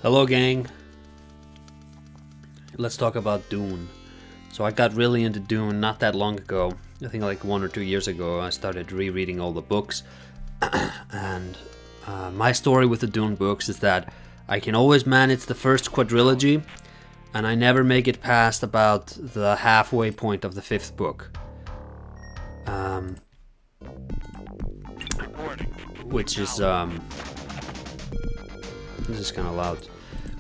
Hello gang, let's talk about DUNE. So I got really into DUNE not that long ago. I think like 1 or 2 years ago I started rereading all the books. And my story with the DUNE books is that I can always manage the first quadrilogy, and I never make it past about the halfway point of the 5th book. Which is this is kind of loud.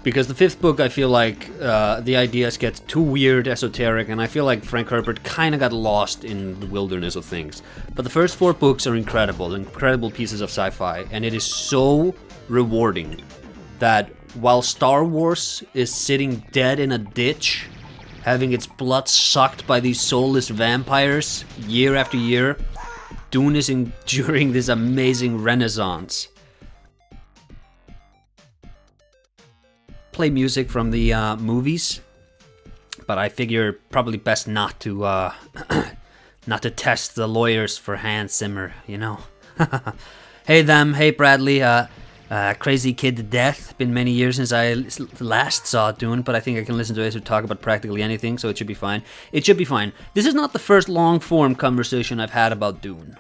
Because the 5th book, I feel like the ideas get too weird, esoteric, and I feel like Frank Herbert kind of got lost in the wilderness of things. But the first 4 books are incredible pieces of sci-fi, and it is so rewarding that while Star Wars is sitting dead in a ditch, having its blood sucked by these soulless vampires year after year, DUNE is enduring this amazing renaissance. Play music from the movies, but I figure probably best not to not to test the lawyers for Hans Zimmer, you know. Hey Bradley, crazy kid to death. Been many years since I last saw DUNE, but I think I can listen to Acer talk about practically anything, so it should be fine. It should be fine. This is not the first long-form conversation I've had about DUNE.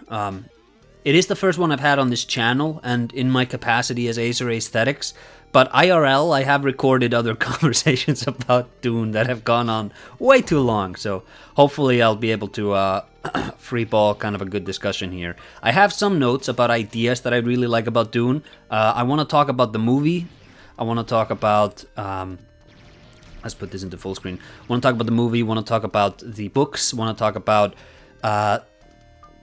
It is the first one I've had on this channel, and in my capacity as Acer Aesthetics, but IRL, I have recorded other conversations about DUNE that have gone on way too long, so hopefully I'll be able to free ball kind of a good discussion here. I have some notes about ideas that I really like about DUNE. I want to talk about the movie. I want to talk about... let's put this into full screen. I want to talk about the movie, I want to talk about the books, I want to talk about...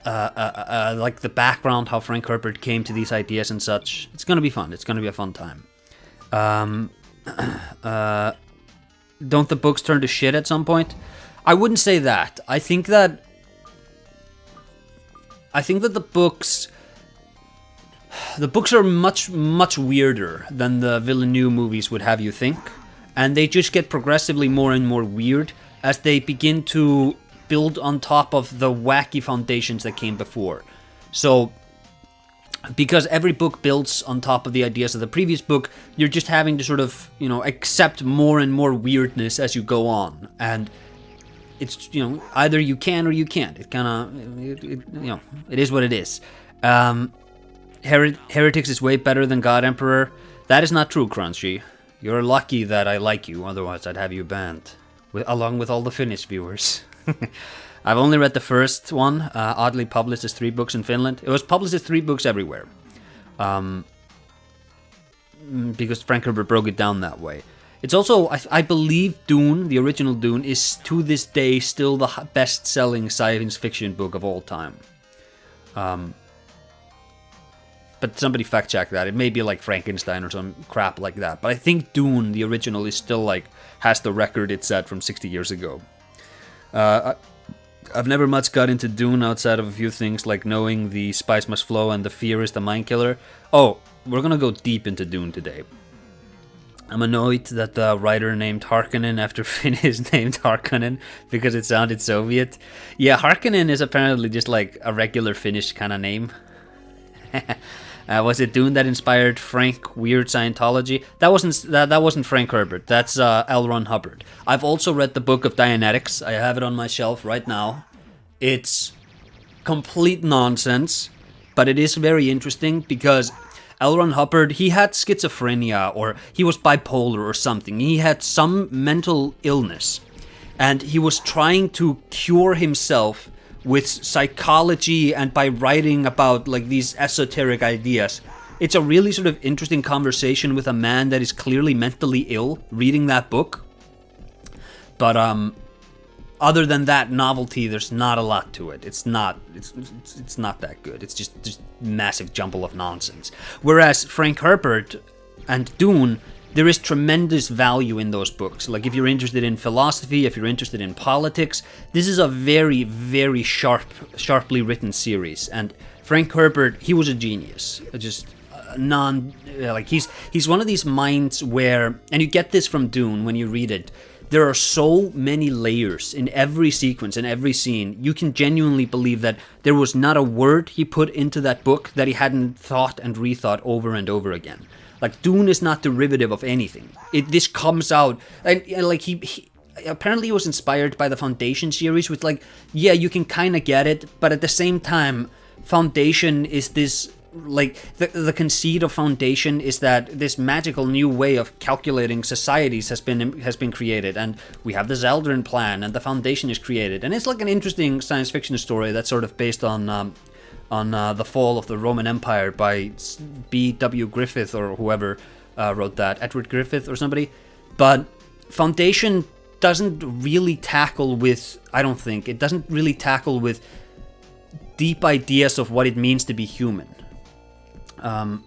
like the background, how Frank Herbert came to these ideas and such. It's gonna be fun. It's gonna be a fun time. Don't the books turn to shit at some point? I wouldn't say that. I think that the books are much weirder than the Villeneuve movies would have you think, and they just get progressively more and more weird as they begin to build on top of the wacky foundations that came before. So, because every book builds on top of the ideas of the previous book, you're just having to sort of, you know, accept more and more weirdness as you go on. And it's, you know, either you can or you can't. It kind of, you know, it is what it is. Heretics is way better than God Emperor. That is not true, Crunchy. You're lucky that I like you, otherwise I'd have you banned. Along with all the Finnish viewers. I've only read the first one, oddly published as 3 books in Finland. It was published as 3 books everywhere. Because Frank Herbert broke it down that way. It's also, I believe DUNE, the original DUNE, is to this day still the best-selling science fiction book of all time. But somebody fact-check that. It may be like Frankenstein or some crap like that. But I think DUNE, the original, is still like, has the record it set from 60 years ago. I've never much got into DUNE outside of a few things like knowing the spice must flow and the fear is the mind killer. Oh, we're gonna go deep into DUNE today. I'm annoyed that the writer named Harkonnen after Finn is named Harkonnen because it sounded Soviet. Yeah, Harkonnen is apparently just like a regular Finnish kind of name. Was it DUNE that inspired Frank Weird Scientology? That wasn't Frank Herbert. That's L. Ron Hubbard. I've also read the Book of Dianetics. I have it on my shelf right now. It's complete nonsense, but it is very interesting because L. Ron Hubbard, he had schizophrenia or he was bipolar or something. He had some mental illness, and he was trying to cure himself with psychology and by writing about like these esoteric ideas. It's a really sort of interesting conversation with a man that is clearly mentally ill reading that book. But other than that novelty, there's not a lot to it. It's not that good. It's just massive jumble of nonsense. Whereas Frank Herbert and DUNE, there is tremendous value in those books. Like if you're interested in philosophy, if you're interested in politics, this is a very, very sharply written series. And Frank Herbert, he was a genius. Just he's one of these minds where, and you get this from DUNE when you read it, there are so many layers in every sequence, in every scene. You can genuinely believe that there was not a word he put into that book that he hadn't thought and rethought over and over again. Like, Dune is not derivative of anything. This comes out, and like, he apparently was inspired by the Foundation series, which, like, yeah, you can kind of get it, but at the same time, Foundation is this, like, the conceit of Foundation is that this magical new way of calculating societies has been created, and we have the Zeldrin plan, and the Foundation is created, and it's like an interesting science fiction story that's sort of based on the fall of the Roman Empire by B.W. Griffith or whoever wrote that, Edward Griffith or somebody. But Foundation doesn't really tackle with, I don't think, it doesn't really tackle with deep ideas of what it means to be human. And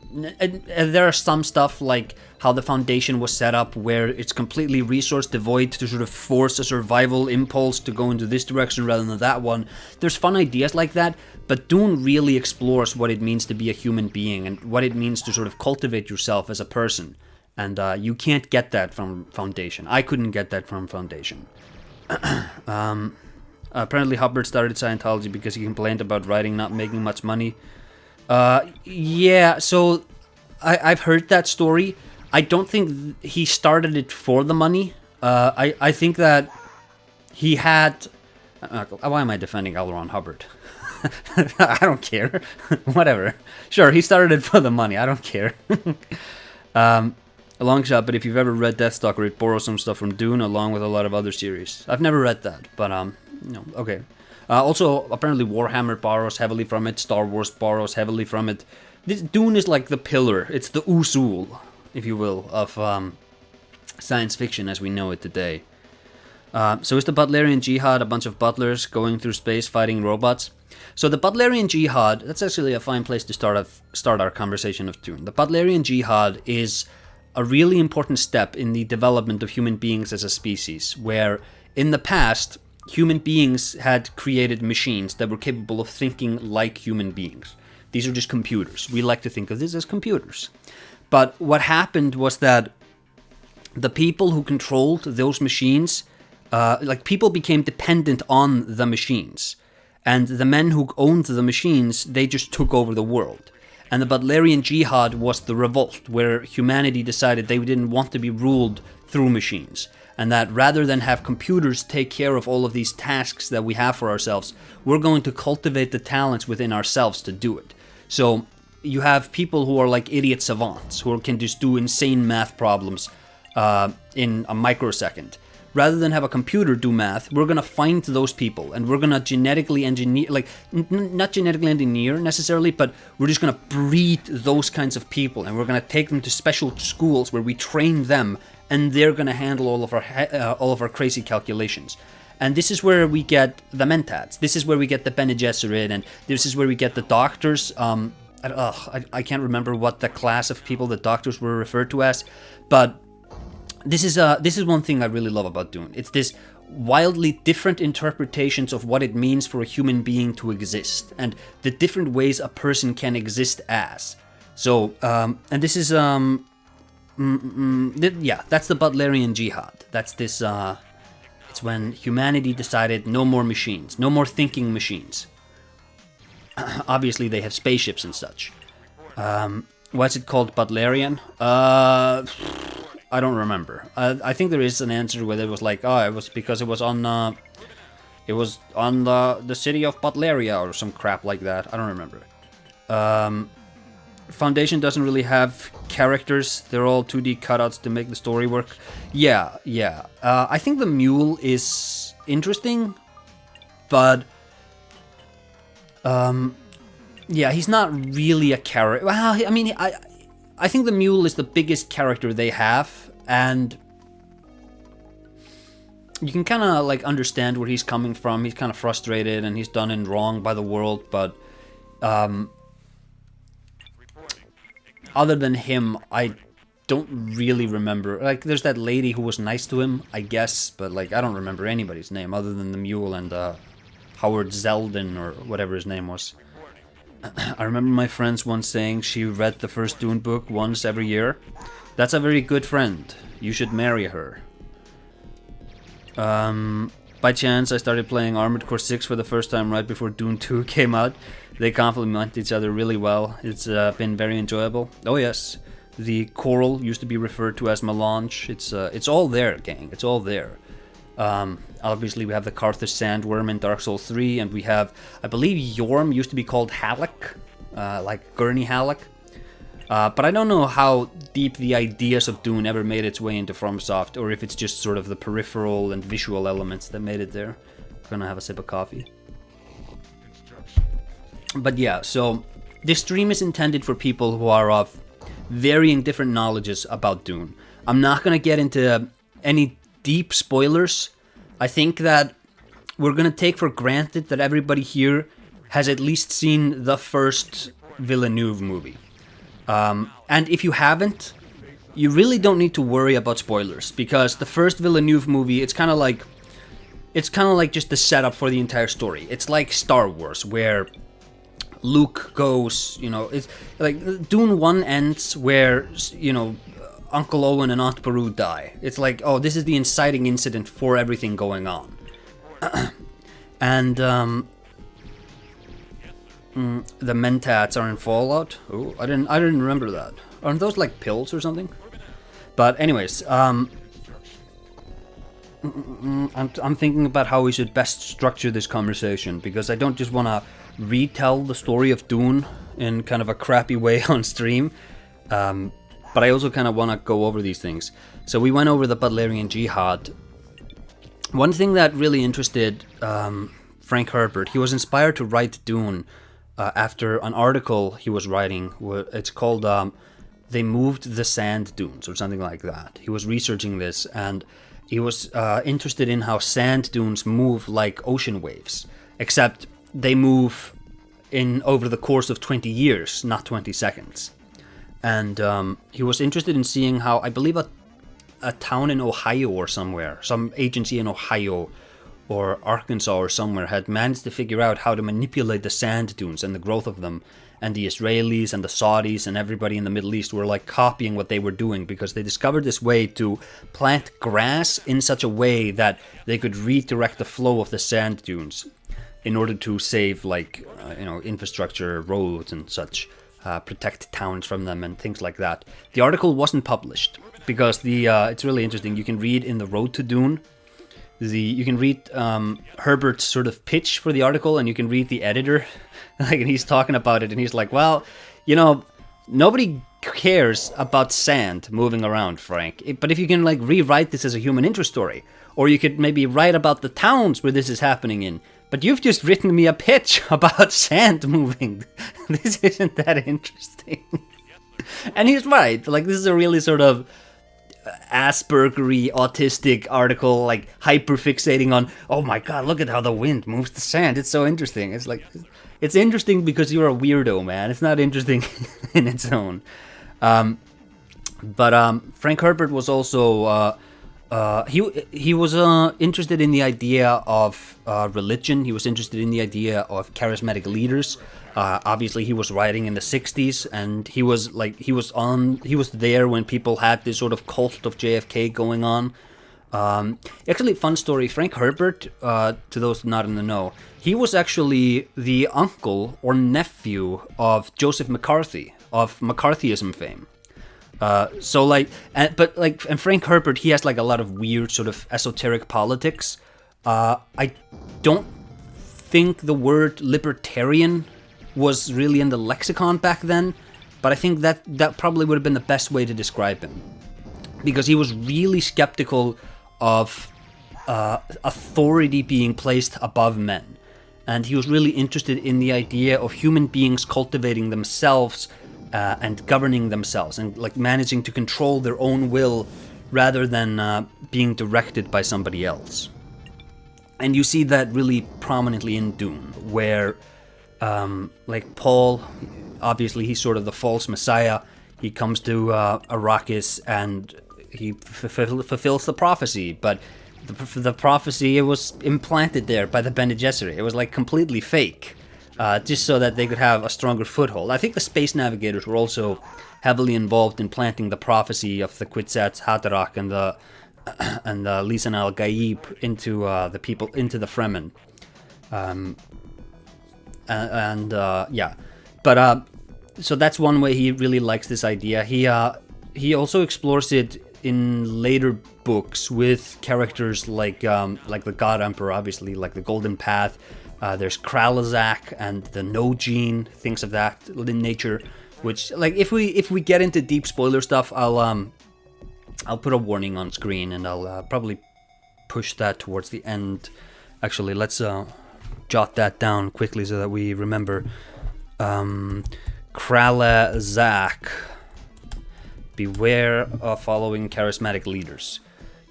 there are some stuff like how the Foundation was set up where it's completely resource devoid to sort of force a survival impulse to go into this direction rather than that one. There's fun ideas like that, but Dune really explores what it means to be a human being and what it means to sort of cultivate yourself as a person. And you can't get that from Foundation. I couldn't get that from Foundation. Apparently Hubbard started Scientology because he complained about writing not making much money. Yeah, so I've heard that story. I don't think he started it for the money. I think that he had... why am I defending L. Ron Hubbard? I don't care. Whatever. Sure, he started it for the money. I don't care. A long shot, but if you've ever read Deathstalker, it borrows some stuff from Dune along with a lot of other series. I've never read that, but okay. Also, apparently Warhammer borrows heavily from it. Star Wars borrows heavily from it. Dune is like the pillar. It's the usul, if you will, of science fiction as we know it today. So is the Butlerian Jihad a bunch of butlers going through space fighting robots? So the Butlerian Jihad, that's actually a fine place to start our conversation of Dune. The Butlerian Jihad is a really important step in the development of human beings as a species, where in the past, human beings had created machines that were capable of thinking like human beings. These are just computers. We like to think of this as computers. But what happened was that the people who controlled those machines, people became dependent on the machines. And the men who owned the machines, they just took over the world. And the Butlerian Jihad was the revolt, where humanity decided they didn't want to be ruled through machines. And that rather than have computers take care of all of these tasks that we have for ourselves, we're going to cultivate the talents within ourselves to do it. So you have people who are like idiot savants, who can just do insane math problems in a microsecond. Rather than have a computer do math, we're going to find those people and we're going to genetically engineer, not genetically engineer necessarily, but we're just going to breed those kinds of people and we're going to take them to special schools where we train them and they're going to handle all of our crazy calculations. And this is where we get the Mentats. This is where we get the Bene Gesserit, and this is where we get the doctors. I can't remember what the class of people the doctors were referred to as, but this is one thing I really love about Dune. It's this wildly different interpretations of what it means for a human being to exist, and the different ways a person can exist as. So, and this is, that's the Butlerian Jihad. That's this, it's when humanity decided no more machines, no more thinking machines. Obviously they have spaceships and such. What's it called, Butlerian? I don't remember. I think there is an answer where it was like, it was because it was on the city of Butleria or some crap like that. I don't remember. Foundation doesn't really have characters. They're all 2D cutouts to make the story work. Yeah. I think the mule is interesting, but he's not really a character. Well, I mean, I think the mule is the biggest character they have, and you can kind of like understand where he's coming from. He's kind of frustrated and he's done in wrong by the world, but other than him, I don't really remember. Like, there's that lady who was nice to him, I guess, but like I don't remember anybody's name other than the mule and Howard Zeldin or whatever his name was. I remember my friends once saying she read the first Dune book once every year. That's a very good friend. You should marry her. By chance, I started playing Armored Core 6 for the first time right before Dune 2 came out. They complement each other really well. It's been very enjoyable. Oh yes, the coral used to be referred to as melange. It's all there, gang. It's all there. Obviously, we have the Carthus Sandworm in Dark Souls 3, and we have, I believe, Yorm used to be called Halleck, like Gurney Halleck. But I don't know how deep the ideas of Dune ever made its way into FromSoft, or if it's just sort of the peripheral and visual elements that made it there. Gonna have a sip of coffee. But yeah, so this stream is intended for people who are of varying different knowledges about Dune. I'm not gonna get into any deep spoilers. I think that we're gonna take for granted that everybody here has at least seen the first Villeneuve movie. And if you haven't, you really don't need to worry about spoilers, because the first Villeneuve movie, it's kind of like just the setup for the entire story. It's like Star Wars, where Luke goes, you know, it's like Dune 1 ends where, you know, Uncle Owen and Aunt Beru die. It's like, oh, this is the inciting incident for everything going on. And the Mentats are in Fallout. Oh, I didn't remember that. Aren't those like pills or something? But anyways, I'm thinking about how we should best structure this conversation, because I don't just want to retell the story of Dune in kind of a crappy way on stream, but I also kind of want to go over these things. So we went over the Butlerian Jihad. One thing that really interested Frank Herbert, he was inspired to write Dune after an article he was writing. It's called They Moved the Sand Dunes, or something like that. He was researching this, and he was interested in how sand dunes move like ocean waves, except they move in over the course of 20 years, not 20 seconds. And he was interested in seeing how, I believe, a town in Ohio or somewhere, some agency in Ohio or Arkansas or somewhere, had managed to figure out how to manipulate the sand dunes and the growth of them. And the Israelis and the Saudis and everybody in the Middle East were like copying what they were doing, because they discovered this way to plant grass in such a way that they could redirect the flow of the sand dunes in order to save, like, infrastructure, roads and such, protect towns from them and things like that. The article wasn't published because it's really interesting. You can read in The Road to Dune. You can read Herbert's sort of pitch for the article, and you can read the editor, and he's talking about it, and he's like, well, nobody cares about sand moving around, Frank. But if you can rewrite this as a human interest story, or you could maybe write about the towns where this is happening in. But you've just written me a pitch about sand moving. This isn't that interesting. And he's right. This is a really sort of Aspergery, autistic article, hyper-fixating on, oh my god, look at how the wind moves the sand. It's so interesting. It's interesting because you're a weirdo, man. It's not interesting in its own. But Frank Herbert was also he was interested in the idea of religion. He was interested in the idea of charismatic leaders. Obviously, he was writing in the 60s, and he was there when people had this sort of cult of JFK going on. Actually, fun story, Frank Herbert, to those not in the know, he was actually the uncle or nephew of Joseph McCarthy, of McCarthyism fame. And Frank Herbert, he has a lot of weird sort of esoteric politics. I don't think the word libertarian was really in the lexicon back then, but I think that probably would have been the best way to describe him, because he was really skeptical of authority being placed above men, and he was really interested in the idea of human beings cultivating themselves and governing themselves, and managing to control their own will rather than being directed by somebody else. And you see that really prominently in Dune, where Paul, obviously he's sort of the false messiah. He comes to Arrakis and he fulfills the prophecy, but the prophecy, it was implanted there by the Bene Gesserit. It was completely fake, just so that they could have a stronger foothold. I think the Space Navigators were also heavily involved in planting the prophecy of the Kwisatz Haderach and and Lisan al-Gaib into the people, into the Fremen. Yeah, but so that's one way he really likes this idea. He also explores it in later books with characters like the God Emperor, obviously, like the Golden Path. There's Kralazak and the No Gene, things of that nature. Which, like, if we get into deep spoiler stuff, I'll put a warning on screen, and I'll probably push that towards the end. Actually, let's jot that down quickly so that we remember. Kralazak. Beware of following charismatic leaders.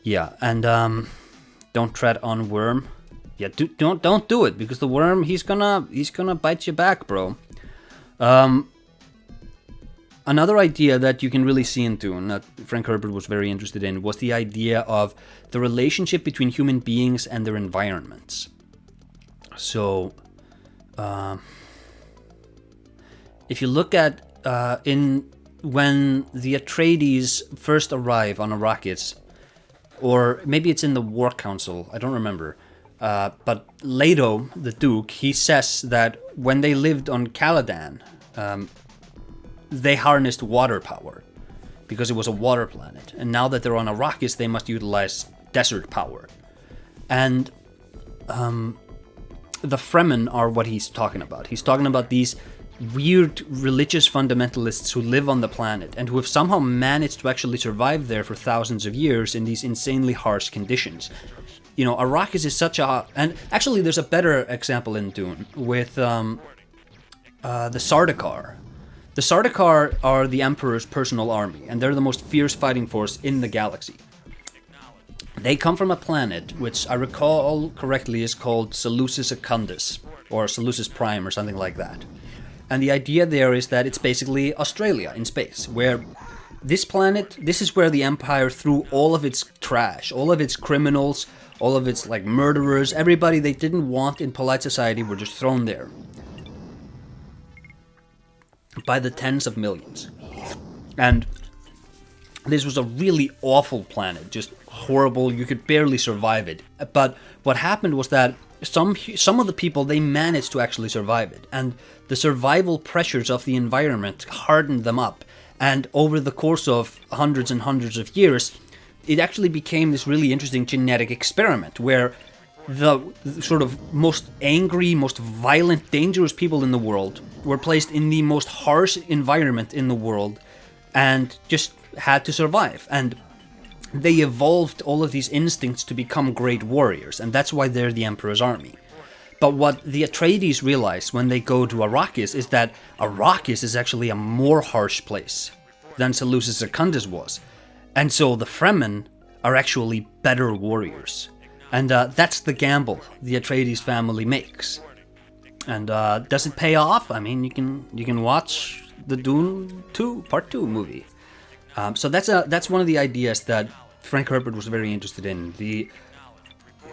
Yeah, and don't tread on Worm. Yeah, don't do it, because the Worm, he's gonna bite you back, bro. Another idea that you can really see in Dune, that Frank Herbert was very interested in, was the idea of the relationship between human beings and their environments. So, if you look at when the Atreides first arrive on Arrakis, or maybe it's in the War Council, I don't remember. But Leto, the Duke, he says that when they lived on Caladan, they harnessed water power because it was a water planet. And now that they're on Arrakis, they must utilize desert power. And the Fremen are what he's talking about. He's talking about these weird religious fundamentalists who live on the planet and who have somehow managed to actually survive there for thousands of years in these insanely harsh conditions. You know, Arrakis is such a... And actually, there's a better example in Dune with the Sardaukar. The Sardaukar are the Emperor's personal army, and they're the most fierce fighting force in the galaxy. They come from a planet which I recall correctly is called Seleucus Secundus, or Seleucus Prime, or something like that. And the idea there is that it's basically Australia in space, where this planet, this is where the Empire threw all of its trash, all of its criminals, all of its like murderers, everybody they didn't want in polite society were just thrown there. By the tens of millions. And this was a really awful planet, just horrible, you could barely survive it. But what happened was that some of the people, they managed to actually survive it, and the survival pressures of the environment hardened them up, and over the course of hundreds and hundreds of years, it actually became this really interesting genetic experiment where the sort of most angry, most violent, dangerous people in the world were placed in the most harsh environment in the world and just had to survive. And they evolved all of these instincts to become great warriors, and that's why they're the Emperor's army. But what the Atreides realize when they go to Arrakis is that Arrakis is actually a more harsh place than Seleucus Secundus was. And so the Fremen are actually better warriors. And that's the gamble the Atreides family makes. And does it pay off? I mean, you can watch the Dune 2, Part 2 movie. So that's one of the ideas that Frank Herbert was very interested in.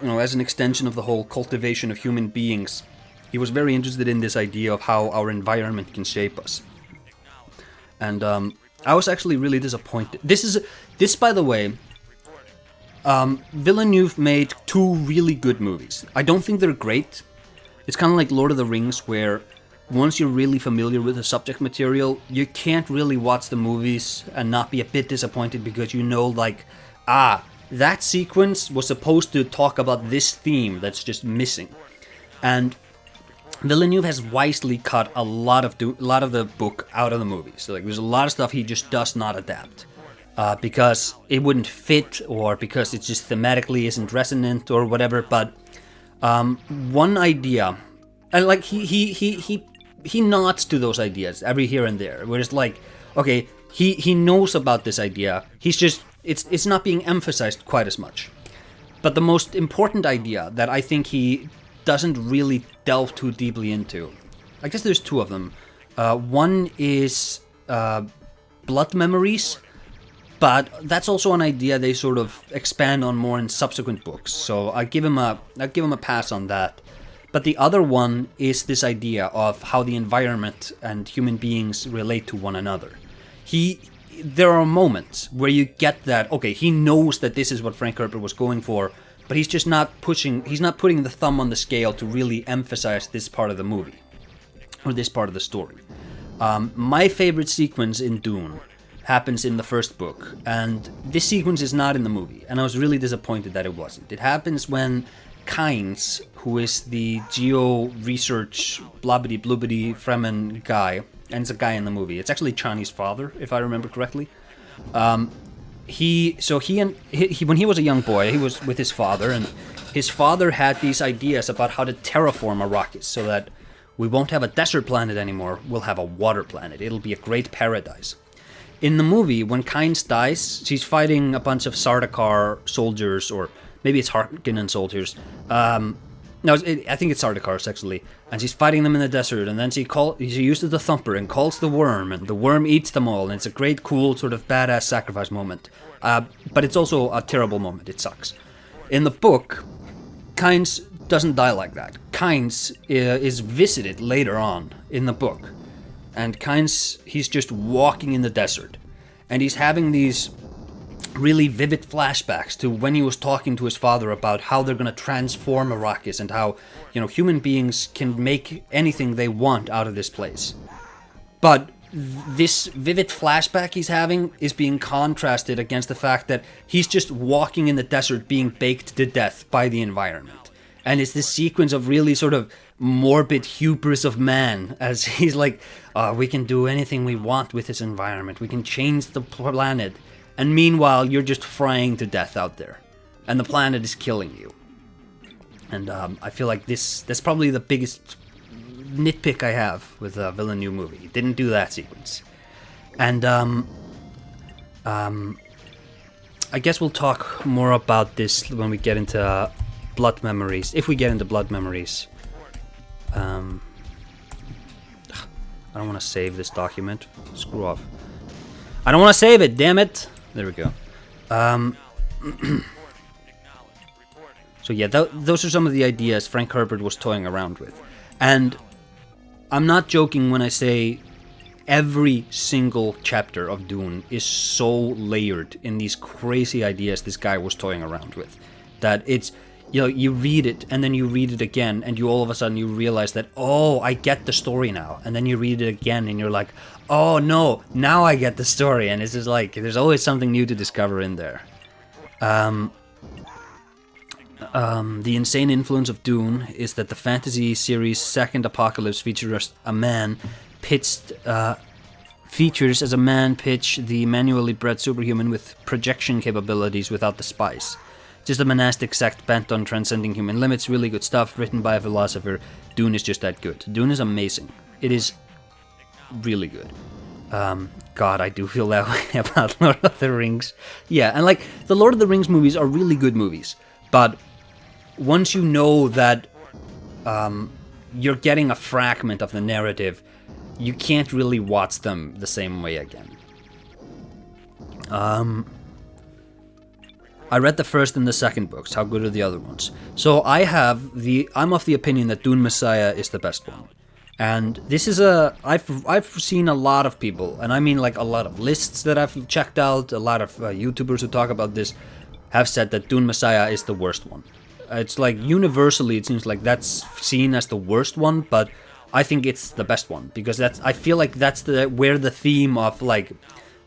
As an extension of the whole cultivation of human beings, he was very interested in this idea of how our environment can shape us. And I was actually really disappointed. This, by the way, Villeneuve made 2 really good movies. I don't think they're great. It's kind of like Lord of the Rings, where once you're really familiar with the subject material, you can't really watch the movies and not be a bit disappointed because you know, like, that sequence was supposed to talk about this theme that's just missing. And Villeneuve has wisely cut a lot of the book out of the movie. So like, there's a lot of stuff he just does not adapt because it wouldn't fit, or because it just thematically isn't resonant or whatever. But one idea, and like he nods to those ideas every here and there, where it's like, okay, he knows about this idea. He's just it's not being emphasized quite as much. But the most important idea that I think he doesn't really delve too deeply into, I guess there's 2 of them. One is blood memories, but that's also an idea they sort of expand on more in subsequent books. So I give him a pass on that. But the other one is this idea of how the environment and human beings relate to one another. He there are moments where you get that, okay, he knows that this is what Frank Herbert was going for, but he's just not he's not putting the thumb on the scale to really emphasize this part of the movie, or this part of the story. My favorite sequence in Dune happens in the first book, and this sequence is not in the movie, and I was really disappointed that it wasn't. It happens when Kynes, who is the geo research blobbity bloobity Fremen guy, and it's a guy in the movie. It's actually Chani's father, if I remember correctly. When he was a young boy, he was with his father, and his father had these ideas about how to terraform Arrakis so that we won't have a desert planet anymore, we'll have a water planet. It'll be a great paradise. In the movie, when Kynes dies, she's fighting a bunch of Sardaukar soldiers, or maybe it's Harkonnen soldiers. I think it's Sardaukars, actually. And she's fighting them in the desert, and then she uses the thumper and calls the worm, and the worm eats them all, and it's a great, cool, sort of badass sacrifice moment. But it's also a terrible moment. It sucks. In the book, Kynes doesn't die like that. Kynes is visited later on in the book. And Kynes, he's just walking in the desert. And he's having these really vivid flashbacks to when he was talking to his father about how they're going to transform Arrakis and how, human beings can make anything they want out of this place. But this vivid flashback he's having is being contrasted against the fact that he's just walking in the desert being baked to death by the environment. And it's this sequence of really sort of morbid hubris of man, as he's like, we can do anything we want with this environment. We can change the planet. And meanwhile, you're just frying to death out there. And the planet is killing you. And I feel like that's probably the biggest nitpick I have with a Villeneuve movie. He didn't do that sequence. And I guess we'll talk more about this when we get into Blood Memories. If we get into Blood Memories. I don't want to save this document. Screw off. I don't want to save it, damn it! There we go. So yeah, those are some of the ideas Frank Herbert was toying around with. And I'm not joking when I say every single chapter of Dune is so layered in these crazy ideas this guy was toying around with. That it's, you read it, and then you read it again, and you all of a sudden you realize that, oh, I get the story now. And then you read it again, and you're like, oh no, now I get the story. And it's just like, there's always something new to discover in there. The insane influence of Dune is that the fantasy series Second Apocalypse features a man pitched the manually bred superhuman with projection capabilities without the spice. Just a monastic sect bent on transcending human limits. Really good stuff, written by a philosopher. Dune is just that good. Dune is amazing. It is really good. God, I do feel that way about Lord of the Rings. Yeah, and like, the Lord of the Rings movies are really good movies, but once you know that you're getting a fragment of the narrative, you can't really watch them the same way again. I read the first and the second books. How good are the other ones? So I'm of the opinion that Dune Messiah is the best one. And this is I've seen a lot of people, and I mean like a lot of lists that I've checked out, a lot of YouTubers who talk about this have said that Dune Messiah is the worst one. It's like universally it seems like that's seen as the worst one, but I think it's the best one because I feel like that's where the theme of like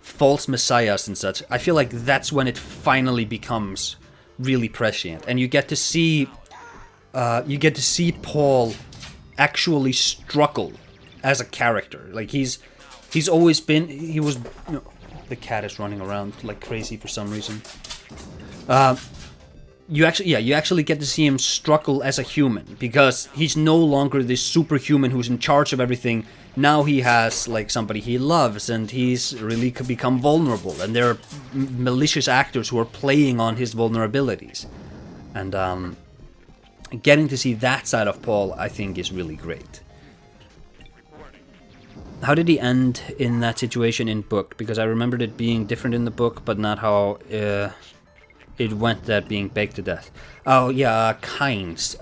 false messiahs and such, I feel like that's when it finally becomes really prescient, and you get to see Paul actually struggle as a character. Like he's always been, the cat is running around like crazy for some reason. You actually get to see him struggle as a human, because he's no longer this superhuman who's in charge of everything. Now he has like somebody he loves, and he's really become vulnerable, and there are malicious actors who are playing on his vulnerabilities. And getting to see that side of Paul, I think, is really great. How did he end in that situation in book? Because I remembered it being different in the book, but not how it went, that being baked to death. Oh yeah, Kynes.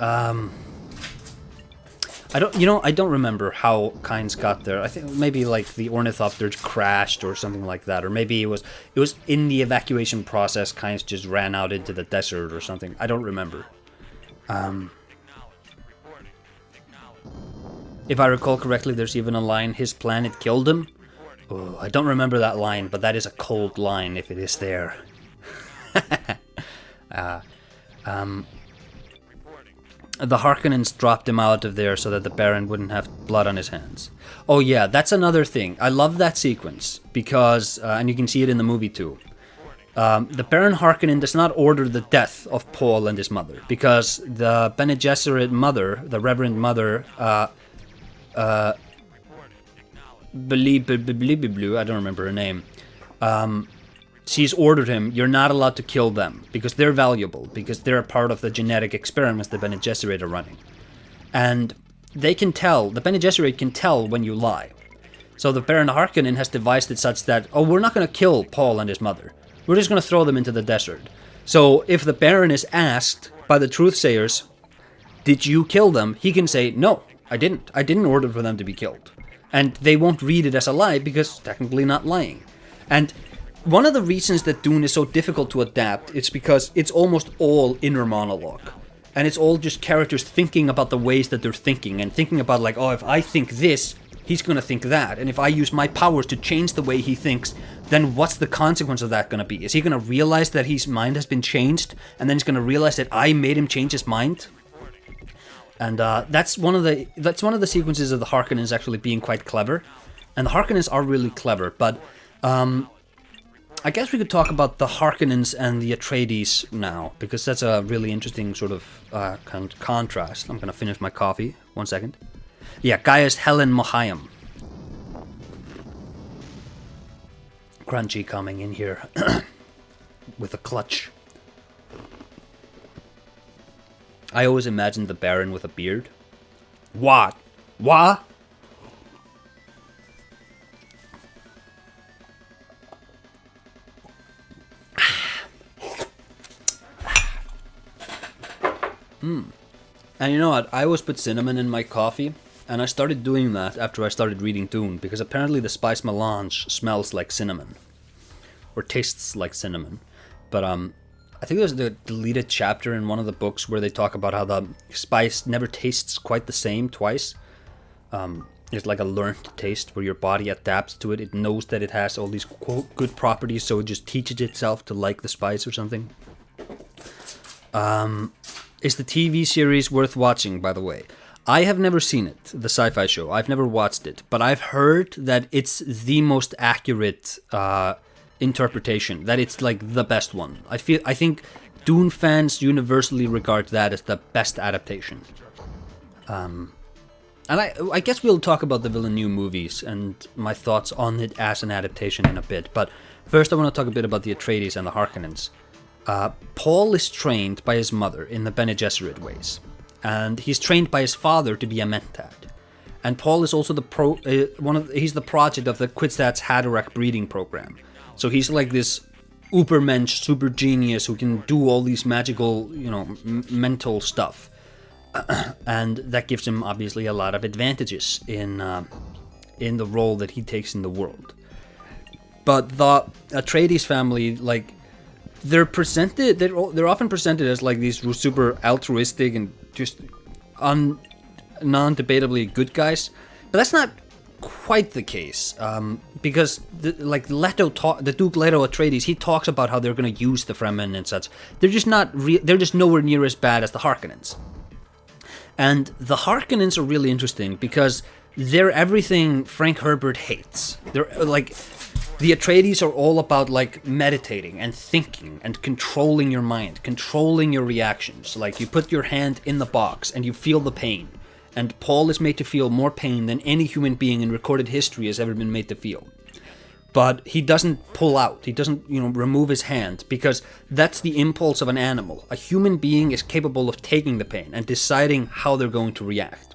I don't remember how Kynes got there. I think maybe like the ornithopter crashed or something like that, or maybe it was in the evacuation process. Kynes just ran out into the desert or something. I don't remember. If I recall correctly, there's even a line, his planet killed him. Oh, I don't remember that line, but that is a cold line if it is there. The Harkonnens dropped him out of there so that the Baron wouldn't have blood on his hands. Oh yeah, that's another thing. I love that sequence because, and you can see it in the movie too. The Baron Harkonnen does not order the death of Paul and his mother because the Bene Gesserit mother, the Reverend Mother, I don't remember her name. She's ordered him, you're not allowed to kill them, because they're valuable, because they're a part of the genetic experiments the Bene Gesserit are running. And they can tell, the Bene Gesserit can tell when you lie. So the Baron Harkonnen has devised it such that, oh, we're not going to kill Paul and his mother. We're just going to throw them into the desert. So if the Baron is asked by the truthsayers, did you kill them? He can say, no, I didn't. I didn't order for them to be killed. And they won't read it as a lie, because technically not lying. And one of the reasons that Dune is so difficult to adapt is because it's almost all inner monologue. And it's all just characters thinking about the ways that they're thinking, and thinking about like, oh, if I think this, he's going to think that. And if I use my powers to change the way he thinks, then what's the consequence of that going to be? Is he going to realize that his mind has been changed, and then he's going to realize that I made him change his mind? And that's one of the sequences of the Harkonnens actually being quite clever. And the Harkonnens are really clever, but I guess we could talk about the Harkonnens and the Atreides now, because that's a really interesting sort of contrast. I'm going to finish my coffee. 1 second. Yeah, Gaius Helen Mohiam. Crunchy coming in here with a clutch. I always imagined the Baron with a beard. What? What? And you know what? I always put cinnamon in my coffee, and I started doing that after I started reading Dune, because apparently the spice melange smells like cinnamon. Or tastes like cinnamon. But I think there's the deleted chapter in one of the books where they talk about how the spice never tastes quite the same twice. It's like a learned taste where your body adapts to it. It knows that it has all these quote good properties, so it just teaches itself to like the spice or something. Is the TV series worth watching, by the way? I have never seen it, the sci-fi show. I've never watched it, but I've heard that it's the most accurate interpretation, that it's like the best one. I think Dune fans universally regard that as the best adaptation. And I guess we'll talk about the Villeneuve movies and my thoughts on it as an adaptation in a bit, but first I want to talk a bit about the Atreides and the Harkonnens. Paul is trained by his mother in the Bene Gesserit ways, and he's trained by his father to be a Mentat. And Paul is also he's the project of the Kwisatz Haderach breeding program. So he's like this Ubermensch, super genius who can do all these magical, mental stuff. And that gives him obviously a lot of advantages in the role that he takes in the world. But the Atreides family, like, they're often presented as like these super altruistic and just non-debatably good guys, but that's not quite the case, because the Duke Leto Atreides, he talks about how they're going to use the Fremen and such. They're just not they're just nowhere near as bad as the Harkonnens. And the Harkonnens are really interesting because they're everything Frank Herbert hates. They're like, the Atreides are all about like meditating and thinking and controlling your mind, controlling your reactions. Like, you put your hand in the box and you feel the pain. And Paul is made to feel more pain than any human being in recorded history has ever been made to feel. But he doesn't pull out. He doesn't, remove his hand, because that's the impulse of an animal. A human being is capable of taking the pain and deciding how they're going to react.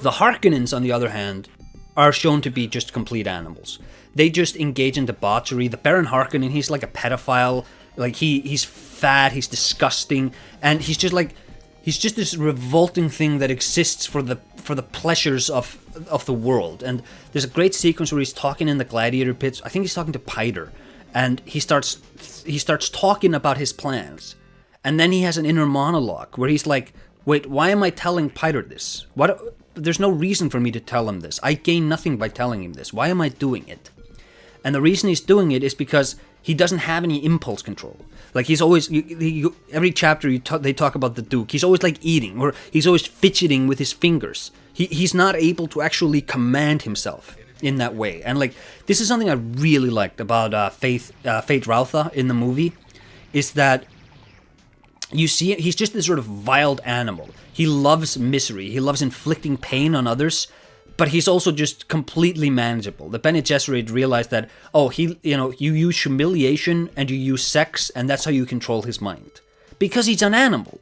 The Harkonnens, on the other hand, are shown to be just complete animals. They just engage in debauchery. The Baron Harkonnen, he's like a pedophile. Like, he's fat, he's disgusting, and he's just like, he's just this revolting thing that exists for the pleasures of the world. And there's a great sequence where he's talking in the gladiator pits. I think he's talking to Piter, and he starts talking about his plans, and then he has an inner monologue where he's like, "Wait, why am I telling Piter this? What? There's no reason for me to tell him this. I gain nothing by telling him this. Why am I doing it?" And the reason he's doing it is because he doesn't have any impulse control. Like, he's always, every chapter they talk about the Duke, he's always like eating, or he's always fidgeting with his fingers. He's not able to actually command himself in that way. And like, this is something I really liked about Fate Rautha in the movie, is that you see he's just this sort of wild animal. He loves misery, he loves inflicting pain on others, but he's also just completely manageable. The Bene Gesserit realized that, you use humiliation and you use sex, and that's how you control his mind. Because he's an animal.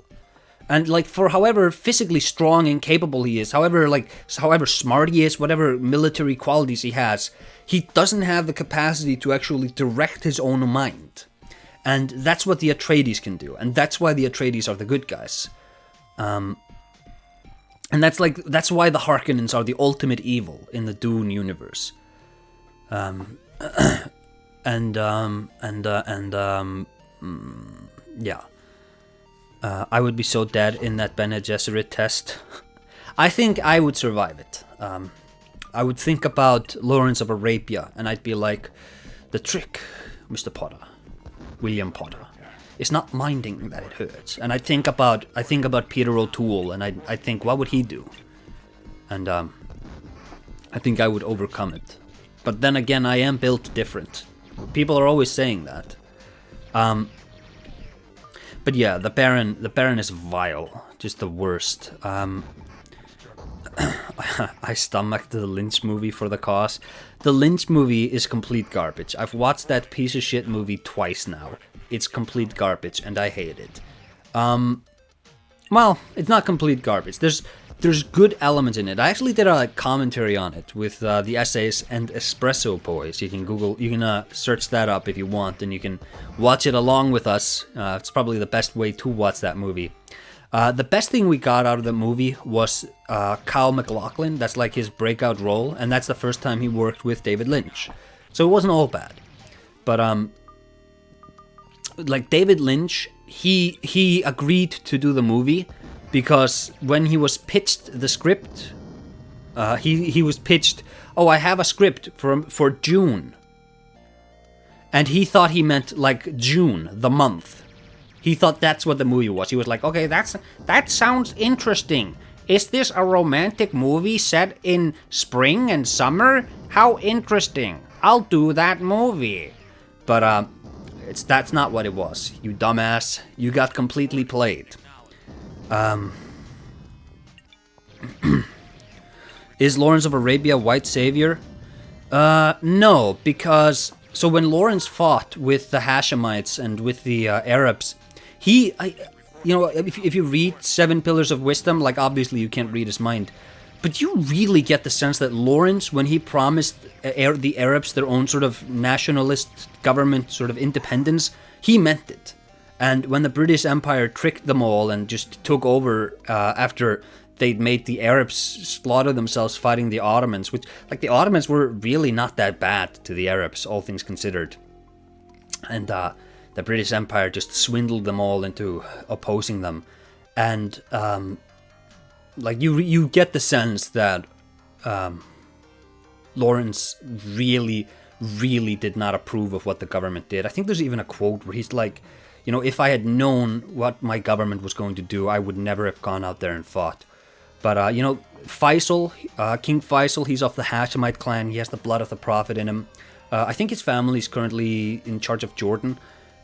And like, for however physically strong and capable he is, however smart he is, whatever military qualities he has, he doesn't have the capacity to actually direct his own mind. And that's what the Atreides can do, and that's why the Atreides are the good guys. And that's why the Harkonnens are the ultimate evil in the Dune universe. Yeah. I would be so dead in that Bene Gesserit test. I think I would survive it. I would think about Lawrence of Arabia, and I'd be like, the trick, Mr. Potter, William Potter, is not minding that it hurts. And I think about Peter O'Toole, and I think, what would he do? And I think I would overcome it. But then again, I am built different. People are always saying that. But yeah, the Baron is vile, just the worst. I stomached the Lynch movie for the cause. The Lynch movie is complete garbage. I've watched that piece of shit movie twice now. It's complete garbage, and I hate it. Well, it's not complete garbage. There's good elements in it. I actually did a commentary on it with the essays and Espresso Boys. You can search that up if you want, and you can watch it along with us. It's probably the best way to watch that movie. The best thing we got out of the movie was Kyle MacLachlan. That's like his breakout role, and that's the first time he worked with David Lynch. So it wasn't all bad. But like, David Lynch, he agreed to do the movie because when he was pitched the script, he was pitched, I have a script for June. And he thought he meant like June, the month. He thought that's what the movie was. He was like, okay, that sounds interesting. Is this a romantic movie set in spring and summer? How interesting. I'll do that movie. But that's not what it was. You dumbass. You got completely played. Is Lawrence of Arabia white savior? No, because so when Lawrence fought with the Hashemites and with the Arabs, if you read Seven Pillars of Wisdom, like, obviously you can't read his mind, but you really get the sense that Lawrence, when he promised the Arabs their own sort of nationalist government sort of independence, he meant it. And when the British Empire tricked them all and just took over after they'd made the Arabs slaughter themselves fighting the Ottomans, which, like, the Ottomans were really not that bad to the Arabs, all things considered. And the British Empire just swindled them all into opposing them. And like, you get the sense that Lawrence really, really did not approve of what the government did. I think there's even a quote where he's like, if I had known what my government was going to do, I would never have gone out there and fought. But, Faisal, King Faisal, he's of the Hashemite clan. He has the blood of the Prophet in him. I think his family's currently in charge of Jordan.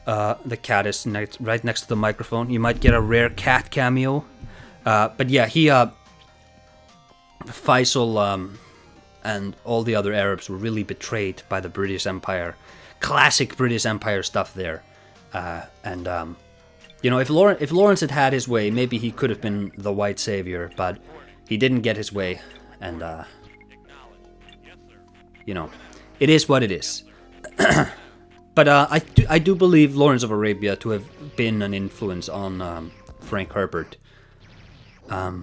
The cat is right next to the microphone. You might get a rare cat cameo. But yeah, Faisal and all the other Arabs were really betrayed by the British Empire. Classic British Empire stuff there. If Lawrence had his way, maybe he could have been the white savior, but he didn't get his way, and it is what it is. But I do believe Lawrence of Arabia to have been an influence on Frank Herbert. I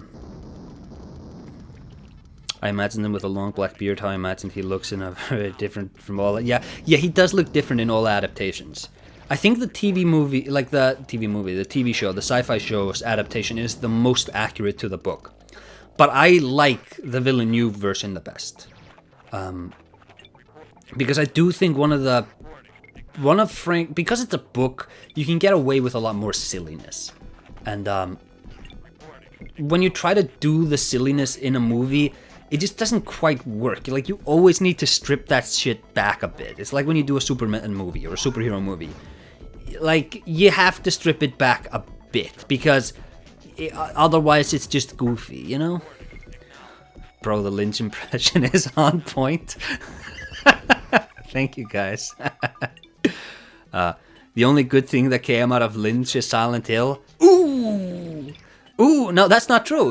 imagine him with a long black beard. How I imagine he looks in a very different from all. Yeah, he does look different in all adaptations. I think the TV show, the sci-fi show's adaptation is the most accurate to the book. But I like the Villeneuve version the best. Because I do think because it's a book, you can get away with a lot more silliness. And when you try to do the silliness in a movie, it just doesn't quite work. Like, you always need to strip that shit back a bit. It's like when you do a Superman movie or a superhero movie. Like, you have to strip it back a bit, because otherwise it's just goofy, you know? Bro, the Lynch impression is on point. Thank you, guys. The only good thing that came out of Lynch is Silent Hill. Ooh, no, that's not true.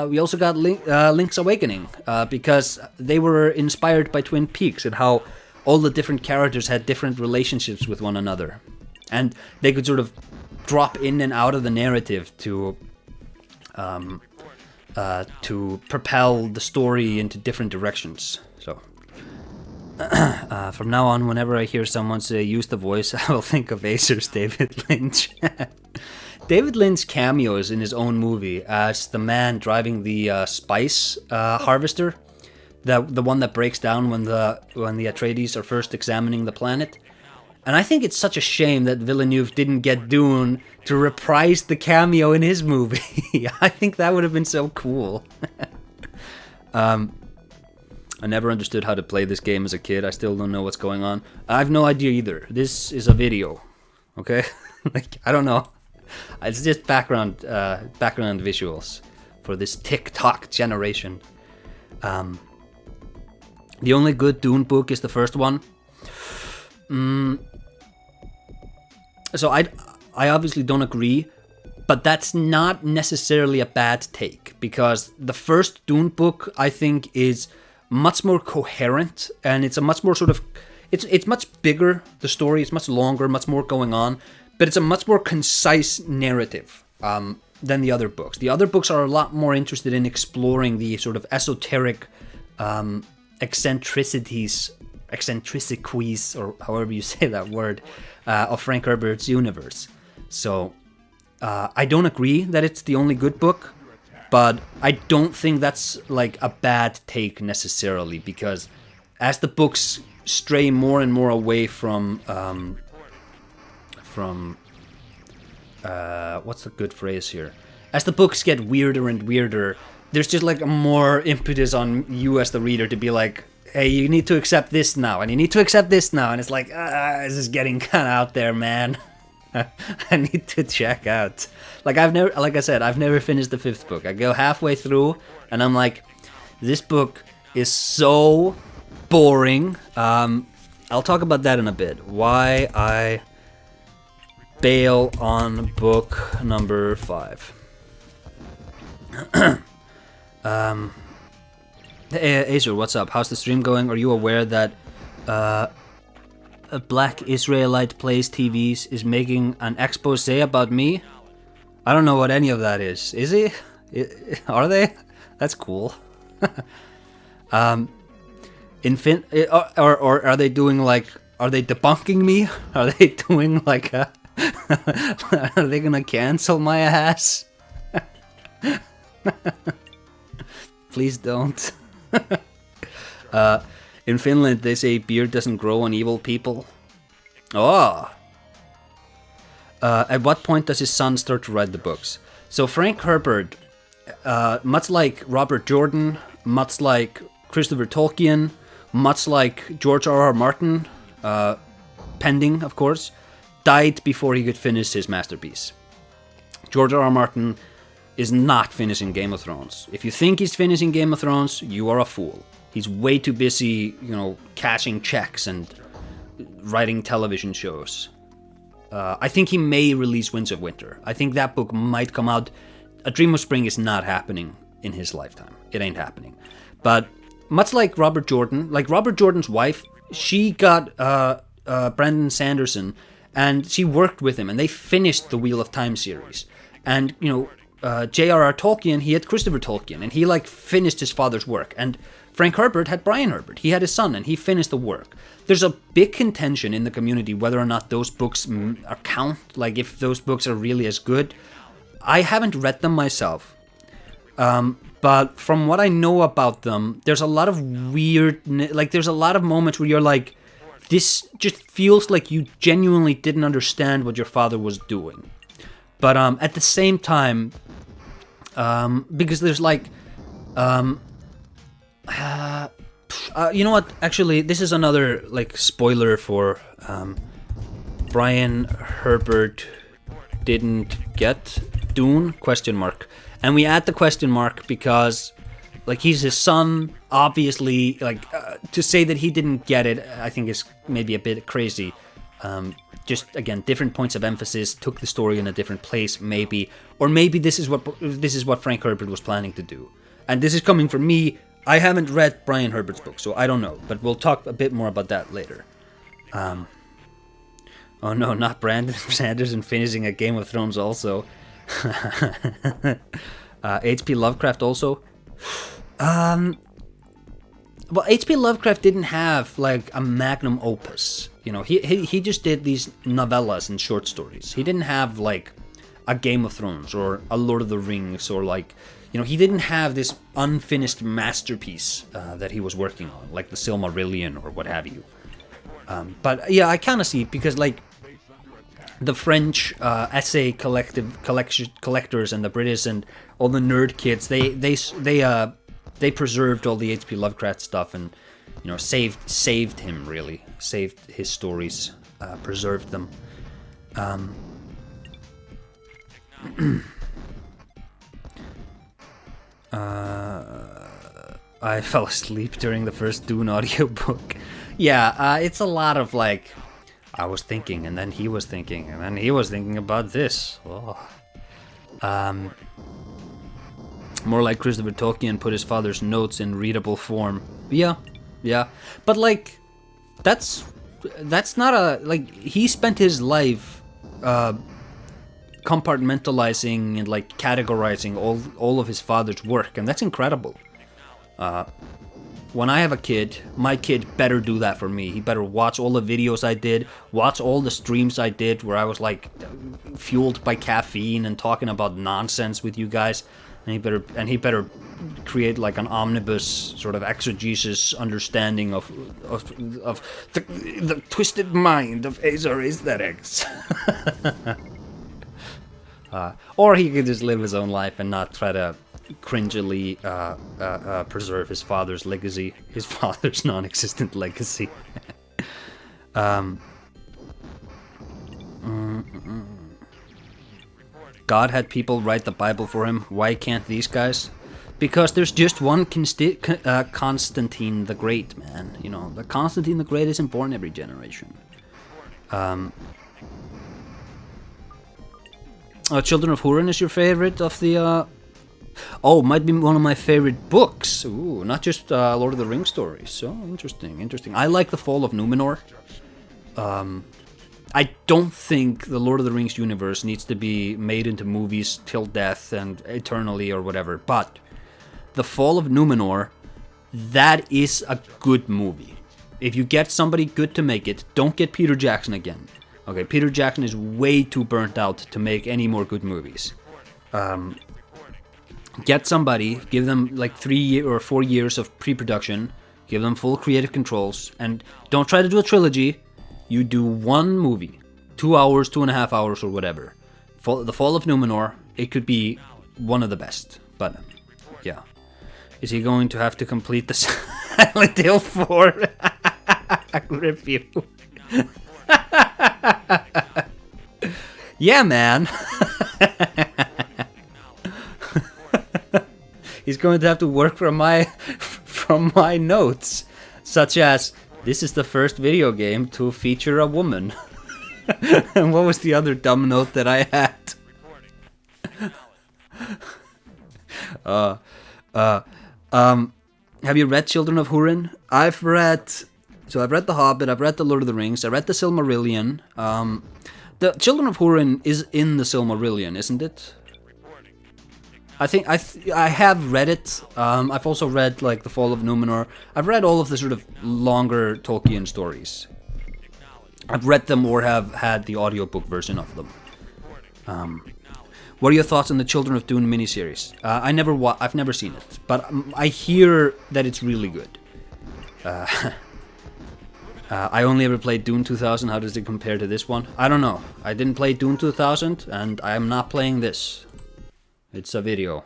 We also got Link's Awakening, because they were inspired by Twin Peaks and how all the different characters had different relationships with one another. And they could sort of drop in and out of the narrative to propel the story into different directions. So, from now on, whenever I hear someone say use the voice, I will think of Acer's David Lynch. David Lynch cameos in his own movie as the man driving the spice harvester, the one that breaks down when the Atreides are first examining the planet. And I think it's such a shame that Villeneuve didn't get Dune to reprise the cameo in his movie. I think that would have been so cool. I never understood how to play this game as a kid. I still don't know what's going on. I have no idea either. This is a video, okay? Like, I don't know. It's just background visuals for this TikTok generation. The only good Dune book is the first one. So I obviously don't agree, but that's not necessarily a bad take, because the first Dune book, I think, is much more coherent, and it's a much more sort of, it's much bigger, the story is much longer, much more going on, but it's a much more concise narrative than the other books. The other books are a lot more interested in exploring the sort of esoteric eccentricities, or however you say that word, of Frank Herbert's universe. So I don't agree that it's the only good book, but I don't think that's like a bad take necessarily, because as the books stray more and more away from what's the good phrase here? As the books get weirder and weirder, there's just like a more impetus on you as the reader to be like, hey, you need to accept this now, and you need to accept this now, and it's like, this is getting kind of out there, man. I need to check out. Like I said, I've never finished the 5th book. I go halfway through, and I'm like, this book is so boring. I'll talk about that in a bit. Why I bail on book number 5. Hey, Acer, what's up? How's the stream going? Are you aware that a black Israelite plays TVs is making an expose about me? I don't know what any of that is. Is he? Are they? That's cool. Or are they doing like? Are they debunking me? Are they doing like a? Are they gonna cancel my ass? Please don't. In Finland, they say beard doesn't grow on evil people. Oh. At what point does his son start to write the books? So Frank Herbert, much like Robert Jordan, much like Christopher Tolkien, much like George R.R. Martin, pending, of course, died before he could finish his masterpiece. George R.R. Martin is not finishing Game of Thrones. If you think he's finishing Game of Thrones, you are a fool. He's way too busy, cashing checks and writing television shows. I think he may release Winds of Winter. I think that book might come out. A Dream of Spring is not happening in his lifetime. It ain't happening. But much like Robert Jordan, like Robert Jordan's wife, she got Brandon Sanderson, and she worked with him, and they finished the Wheel of Time series. And, J.R.R. Tolkien, he had Christopher Tolkien, and he like finished his father's work. And Frank Herbert had Brian Herbert. He had his son, and he finished the work. There's a big contention in the community whether or not those books count, like if those books are really as good. I haven't read them myself, but from what I know about them, there's a lot of weird, like there's a lot of moments where you're like, this just feels like you genuinely didn't understand what your father was doing. But at the same time, because there's like, you know what? Actually, this is another like spoiler for Brian Herbert didn't get DUNE ? And we add the question mark because like he's his son. Obviously, like to say that he didn't get it, I think is maybe a bit crazy. Just again, different points of emphasis, took the story in a different place, maybe, or maybe this is what Frank Herbert was planning to do. And this is coming from me. I haven't read Brian Herbert's book, so I don't know, but we'll talk a bit more about that later. Oh no, not Brandon Sanderson finishing a Game of Thrones also. H.P. Lovecraft also. Well, H.P. Lovecraft didn't have like a magnum opus. You know, he just did these novellas and short stories. He didn't have like a Game of Thrones or a Lord of the Rings or like, you know, he didn't have this unfinished masterpiece that he was working on, like the Silmarillion or what have you. But yeah, I kind of see it because like the French essay collectors and the British and all the nerd kids, they preserved all the H.P. Lovecraft stuff and, you know, saved him, really. Saved his stories, preserved them. I fell asleep during the first Dune audiobook. Yeah, it's a lot of like, I was thinking, and then he was thinking, and then he was thinking about this. Oh. More like Christopher Tolkien put his father's notes in readable form. Yeah. But like, that's not a, like, he spent his life compartmentalizing and like categorizing all of his father's work, and that's incredible. When I have a kid, my kid better do that for me. He better watch all the videos I did, watch all the streams I did where I was like fueled by caffeine and talking about nonsense with you guys. And he better create like an omnibus sort of exegesis understanding of the twisted mind of Azar aesthetics. Or he could just live his own life and not try to cringily preserve his father's legacy, his father's non-existent legacy. God had people write the Bible for him. Why can't these guys? Because there's just one Constantine the Great, man. You know, the Constantine the Great isn't born every generation. Children of Hurin is your favorite of the... Oh, might be one of my favorite books. Ooh, not just Lord of the Rings stories. So, interesting. I like The Fall of Numenor. I don't think the Lord of the Rings universe needs to be made into movies till death and eternally or whatever, but The Fall of Numenor, that is a good movie. If you get somebody good to make it, don't get Peter Jackson again. Okay, Peter Jackson is way too burnt out to make any more good movies. Get somebody, give them like 3 or 4 years of pre-production, give them full creative controls, and don't try to do a trilogy. You do one movie, 2 hours, 2.5 hours, or whatever. The Fall of Numenor, it could be one of the best, but yeah. Is he going to have to complete the Silent Hill 4 review? Yeah, man. He's going to have to work from my notes, such as, this is the first video game to feature a woman. And what was the other dumb note that I had? Have you read Children of Hurin? I've read The Hobbit, I've read The Lord of the Rings, I read the Silmarillion. The Children of Hurin is in the Silmarillion, isn't it? I have read it. I've also read like The Fall of Numenor. I've read all of the sort of longer Tolkien stories. I've read them or have had the audiobook version of them. What are your thoughts on the Children of Dune miniseries? I've never seen it, but I hear that it's really good. I only ever played Dune 2000. How does it compare to this one? I don't know. I didn't play Dune 2000, and I am not playing this. It's a video.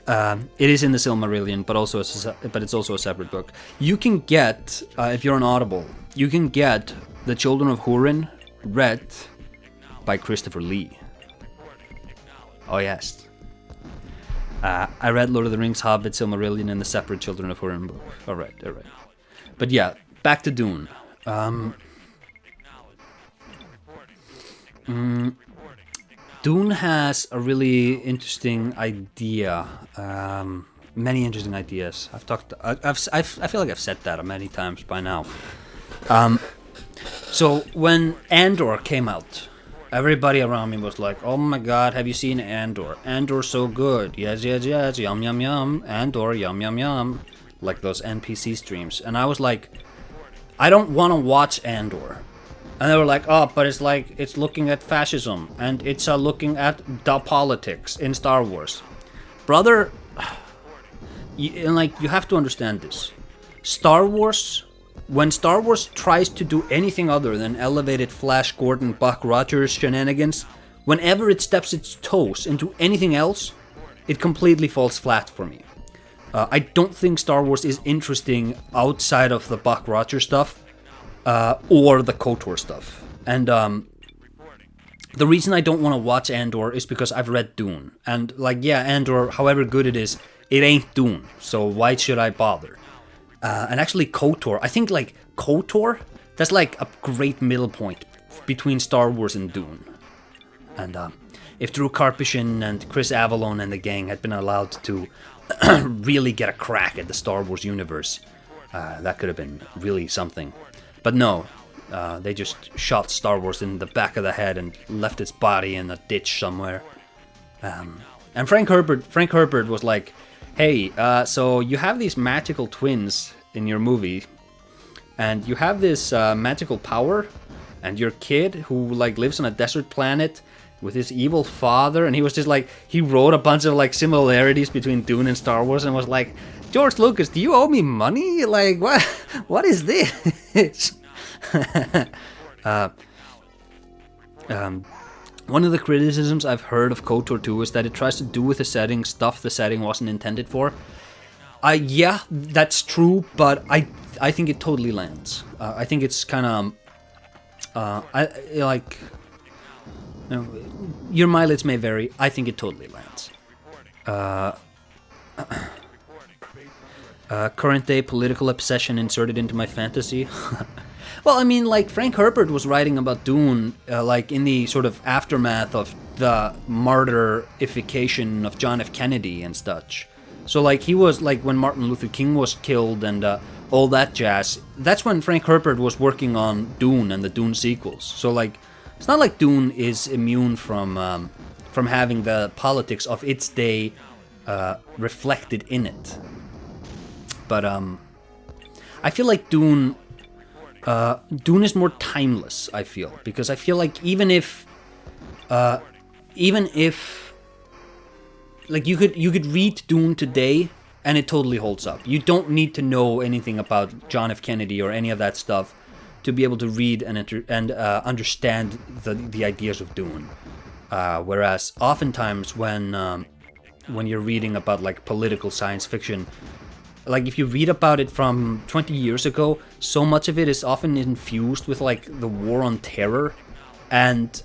It is in the Silmarillion, but it's also a separate book. You can get, if you're on Audible, you can get The Children of Húrin read by Christopher Lee. Oh yes. I read Lord of the Rings, Hobbit, Silmarillion, and the separate Children of Húrin book. All right. But yeah, back to Dune. Dune has a really interesting idea. Many interesting ideas. I feel like I've said that many times by now. So when Andor came out, everybody around me was like, "Oh my God, have you seen Andor? Andor's so good. Yes, yum yum yum. Andor, yum yum yum." Like those NPC streams, and I was like, I don't want to watch Andor. And they were like, oh, but it's looking at fascism, and it's looking at the politics in Star Wars. Brother, you have to understand this. Star Wars, when Star Wars tries to do anything other than elevated Flash Gordon, Buck Rogers shenanigans, whenever it steps its toes into anything else, it completely falls flat for me. I don't think Star Wars is interesting outside of the Buck Rogers stuff or the KOTOR stuff. And the reason I don't want to watch Andor is because I've read Dune. And Andor, however good it is, it ain't Dune. So why should I bother? And actually KOTOR, I think KOTOR, that's like a great middle point between Star Wars and Dune. And if Drew Karpyshyn and Chris Avallone and the gang had been allowed to really get a crack at the Star Wars universe, that could have been really something. But no, they just shot Star Wars in the back of the head and left its body in a ditch somewhere. And Frank Herbert was like, hey, so you have these magical twins in your movie, and you have this magical power, and your kid who lives on a desert planet with his evil father, and he was just he wrote a bunch of similarities between Dune and Star Wars, and was like, George Lucas, do you owe me money? What is this? One of the criticisms I've heard of KOTOR 2 is that it tries to do with the setting stuff the setting wasn't intended for. Yeah, that's true, but I think it totally lands. I think it's kind of your mileage may vary. I think it totally lands. Current day political obsession inserted into my fantasy. Well, I mean, Frank Herbert was writing about Dune, in the sort of aftermath of the martyrification of John F. Kennedy and such. So, he was, when Martin Luther King was killed and all that jazz, that's when Frank Herbert was working on Dune and the Dune sequels. So, it's not like Dune is immune from having the politics of its day reflected in it. But I feel like Dune is more timeless, I feel, because I feel like even if you could read Dune today and it totally holds up. You don't need to know anything about John F. Kennedy or any of that stuff to be able to read and understand the ideas of Dune. Whereas oftentimes when you're reading about political science fiction, if you read about it from 20 years ago, so much of it is often infused with the war on terror, and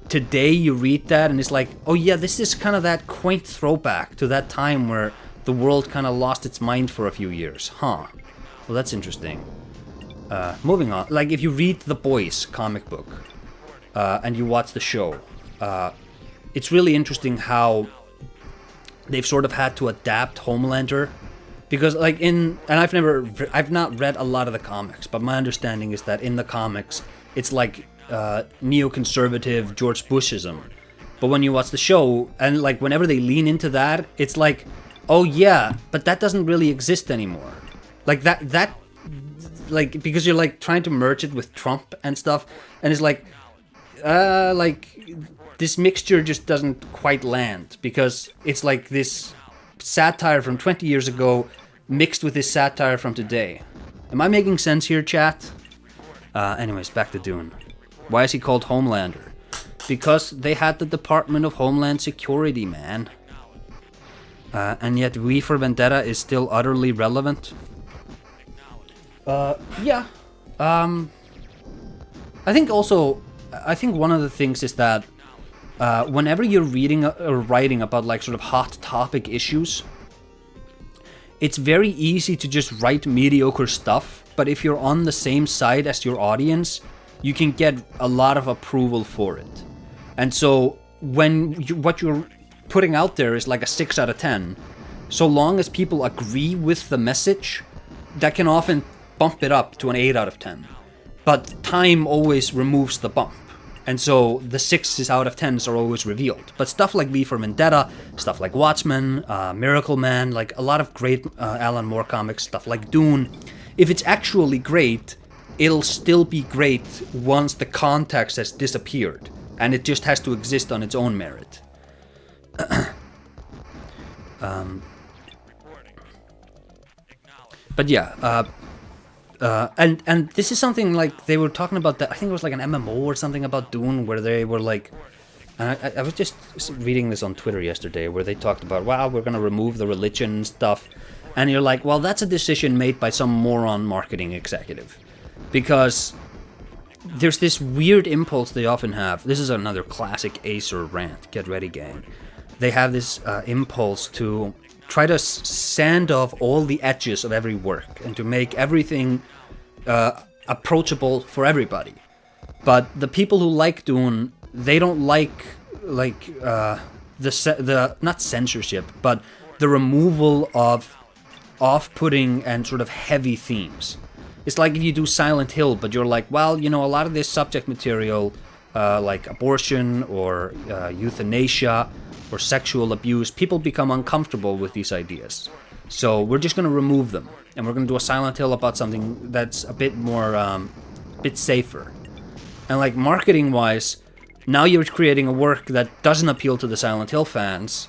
today you read that and it's oh yeah, this is kind of that quaint throwback to that time where the world kind of lost its mind for a few years. Well, that's interesting. Moving on, if you read The Boys comic book and you watch the show, it's really interesting how they've sort of had to adapt Homelander, because I've not read a lot of the comics, but my understanding is that in the comics it's neoconservative George Bushism, But when you watch the show, and like whenever they lean into that, it's like, oh yeah, but that doesn't really exist anymore. Like that like, because you're like trying to merge it with Trump and stuff, and it's like this mixture just doesn't quite land, because it's like this satire from 20 years ago mixed with this satire from today. Am I making sense here, chat? Anyways, back to Dune. Why is he called Homelander? Because they had the Department of Homeland Security, man. And yet V for Vendetta is still utterly relevant. Yeah. I think one of the things is that whenever you're reading or writing about like sort of hot topic issues, it's very easy to just write mediocre stuff, but if you're on the same side as your audience, you can get a lot of approval for it. And so when what you're putting out there is like a 6 out of 10, so long as people agree with the message, that can often bump it up to an 8 out of 10. But time always removes the bump. And so the 6s out of 10s are always revealed. But stuff like V for Vendetta, stuff like Watchmen, Miracle Man, like a lot of great Alan Moore comics, stuff like Dune, if it's actually great, it'll still be great once the context has disappeared. And it just has to exist on its own merit. But yeah, and this is something like they were talking about that. I think it was like an MMO or something about Dune, where they were like, and I was just reading this on Twitter yesterday, where they talked about, wow, we're gonna remove the religion stuff, and you're like, well, that's a decision made by some moron marketing executive, because there's this weird impulse they often have. This is another classic Acer rant. Get ready, gang. They have this impulse to try to sand off all the edges of every work and to make everything approachable for everybody. But the people who like Dune, they don't like the not censorship, but the removal of off-putting and sort of heavy themes. It's like if you do Silent Hill, but you're like, well, you know, a lot of this subject material, like abortion or euthanasia or sexual abuse, people become uncomfortable with these ideas. So we're just going to remove them. And we're going to do a Silent Hill about something that's a bit more, bit safer. And like marketing-wise, now you're creating a work that doesn't appeal to the Silent Hill fans.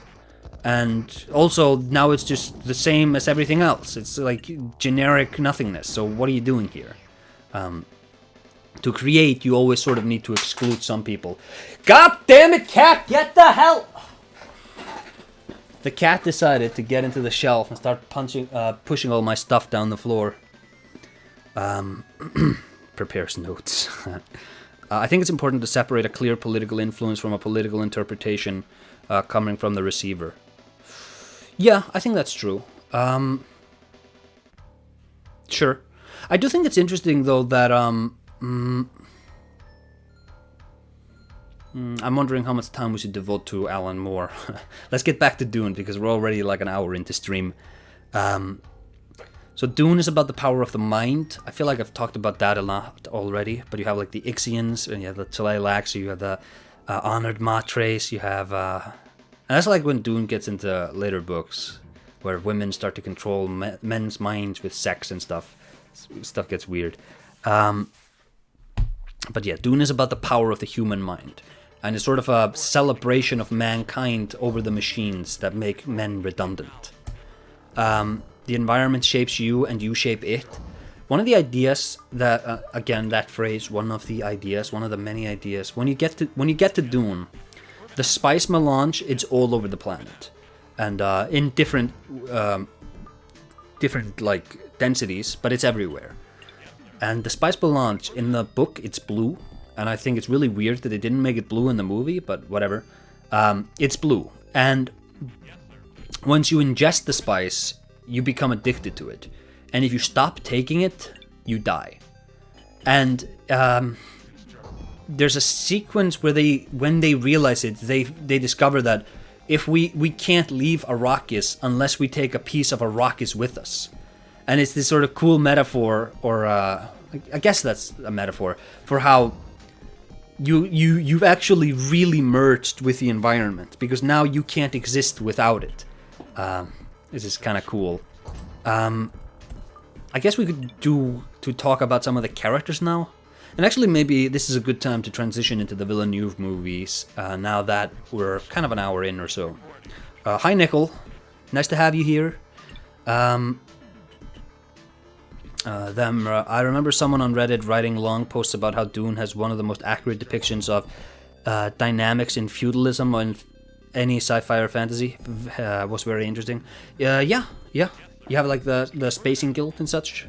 And also, now it's just the same as everything else. It's like generic nothingness. So what are you doing here? To create, you always sort of need to exclude some people. God damn it, cat! Get the hell! The cat decided to get into the shelf and start pushing all my stuff down the floor. Prepares notes. I think it's important to separate a clear political influence from a political interpretation coming from the receiver. Yeah, I think that's true. Sure. I do think it's interesting, though, that I'm wondering how much time we should devote to Alan Moore. Let's get back to Dune, because we're already like an hour into stream. So Dune is about the power of the mind. I feel like I've talked about that a lot already, but you have like the Ixians, and you have the Tleilax, you have the Honored Matres, you have... and that's like when Dune gets into later books, where women start to control men's minds with sex and stuff. Stuff gets weird. But yeah, Dune is about the power of the human mind. And it's sort of a celebration of mankind over the machines that make men redundant. The environment shapes you and you shape it. One of the ideas that, again, that phrase, one of the many ideas, when you get to Dune, the spice melange, it's all over the planet. And in different like densities, but it's everywhere. And the spice melange in the book, it's blue. And I think it's really weird that they didn't make it blue in the movie, but whatever. It's blue. And once you ingest the spice, you become addicted to it. And if you stop taking it, you die. And there's a sequence where when they realize it, they discover that if we can't leave Arrakis unless we take a piece of Arrakis with us. And it's this sort of cool metaphor, or I guess that's a metaphor, for how you've actually really merged with the environment, because now you can't exist without it. This is kind of cool. I guess we could talk about some of the characters now. And actually, maybe this is a good time to transition into the Villeneuve movies, now that we're kind of an hour in or so. Hi, Nickel. Nice to have you here. I remember someone on Reddit writing long posts about how Dune has one of the most accurate depictions of dynamics in feudalism in any sci-fi or fantasy. Was very interesting. Yeah. You have like the spacing guild and such.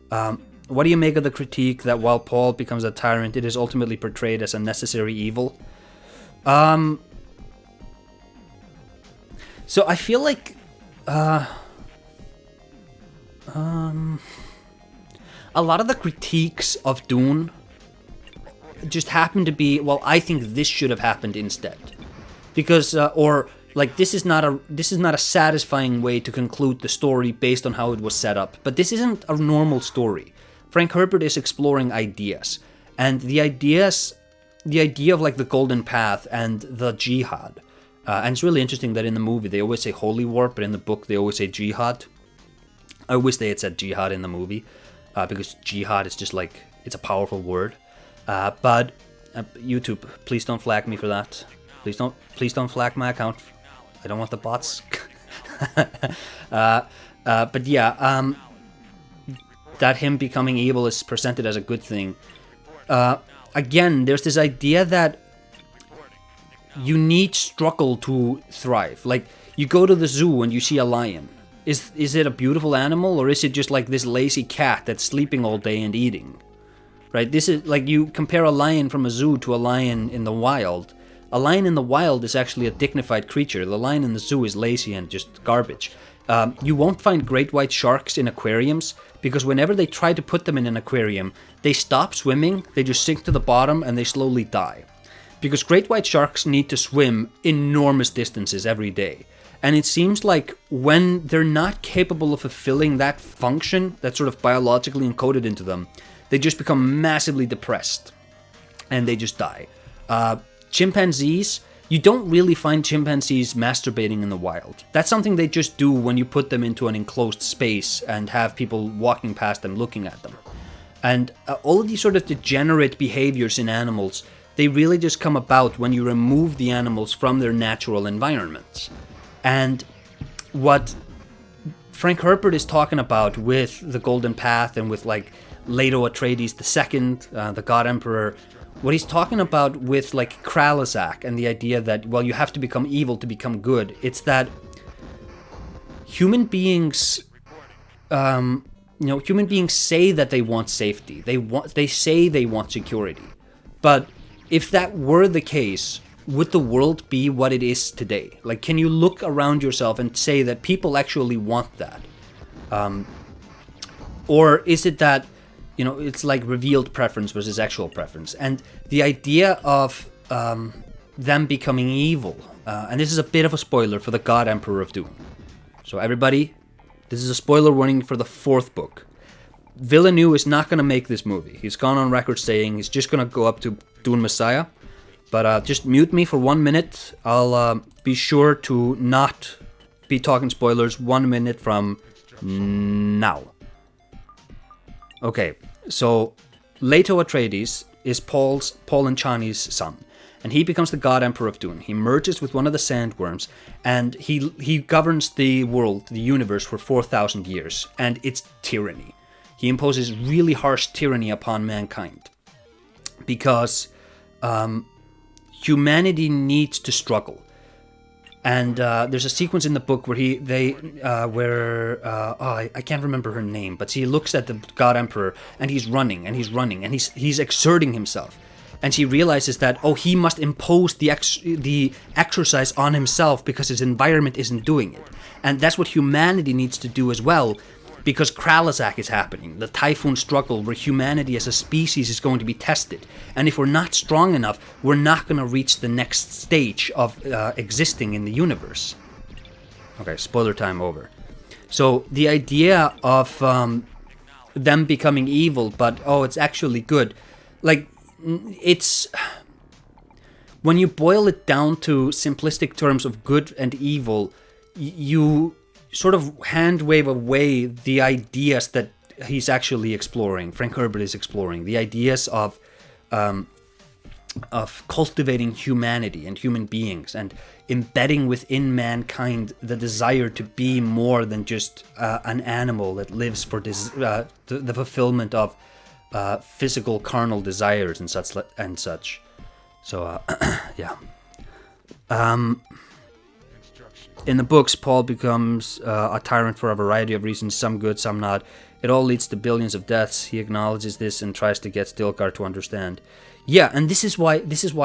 What do you make of the critique that while Paul becomes a tyrant, it is ultimately portrayed as a necessary evil? So I feel like a lot of the critiques of Dune just happen to be, well, I think this should have happened instead, because or like this is not a satisfying way to conclude the story based on how it was set up. But this isn't a normal story. Frank Herbert is exploring ideas, and the idea of like the Golden Path and the Jihad. And it's really interesting that in the movie they always say Holy War, but in the book they always say Jihad. I wish they had said Jihad in the movie, because Jihad is just like, it's a powerful word. But YouTube, please don't flag me for that. Please don't flag my account. I don't want the bots. But yeah, that him becoming evil is presented as a good thing. Again, there's this idea that you need struggle to thrive. Like, you go to the zoo and you see a lion. Is it a beautiful animal, or is it just like this lazy cat that's sleeping all day and eating? Right? This is like, you compare a lion from a zoo to a lion in the wild. A lion in the wild is actually a dignified creature. The lion in the zoo is lazy and just garbage. You won't find great white sharks in aquariums, because whenever they try to put them in an aquarium, they stop swimming, they just sink to the bottom, and they slowly die. Because great white sharks need to swim enormous distances every day. And it seems like when they're not capable of fulfilling that function that's sort of biologically encoded into them, they just become massively depressed. And they just die. Chimpanzees, you don't really find chimpanzees masturbating in the wild. That's something they just do when you put them into an enclosed space and have people walking past them looking at them. And all of these sort of degenerate behaviors in animals, they really just come about when you remove the animals from their natural environments. And what Frank Herbert is talking about with the Golden Path and with like Leto Atreides II, the God Emperor, what he's talking about with like Kralazak and the idea that, well, you have to become evil to become good. It's that human beings, human beings say that they want safety. They say they want security. But if that were the case, would the world be what it is today? Like, can you look around yourself and say that people actually want that? Or is it that, it's like revealed preference versus actual preference? And the idea of them becoming evil, and this is a bit of a spoiler for the God Emperor of Dune. So everybody, this is a spoiler warning for the 4th book. Villeneuve is not going to make this movie. He's gone on record saying he's just going to go up to Dune Messiah. But just mute me for 1 minute. I'll be sure to not be talking spoilers 1 minute from now. Okay, so Leto Atreides is Paul and Chani's son, and he becomes the God Emperor of Dune. He merges with one of the sandworms, and he governs the world, the universe, for 4,000 years, and it's tyranny. He imposes really harsh tyranny upon mankind, because humanity needs to struggle. And there's a sequence in the book where I can't remember her name, but he looks at the God Emperor and he's running and he's exerting himself, and she realizes that he must impose the exercise on himself because his environment isn't doing it, and that's what humanity needs to do as well. Because Kralazak is happening, the Typhoon struggle where humanity as a species is going to be tested. And if we're not strong enough, we're not going to reach the next stage of existing in the universe. Okay, spoiler time over. So the idea of them becoming evil, but it's actually good. Like, it's when you boil it down to simplistic terms of good and evil, you sort of hand wave away the ideas that he's actually exploring. Frank Herbert is exploring the ideas of cultivating humanity and human beings and embedding within mankind the desire to be more than just an animal that lives for the fulfillment of physical carnal desires and such. So yeah. In the books, Paul becomes a tyrant for a variety of reasons, some good, some not. It all leads to billions of deaths. He acknowledges this and tries to get Stilgar to understand. Yeah, and this is why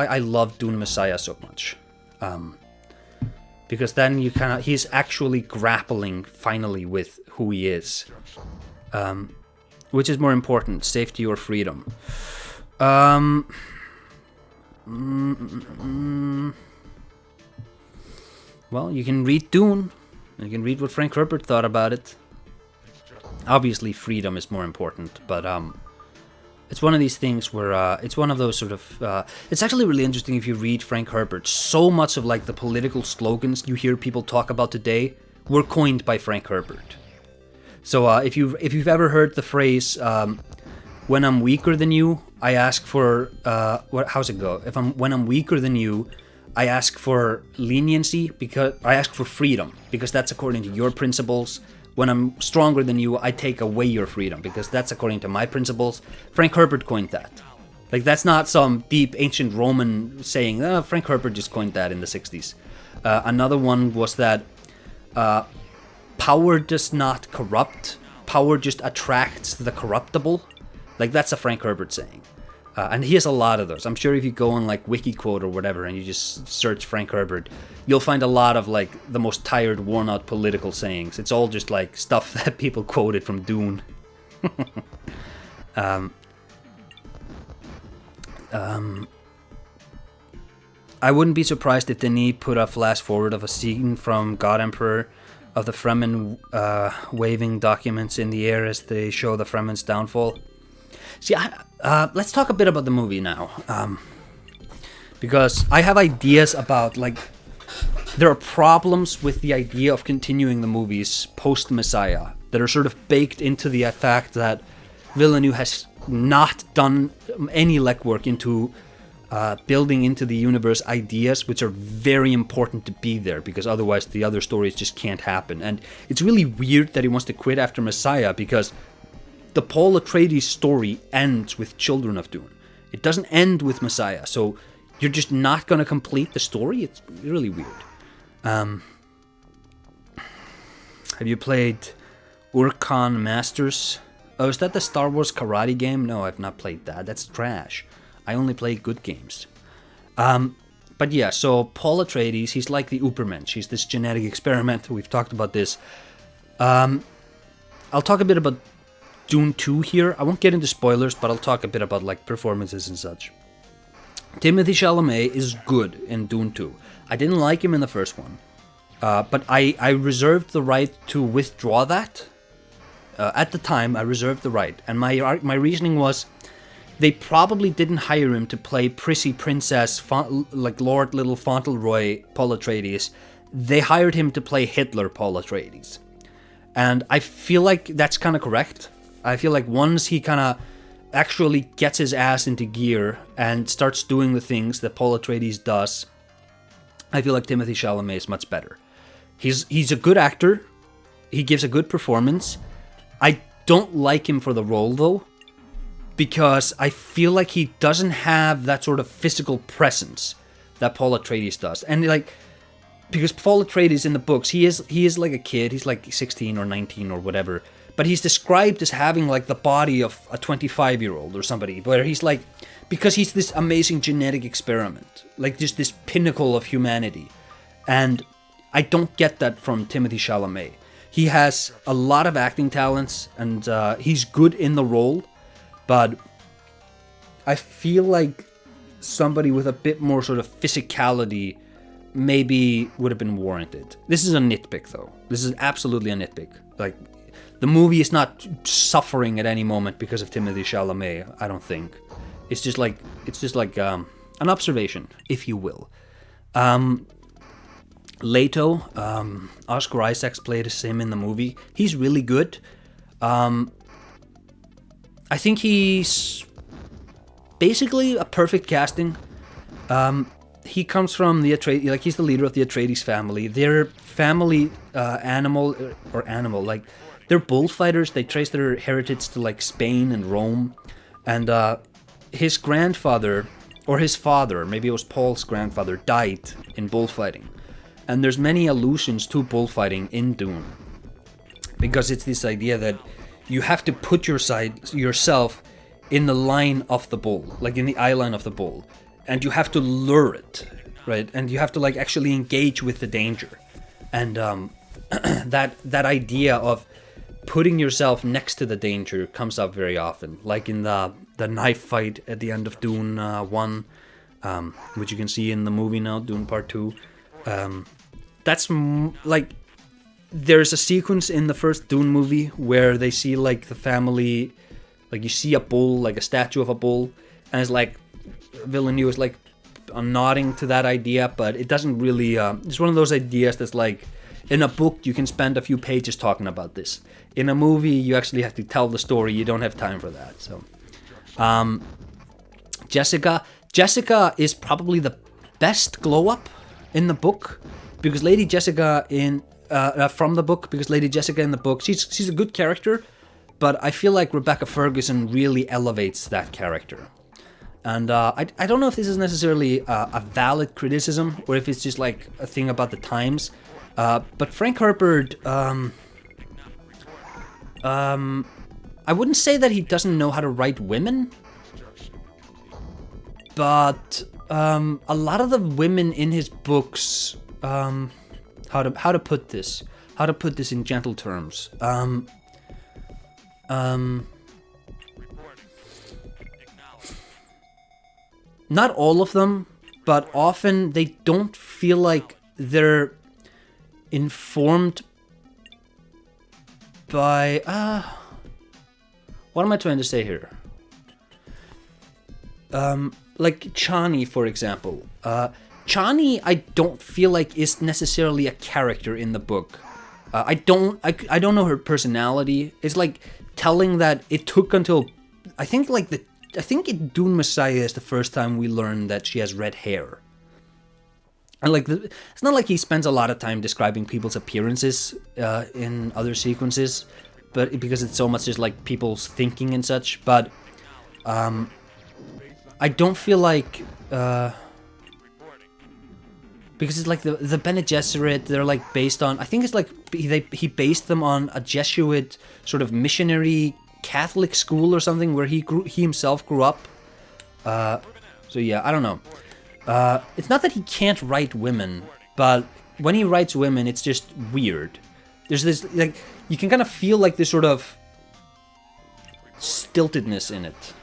I love Dune Messiah so much. Because then he's actually grappling finally with who he is. Which is more important, safety or freedom? Well, you can read Dune. You can read what Frank Herbert thought about it. Obviously, freedom is more important, but it's one of these things where it's one of those sort of. It's actually really interesting if you read Frank Herbert. So much of like the political slogans you hear people talk about today were coined by Frank Herbert. So if you've ever heard the phrase, "When I'm weaker than you, I ask for how's it go? When I'm weaker than you, I ask for leniency because I ask for freedom because that's according to your principles. When I'm stronger than you, I take away your freedom because that's according to my principles." Frank Herbert coined that. Like, that's not some deep ancient Roman saying. Frank Herbert just coined that in the 60s. Another one was that power does not corrupt. Power just attracts the corruptible. Like, that's a Frank Herbert saying. And he has a lot of those. I'm sure if you go on like WikiQuote or whatever and you just search Frank Herbert, you'll find a lot of like the most tired, worn out political sayings. It's all just like stuff that people quoted from Dune. I wouldn't be surprised if Denis put a flash forward of a scene from God Emperor of the Fremen waving documents in the air as they show the Fremen's downfall. See, let's talk a bit about the movie now, because I have ideas about, like, there are problems with the idea of continuing the movies post-Messiah that are sort of baked into the fact that Villeneuve has not done any legwork into building into the universe ideas which are very important to be there, because otherwise the other stories just can't happen. And it's really weird that he wants to quit after Messiah, because the Paul Atreides story ends with Children of Dune. It doesn't end with Messiah, so you're just not going to complete the story? It's really weird. Have you played Urkhan Masters? Oh, is that the Star Wars karate game? No, I've not played that. That's trash. I only play good games. But yeah, so Paul Atreides, he's like the Ubermensch. He's this genetic experiment. We've talked about this. I'll talk a bit about Dune 2 here. I won't get into spoilers, but I'll talk a bit about like performances and such. Timothée Chalamet is good in Dune 2. I didn't like him in the first one, but I reserved the right to withdraw that. At the time, I reserved the right, and my reasoning was they probably didn't hire him to play prissy princess like Lord Little Fauntleroy Paul Atreides. They hired him to play Hitler Paul Atreides, and I feel like that's kind of correct. I feel like once he kind of actually gets his ass into gear and starts doing the things that Paul Atreides does, I feel like Timothée Chalamet is much better. He's a good actor. He gives a good performance. I don't like him for the role, though, because I feel like he doesn't have that sort of physical presence that Paul Atreides does. And like, because Paul Atreides in the books, he is like a kid. He's like 16 or 19 or whatever. But he's described as having like the body of a 25-year-old or somebody, where he's like, because he's this amazing genetic experiment, like just this pinnacle of humanity. And I don't get that from Timothée Chalamet. He has a lot of acting talents, and he's good in the role, but I feel like somebody with a bit more sort of physicality maybe would have been warranted. This is a nitpick, though. This is absolutely a nitpick. Like, the movie is not suffering at any moment because of Timothée Chalamet, I don't think. It's just like an observation, if you will. Leto, Oscar Isaacs played him in the movie. He's really good. I think he's basically a perfect casting. He comes from the Atreides, like he's the leader of the Atreides family. Their family animal, like they're bullfighters. They trace their heritage to like Spain and Rome, and his grandfather, or his father, maybe it was Paul's grandfather, died in bullfighting. And there's many allusions to bullfighting in Dune, because it's this idea that you have to put yourself in the line of the bull, like in the eye line of the bull, and you have to lure it, right? And you have to like actually engage with the danger, and that idea of putting yourself next to the danger comes up very often, like in the knife fight at the end of Dune 1, which you can see in the movie now, Dune Part 2. That's like, there's a sequence in the first Dune movie where they see like the family, like you see a bull, like a statue of a bull, and it's like Villeneuve is like nodding to that idea, but it doesn't really. It's one of those ideas that's like, in a book you can spend a few pages talking about this. In a movie you actually have to tell the story. You don't have time for that. So, Jessica is probably the best glow up in the book, because Lady Jessica in Lady Jessica in the book, she's a good character, but I feel like Rebecca Ferguson really elevates that character. And I don't know if this is necessarily a valid criticism, or if it's just like a thing about the times. But Frank Herbert, I wouldn't say that he doesn't know how to write women, but a lot of the women in his books, how to put this in gentle terms. Not all of them, but often they don't feel like they're informed by what am I trying to say here? Like Chani, for example. Chani, I don't feel like is necessarily a character in the book. I don't know her personality. It's like telling that it took until I think in Dune Messiah is the first time we learn that she has red hair. And like it's not like he spends a lot of time describing people's appearances in other sequences, but because it's so much just like people's thinking and such. But I don't feel like because it's like the Bene Gesserit, they're like based on, I think it's like he based them on a Jesuit sort of missionary Catholic school or something where he himself grew up. So yeah, I don't know. It's not that he can't write women, but when he writes women, it's just weird. There's this, like, you can kind of feel like this sort of stiltedness in it.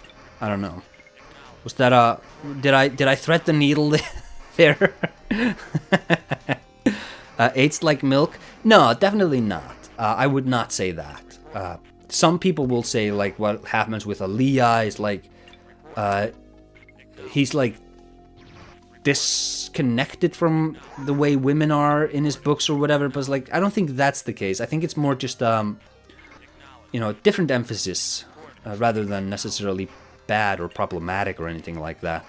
I don't know. Was that did I thread the needle there? It's like milk? No, definitely not. I would not say that. Some people will say like what happens with Aaliyah is like he's like disconnected from the way women are in his books or whatever, but it's like I don't think that's the case. I think it's more just different emphasis rather than necessarily bad or problematic or anything like that.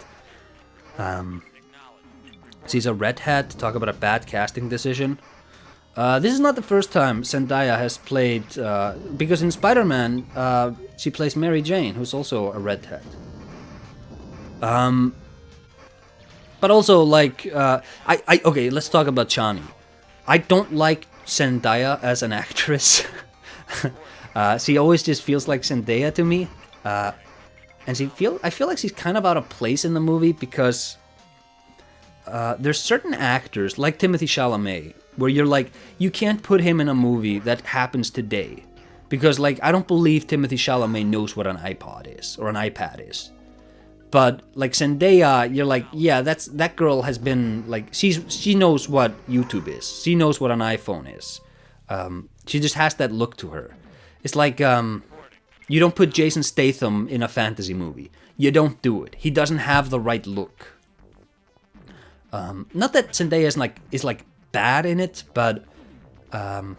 She's a redhead. Talk about a bad casting decision. This is not the first time Zendaya has played, because in Spider-Man, she plays Mary Jane, who's also a redhead. But also, like, okay, let's talk about Chani. I don't like Zendaya as an actress. She always just feels like Zendaya to me. And I feel like she's kind of out of place in the movie because there's certain actors, like Timothée Chalamet, where you're like, you can't put him in a movie that happens today. Because, like, I don't believe Timothée Chalamet knows what an iPod is, or an iPad is. But, like, Zendaya, you're like, yeah, that girl has been, like, she knows what YouTube is. She knows what an iPhone is. She just has that look to her. It's like, You don't put Jason Statham in a fantasy movie. You don't do it. He doesn't have the right look. Not that Zendaya is like bad in it, but I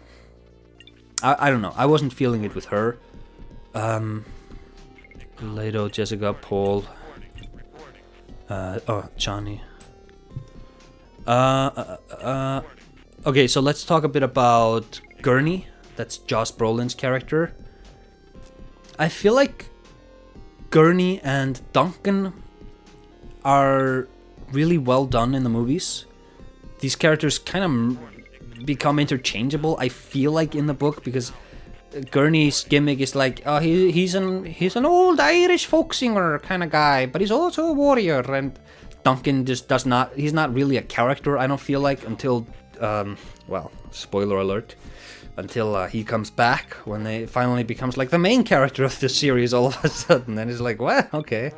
don't know. I wasn't feeling it with her. Leto, Jessica, Paul. Johnny. Okay, so let's talk a bit about Gurney. That's Josh Brolin's character. I feel like Gurney and Duncan are really well done in the movies. These characters kind of become interchangeable, I feel like, in the book, because Gurney's gimmick is like, oh, he's an old Irish folk singer kind of guy, but he's also a warrior. And Duncan just he's not really a character, I don't feel like, until, well, spoiler alert, until he comes back, when they finally becomes like the main character of the series all of a sudden. And it's like, well, okay.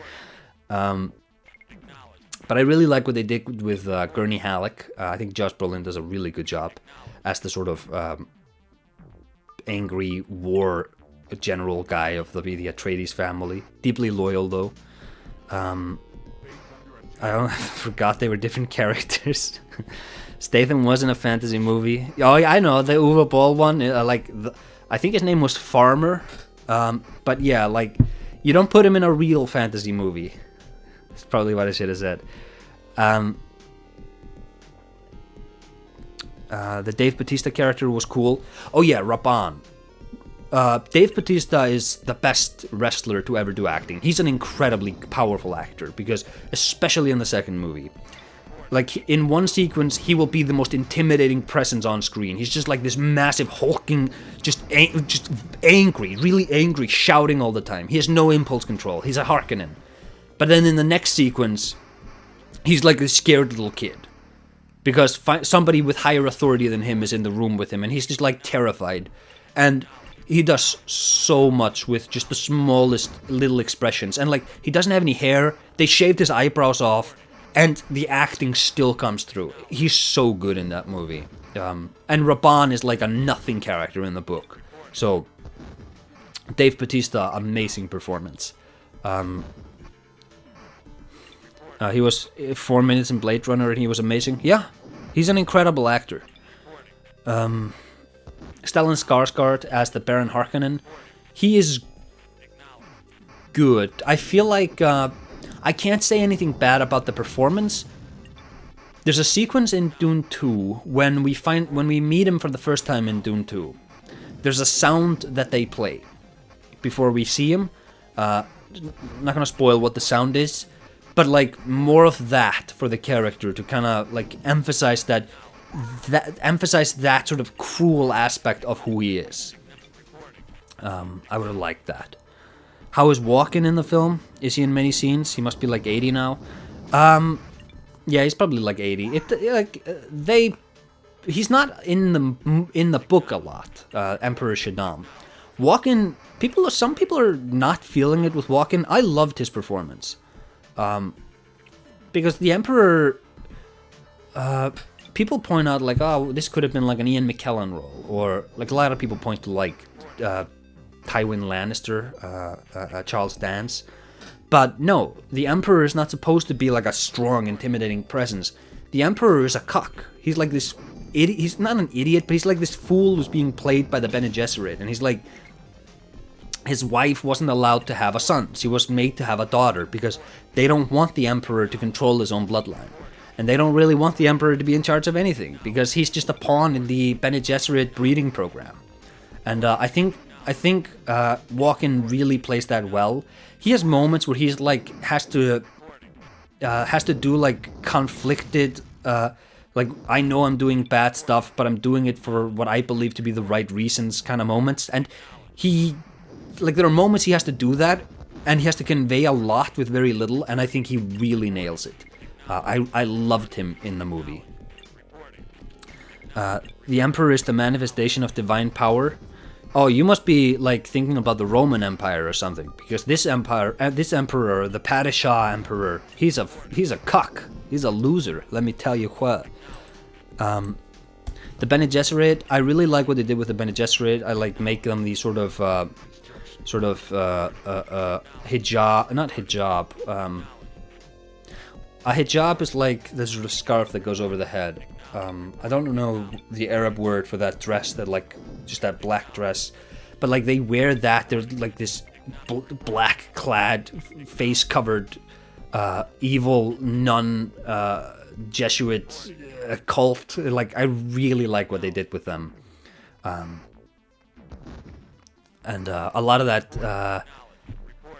But I really like what they did with Gurney Halleck. I think Josh Brolin does a really good job as the sort of angry war general guy of the Atreides family. Deeply loyal, though. I forgot they were different characters. Statham was in a fantasy movie. Oh, I know, the Uwe Boll one. I think his name was Farmer. But yeah, like, you don't put him in a real fantasy movie. That's probably what I should have said. The Dave Bautista character was cool. Oh yeah, Raban. Dave Bautista is the best wrestler to ever do acting. He's an incredibly powerful actor, because especially in the second movie, like in one sequence, he will be the most intimidating presence on screen. He's just like this massive hulking, just angry, really angry, shouting all the time. He has no impulse control. He's a Harkonnen. But then in the next sequence, he's like a scared little kid, because somebody with higher authority than him is in the room with him, and he's just like terrified. And he does so much with just the smallest little expressions. And like, he doesn't have any hair. They shaved his eyebrows off, and the acting still comes through. He's so good in that movie. And Raban is like a nothing character in the book. So Dave Bautista, amazing performance. He was 4 minutes in Blade Runner, and he was amazing. Yeah, he's an incredible actor. Stellan Skarsgård as the Baron Harkonnen, he is good. I feel like I can't say anything bad about the performance. There's a sequence in Dune 2 when we meet him for the first time in Dune 2. There's a sound that they play before we see him. Not gonna spoil what the sound is, but like more of that for the character to kind of like emphasize that sort of cruel aspect of who he is. I would have liked that. How is Walken in the film? Is he in many scenes? He must be like 80 now. Yeah, he's probably like 80. He's not in the book a lot. Emperor Shaddam. Walken, some people are not feeling it with Walken. I loved his performance. Because the Emperor, people point out like, oh, this could have been like an Ian McKellen role, or like a lot of people point to like Tywin Lannister, Charles Dance. But no, the Emperor is not supposed to be like a strong, intimidating presence. The Emperor is a cuck. He's like this idiot. He's not an idiot, but he's like this fool who's being played by the Bene Gesserit, and he's like, his wife wasn't allowed to have a son. She was made to have a daughter because they don't want the Emperor to control his own bloodline. And they don't really want the Emperor to be in charge of anything because he's just a pawn in the Bene Gesserit breeding program. And I think Walken really plays that well. He has moments where he's like has to do like conflicted, like I know I'm doing bad stuff, but I'm doing it for what I believe to be the right reasons kind of moments. And there are moments he has to do that, and he has to convey a lot with very little, and I think he really nails it. I loved him in the movie. The Emperor is the manifestation of divine power. Oh, you must be like thinking about the Roman Empire or something, because this emperor, the Padishah Emperor, he's a cuck. He's a loser. Let me tell you what. The Bene Gesserit, I really like what they did with the Bene Gesserit. I like make them these sort of sort of hijab, not hijab. A hijab is like the sort of scarf that goes over the head. I don't know the Arab word for that dress, that like just that black dress, but like they wear that. They're like this black clad, face covered, evil nun, Jesuit cult. Like I really like what they did with them, and a lot of that.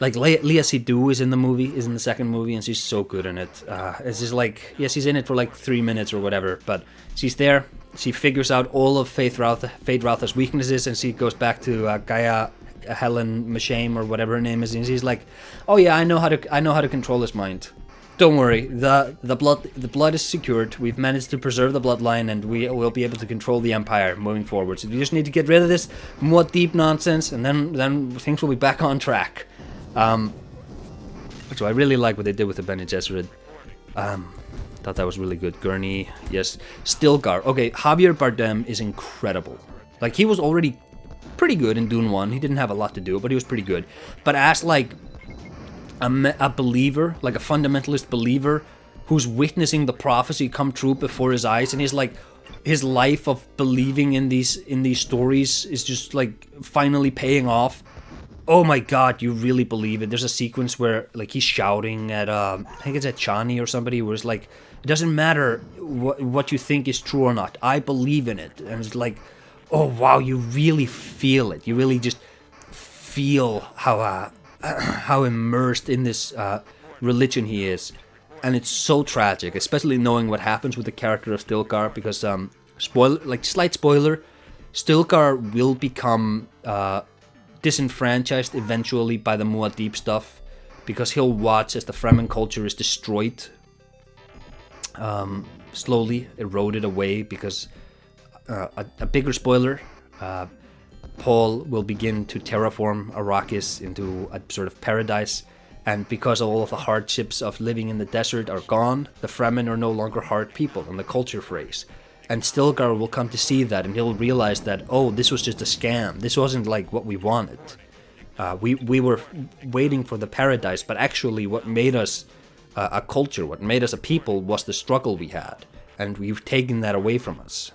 Like Lea Seydoux is in the movie, is in the second movie, and she's so good in it. It's just like, yeah, she's in it for like 3 minutes or whatever, but she's there. She figures out all of Fate Rautha's weaknesses, and she goes back to Gaia Helen Mashame or whatever her name is, and she's like, "Oh yeah, I know how to control his mind. Don't worry, the blood is secured. We've managed to preserve the bloodline, and we will be able to control the empire moving forward. So we just need to get rid of this more deep nonsense, and then things will be back on track." So I really like what they did with the Bene Gesserit. Thought that was really good. Gurney, yes. Stilgar. Okay, Javier Bardem is incredible. Like, he was already pretty good in Dune 1. He didn't have a lot to do, but he was pretty good. But as, like, a believer, like a fundamentalist believer, who's witnessing the prophecy come true before his eyes, and he's like, his life of believing in these stories is just, like, finally paying off. Oh my god, you really believe it. There's a sequence where, like, he's shouting at, I think it's at Chani or somebody, where it's like, it doesn't matter what you think is true or not. I believe in it. And it's like, oh wow, you really feel it. You really just feel how immersed in this religion he is. And it's so tragic, especially knowing what happens with the character of Stilgar, because, slight spoiler, Stilgar will become, disenfranchised eventually by the Muad'Dib stuff, because he'll watch as the Fremen culture is destroyed, slowly eroded away, because a bigger spoiler, Paul will begin to terraform Arrakis into a sort of paradise, and because all of the hardships of living in the desert are gone, the Fremen are no longer hard people in the culture phrase. And Stilgar will come to see that, and he'll realize that, oh, this was just a scam. This wasn't like what we wanted. We were waiting for the paradise, but actually what made us a culture, what made us a people, was the struggle we had. And we've taken that away from us.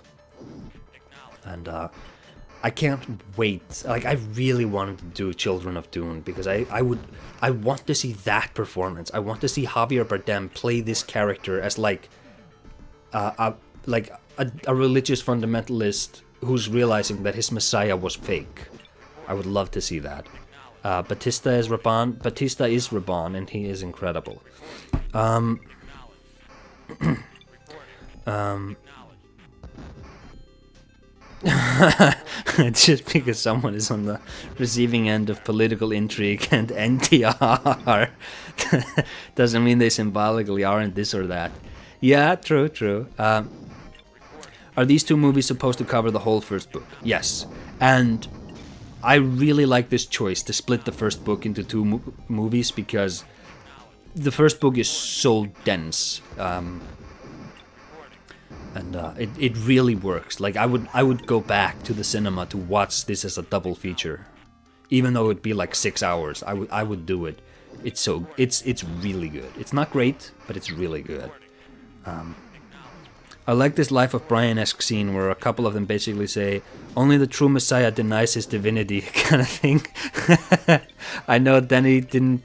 And I can't wait. Like, I really wanted to do Children of Dune, because I want to see that performance. I want to see Javier Bardem play this character as like a religious fundamentalist who's realizing that his messiah was fake. I would love to see that. Batista is Raban, and he is incredible. Just because someone is on the receiving end of political intrigue and NTR doesn't mean they symbolically aren't this or that. Yeah, true. Are these two movies supposed to cover the whole first book? Yes. And I really like this choice to split the first book into two movies, because the first book is so dense. It really works. Like, I would go back to the cinema to watch this as a double feature. Even though it'd be like 6 hours, I would do it. It's really good. It's not great, but it's really good. I like this Life of Brian-esque scene where a couple of them basically say, only the true Messiah denies his divinity, kind of thing. I know Denny didn't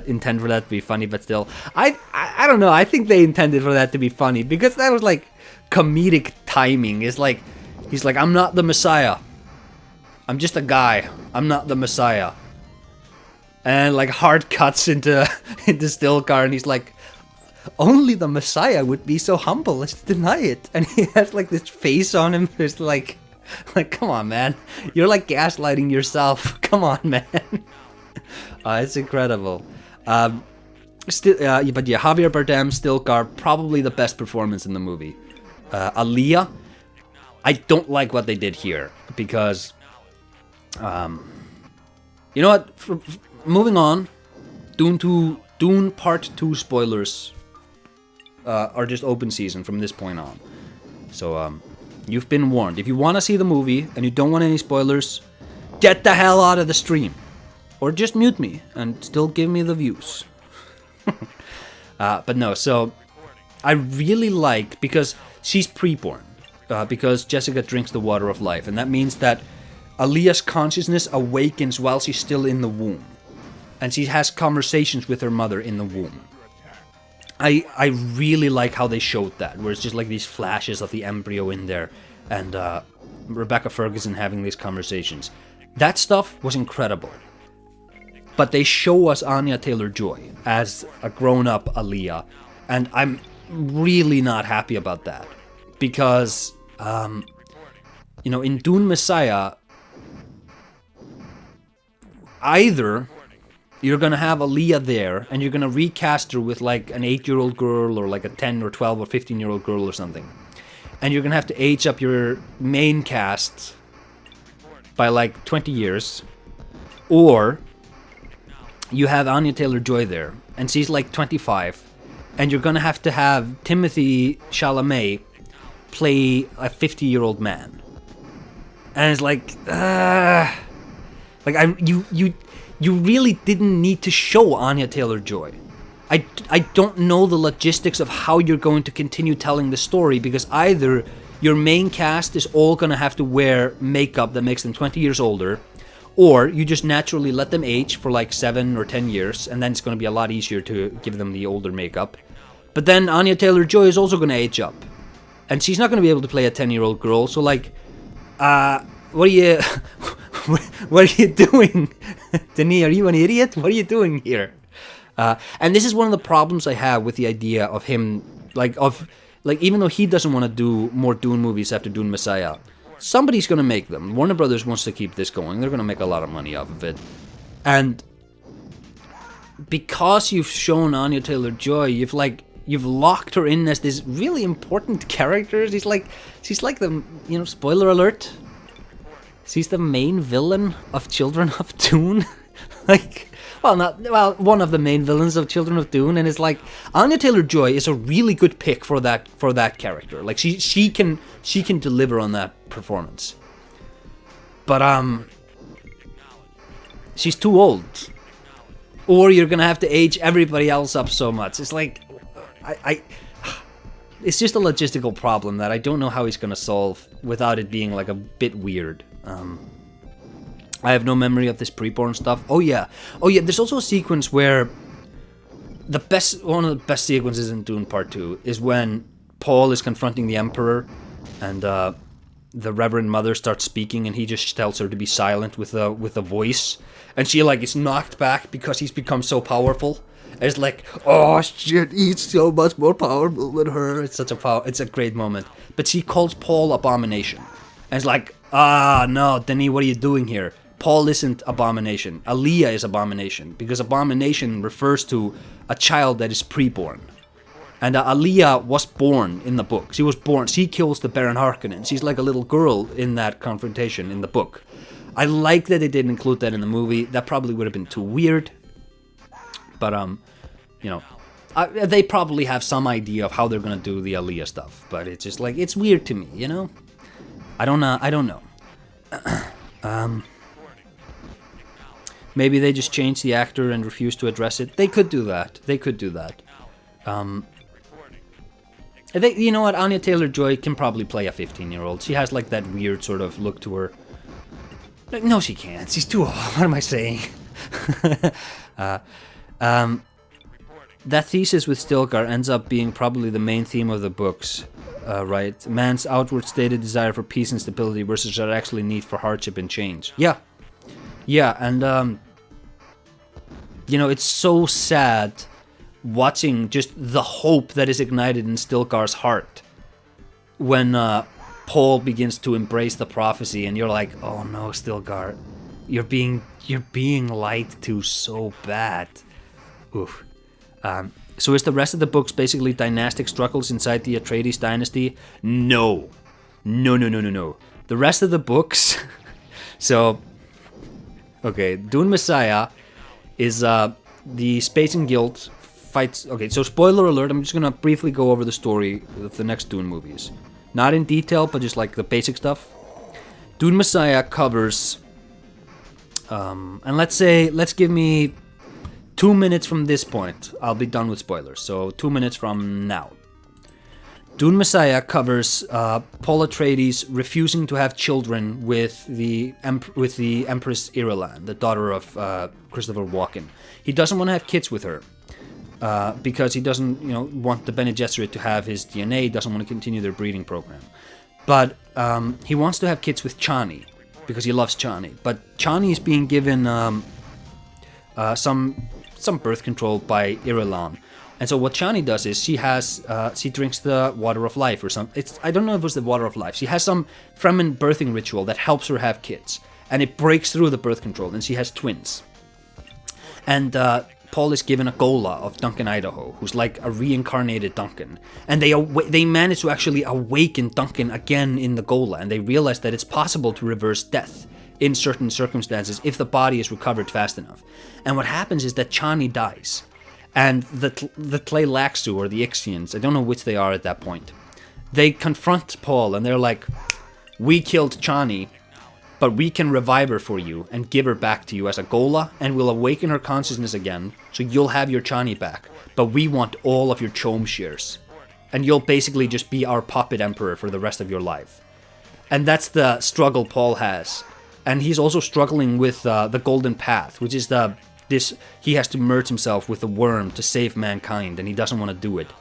intend for that to be funny, but still. I don't know, I think they intended for that to be funny, because that was like comedic timing. It's like, he's like, I'm not the Messiah. I'm just a guy. I'm not the Messiah. And like hard cuts into Stilgar, and he's like, only the Messiah would be so humble as to deny it. And he has like this face on him. It's like come on, man. You're like gaslighting yourself. Come on, man. It's incredible. But yeah, Javier Bardem, Stilgar, probably the best performance in the movie. Aaliyah, I don't like what they did here, because, you know what? Moving on, Dune Part 2 spoilers are just open season from this point on. So, you've been warned. If you want to see the movie and you don't want any spoilers, get the hell out of the stream. Or just mute me and still give me the views. But no, so I really like, because she's preborn, because Jessica drinks the water of life, and that means that Aaliyah's consciousness awakens while she's still in the womb, and she has conversations with her mother in the womb. I really like how they showed that, where it's just like these flashes of the embryo in there, and Rebecca Ferguson having these conversations. That stuff was incredible. But they show us Anya Taylor-Joy as a grown-up Aaliyah, and I'm really not happy about that. Because, you know, in Dune Messiah, either you're gonna have Aaliyah there, and you're gonna recast her with like an 8-year-old girl, or like a 10 or 12 or 15-year-old girl or something. And you're gonna have to age up your main cast by like 20 years. Or you have Anya Taylor-Joy there, and she's like 25, and you're gonna have to have Timothée Chalamet play a 50-year-old man. And it's like, you really didn't need to show Anya Taylor-Joy. I don't know the logistics of how you're going to continue telling the story, because either your main cast is all gonna have to wear makeup that makes them 20 years older, or you just naturally let them age for like 7 or 10 years, and then it's going to be a lot easier to give them the older makeup. But then Anya Taylor-Joy is also going to age up, and she's not going to be able to play a 10-year-old girl. So like, what are you, what are you doing, Denis? Are you an idiot? What are you doing here? And this is one of the problems I have with the idea of him, like even though he doesn't want to do more Dune movies after Dune Messiah. Somebody's going to make them. Warner Brothers wants to keep this going. They're going to make a lot of money off of it. And because you've shown Anya Taylor-Joy, you've locked her in as this really important character. She's like the, you know, spoiler alert, she's the main villain of Children of Dune. One of the main villains of Children of Dune, and it's like Anya Taylor-Joy is a really good pick for that character. Like she can deliver on that performance. But she's too old, or you're gonna have to age everybody else up so much. It's like it's just a logistical problem that I don't know how he's gonna solve without it being like a bit weird. I have no memory of this preborn stuff. Oh yeah, there's also a sequence where one of the best sequences in Dune Part 2 is when Paul is confronting the Emperor, and the Reverend Mother starts speaking, and he just tells her to be silent with a voice, and she like is knocked back because he's become so powerful. And it's like, oh shit, he's so much more powerful than her. It's a great moment. But she calls Paul Abomination, and it's like, no, Denis, what are you doing here? Paul isn't Abomination. Aaliyah is Abomination, because Abomination refers to a child that is preborn. And Aaliyah was born in the book. She was born. She kills the Baron Harkonnen. She's like a little girl in that confrontation in the book. I like that they didn't include that in the movie. That probably would have been too weird. But, you know, they probably have some idea of how they're going to do the Aaliyah stuff. But it's just like, it's weird to me, you know? I don't know. Maybe they just changed the actor and refused to address it. They could do that. You know what? Anya Taylor-Joy can probably play a 15-year-old. She has like that weird sort of look to her. No, she can't. She's too old. What am I saying? That thesis with Stilgar ends up being probably the main theme of the books, right? Man's outward stated desire for peace and stability versus our actually need for hardship and change. Yeah, and you know, it's so sad watching just the hope that is ignited in Stilgar's heart when Paul begins to embrace the prophecy, and you're like, oh no, Stilgar, you're being lied to so bad. Oof. So is the rest of the books basically dynastic struggles inside the Atreides dynasty? No. The rest of the books... So, okay, Dune Messiah is the Spacing Guild fights... Okay, so spoiler alert, I'm just going to briefly go over the story of the next Dune movies. Not in detail, but just like the basic stuff. Dune Messiah covers And let's give me 2 minutes from this point. I'll be done with spoilers. So 2 minutes from now. Dune Messiah covers Paul Atreides refusing to have children with the Empress Irulan, the daughter of Christopher Walken. He doesn't want to have kids with her because he doesn't, want the Bene Gesserit to have his DNA. Doesn't want to continue their breeding program, but he wants to have kids with Chani because he loves Chani. But Chani is being given some birth control by Irulan. And so what Chani does is she drinks the water of life or something. I don't know if it was the water of life. She has some Fremen birthing ritual that helps her have kids, and it breaks through the birth control, and she has twins. And Paul is given a Gola of Duncan Idaho, who's like a reincarnated Duncan, and they manage to actually awaken Duncan again in the Gola, and they realize that it's possible to reverse death in certain circumstances if the body is recovered fast enough. And what happens is that Chani dies. And the Tleilaxu, or the Ixians, I don't know which they are at that point, they confront Paul and they're like, we killed Chani, but we can revive her for you and give her back to you as a Gola, and we'll awaken her consciousness again, so you'll have your Chani back, but we want all of your Chom shares. And you'll basically just be our puppet emperor for the rest of your life. And that's the struggle Paul has. And he's also struggling with the Golden Path, which is he has to merge himself with the worm to save mankind, and he doesn't want to do it.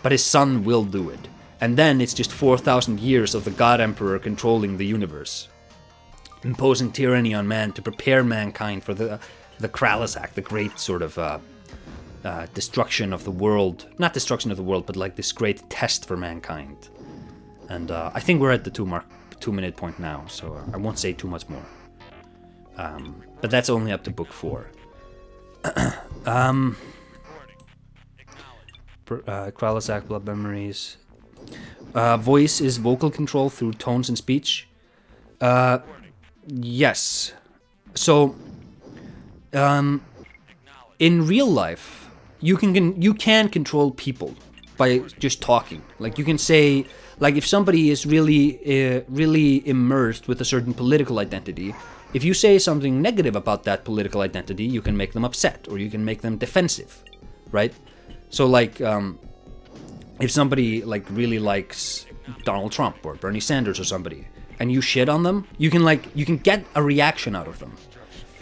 But his son will do it. And then it's just 4,000 years of the God Emperor controlling the universe, imposing tyranny on man to prepare mankind for the Krallisak, the great sort of destruction of the world. Not destruction of the world, but like this great test for mankind. And I think we're at the 2-minute point now, so I won't say too much more. But that's only up to book 4. Krallisak, blood memories. Voice is vocal control through tones and speech. Yes. So, in real life, you can control people by just talking. Like you can say, like if somebody is really immersed with a certain political identity, if you say something negative about that political identity, you can make them upset or you can make them defensive, right? So like, if somebody like really likes Donald Trump or Bernie Sanders or somebody, and you shit on them, you can get a reaction out of them.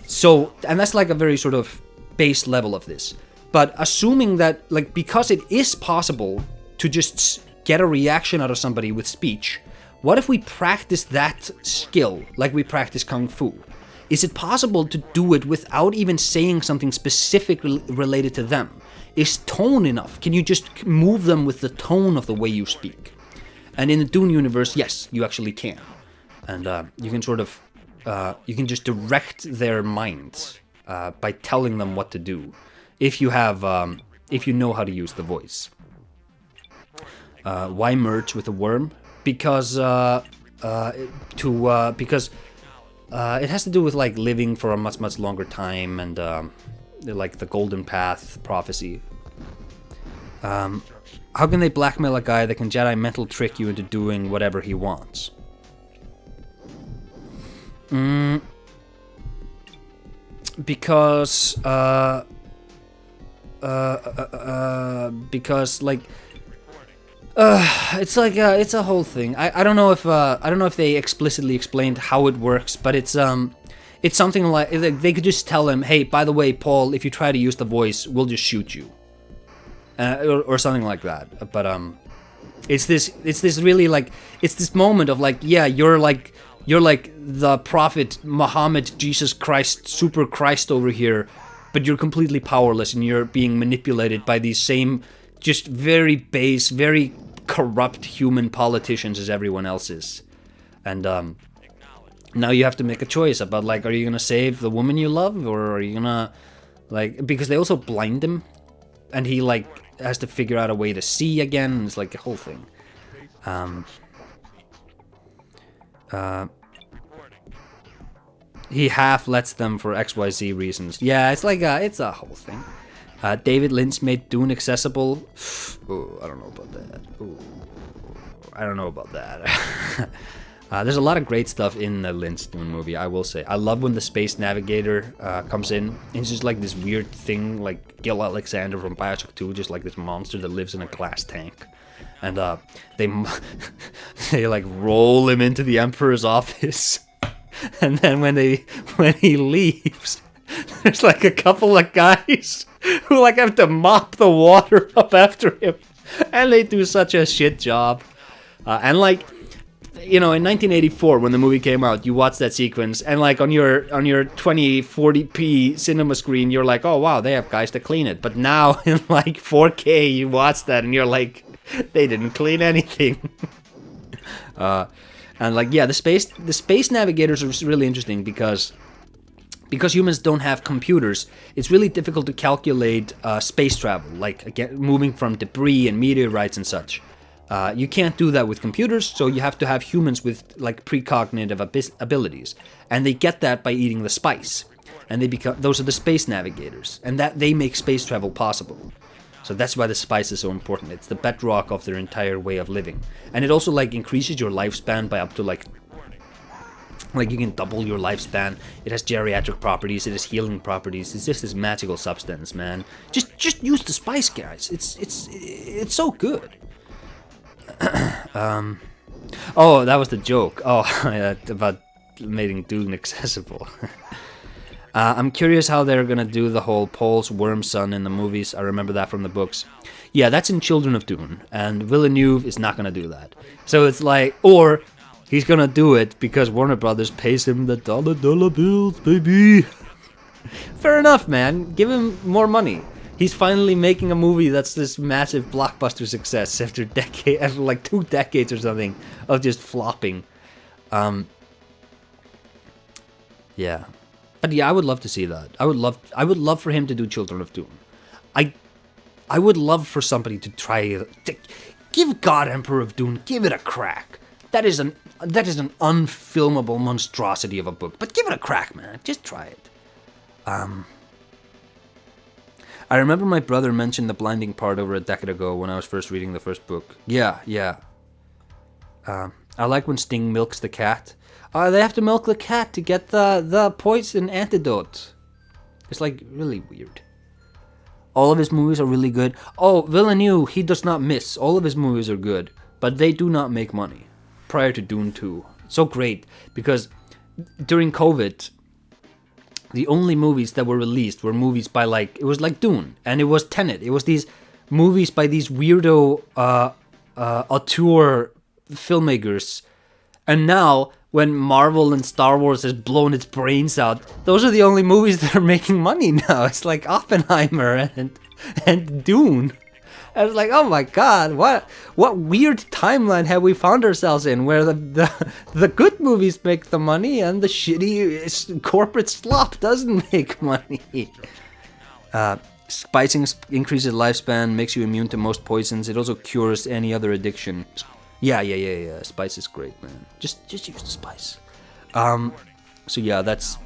So, and that's like a very sort of base level of this. But assuming that, like, because it is possible to just get a reaction out of somebody with speech, what if we practice that skill like we practice Kung Fu? Is it possible to do it without even saying something specifically related to them? Is tone enough? Can you just move them with the tone of the way you speak? And in the Dune universe, yes, you actually can. And you can sort of, you can just direct their minds by telling them what to do. If you know how to use the voice. Why merge with a worm? Because it has to do with like living for a much longer time and like the Golden Path prophecy. How can they blackmail a guy that can Jedi mental trick you into doing whatever he wants? Because like it's a whole thing. I don't know if they explicitly explained how it works, but it's something like they could just tell him, hey, by the way, Paul, if you try to use the voice, we'll just shoot you, or something like that. But it's this really like it's this moment of like, yeah, you're like the prophet Muhammad, Jesus Christ, super Christ over here, but you're completely powerless and you're being manipulated by these same just very base, very corrupt human politicians as everyone else is. And now you have to make a choice about like, are you gonna save the woman you love, or are you gonna like, because they also blind him and he like has to figure out a way to see again. It's like a whole thing. He half lets them for XYZ reasons. Yeah, it's like it's a whole thing. David Lynch made Dune accessible. Ooh, I don't know about that. There's a lot of great stuff in the Lynch Dune movie, I will say. I love when the space navigator comes in. It's just like this weird thing, like Gil Alexander from Bioshock 2, just like this monster that lives in a glass tank. And they like roll him into the Emperor's office. And then when he leaves, there's like a couple of guys who like have to mop the water up after him. And they do such a shit job. And like, you know, in 1984 when the movie came out, you watch that sequence and like on your 2040p cinema screen, you're like, oh wow, they have guys to clean it. But now in like 4K, you watch that and you're like, they didn't clean anything. And like, yeah, the space navigators are really interesting because humans don't have computers. It's really difficult to calculate space travel, like again, moving from debris and meteorites and such. You can't do that with computers, so you have to have humans with like precognitive abilities, and they get that by eating the spice, and those are the space navigators, and that they make space travel possible. So that's why the spice is so important. It's the bedrock of their entire way of living, and it also like increases your lifespan by up to like you can double your lifespan. It has geriatric properties. It has healing properties. It's just this magical substance, man. Just use the spice, guys. It's so good. Oh, that was the joke. Oh, about making Dune accessible. I'm curious how they're gonna do the whole Paul's worm son in the movies. I remember that from the books. Yeah, that's in Children of Dune, and Villeneuve is not gonna do that. So it's like, or he's gonna do it because Warner Brothers pays him the dollar bills, baby. Fair enough, man. Give him more money. He's finally making a movie that's this massive blockbuster success after like 2 decades or something of just flopping. Yeah. But yeah, I would love to see that. I would love for him to do Children of Dune. I would love for somebody to try give God Emperor of Dune, give it a crack. That is an unfilmable monstrosity of a book. But give it a crack, man. Just try it. I remember my brother mentioned the blinding part over a decade ago when I was first reading the first book. Yeah. I like when Sting milks the cat. They have to milk the cat to get the poison antidote. It's like really weird. All of his movies are really good. Oh, Villeneuve, he does not miss. All of his movies are good, but they do not make money. Prior to Dune 2. So great, because during COVID, the only movies that were released were movies by it was like Dune, and it was Tenet. It was these movies by these weirdo auteur filmmakers. And now, when Marvel and Star Wars has blown its brains out, those are the only movies that are making money now. It's like Oppenheimer and Dune. I was like, oh my god, what weird timeline have we found ourselves in, where the good movies make the money and the shitty corporate slop doesn't make money. Spicing increases lifespan, makes you immune to most poisons. It also cures any other addiction. Yeah. Spice is great, man. Just use the spice. So yeah, that's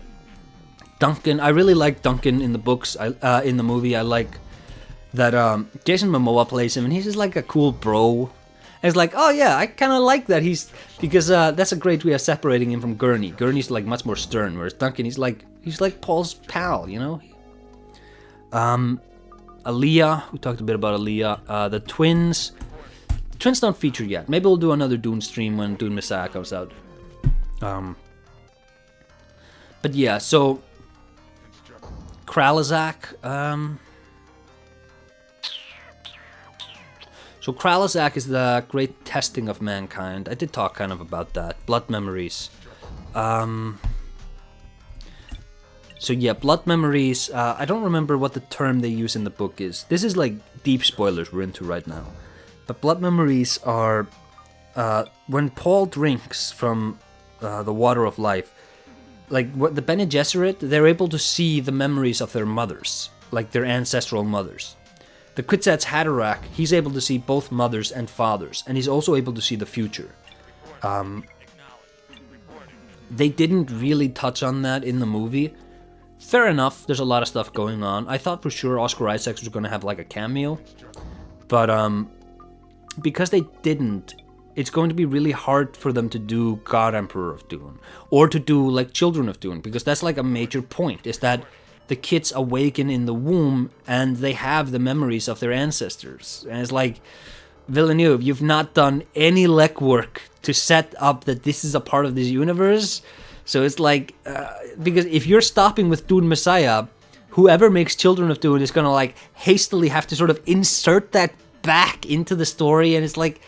Duncan. I really like Duncan in the books. In the movie, I like that Jason Momoa plays him, and he's just like a cool bro. And it's like, oh yeah, I kind of like that. Because that's a great way of separating him from Gurney. Gurney's like much more stern, whereas Duncan, he's like Paul's pal, you know. Aaliyah, we talked a bit about Aaliyah. The twins. The twins don't feature yet. Maybe we'll do another Dune stream when Dune Messiah comes out. But yeah, so Kralazak. So Kralazak is the great testing of mankind. I did talk kind of about that. Blood memories. So yeah, blood memories. I don't remember what the term they use in the book is. This is like deep spoilers we're into right now. But blood memories are when Paul drinks from the water of life. Like what the Bene Gesserit, they're able to see the memories of their mothers, like their ancestral mothers. The Kwisatz Haderach, he's able to see both mothers and fathers, and he's also able to see the future. They didn't really touch on that in the movie. Fair enough, there's a lot of stuff going on. I thought for sure Oscar Isaac was going to have like a cameo, but because they didn't, it's going to be really hard for them to do God Emperor of Dune, or to do like Children of Dune, because that's like a major point, is that the kids awaken in the womb and they have the memories of their ancestors. And it's like, Villeneuve, you've not done any legwork to set up that this is a part of this universe. So it's like, because if you're stopping with Dune Messiah, whoever makes Children of Dune is gonna like hastily have to sort of insert that back into the story, and it's like,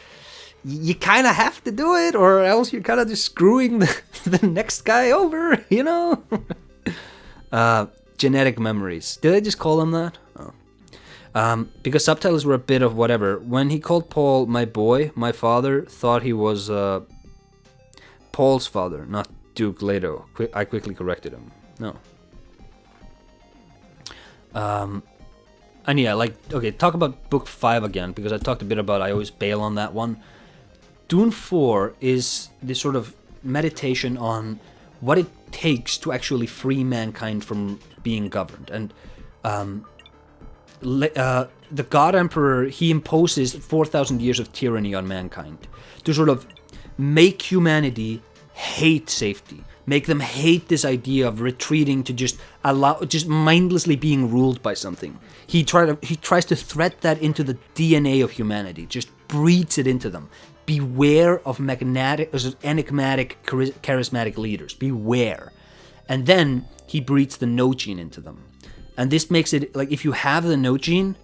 you kind of have to do it, or else you're kind of just screwing the next guy over, you know? Genetic memories. Did I just call them that? Oh. Because subtitles were a bit of whatever. When he called Paul my boy, my father thought he was Paul's father, not Duke Leto. I quickly corrected him. No. And yeah, like, okay, talk about Book 5 again, because I talked a bit about I always bail on that one. Dune 4 is this sort of meditation on what it takes to actually free mankind from being governed. And the God Emperor, he imposes 4,000 years of tyranny on mankind to sort of make humanity hate safety, make them hate this idea of retreating to just mindlessly being ruled by something. He tries to thread that into the DNA of humanity, just breeds it into them. Beware of enigmatic, charismatic leaders. Beware. And then he breeds the no gene into them. And this makes it like, if you have the no gene,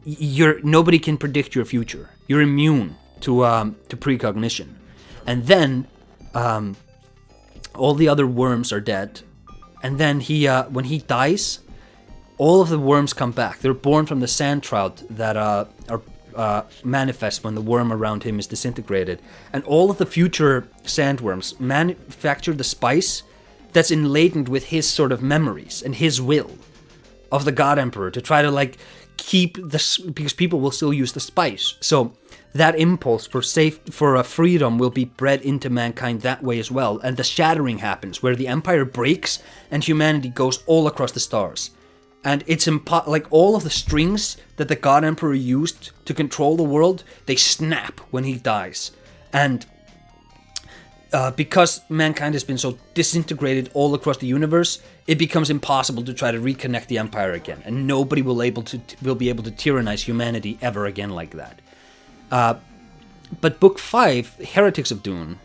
nobody can predict your future. You're immune to precognition. And then all the other worms are dead. And then when he dies, all of the worms come back. They're born from the sand trout that are manifest when the worm around him is disintegrated. And all of the future sandworms manufacture the spice that's enladen with his sort of memories and his will of the God Emperor to try to like keep this, because people will still use the spice. So that impulse for freedom will be bred into mankind that way as well. And the shattering happens where the Empire breaks and humanity goes all across the stars. And it's like all of the strings that the God Emperor used to control the world, they snap when he dies. And because mankind has been so disintegrated all across the universe, it becomes impossible to try to reconnect the Empire again. And nobody will be able to tyrannize humanity ever again like that. But Book 5, Heretics of Dune,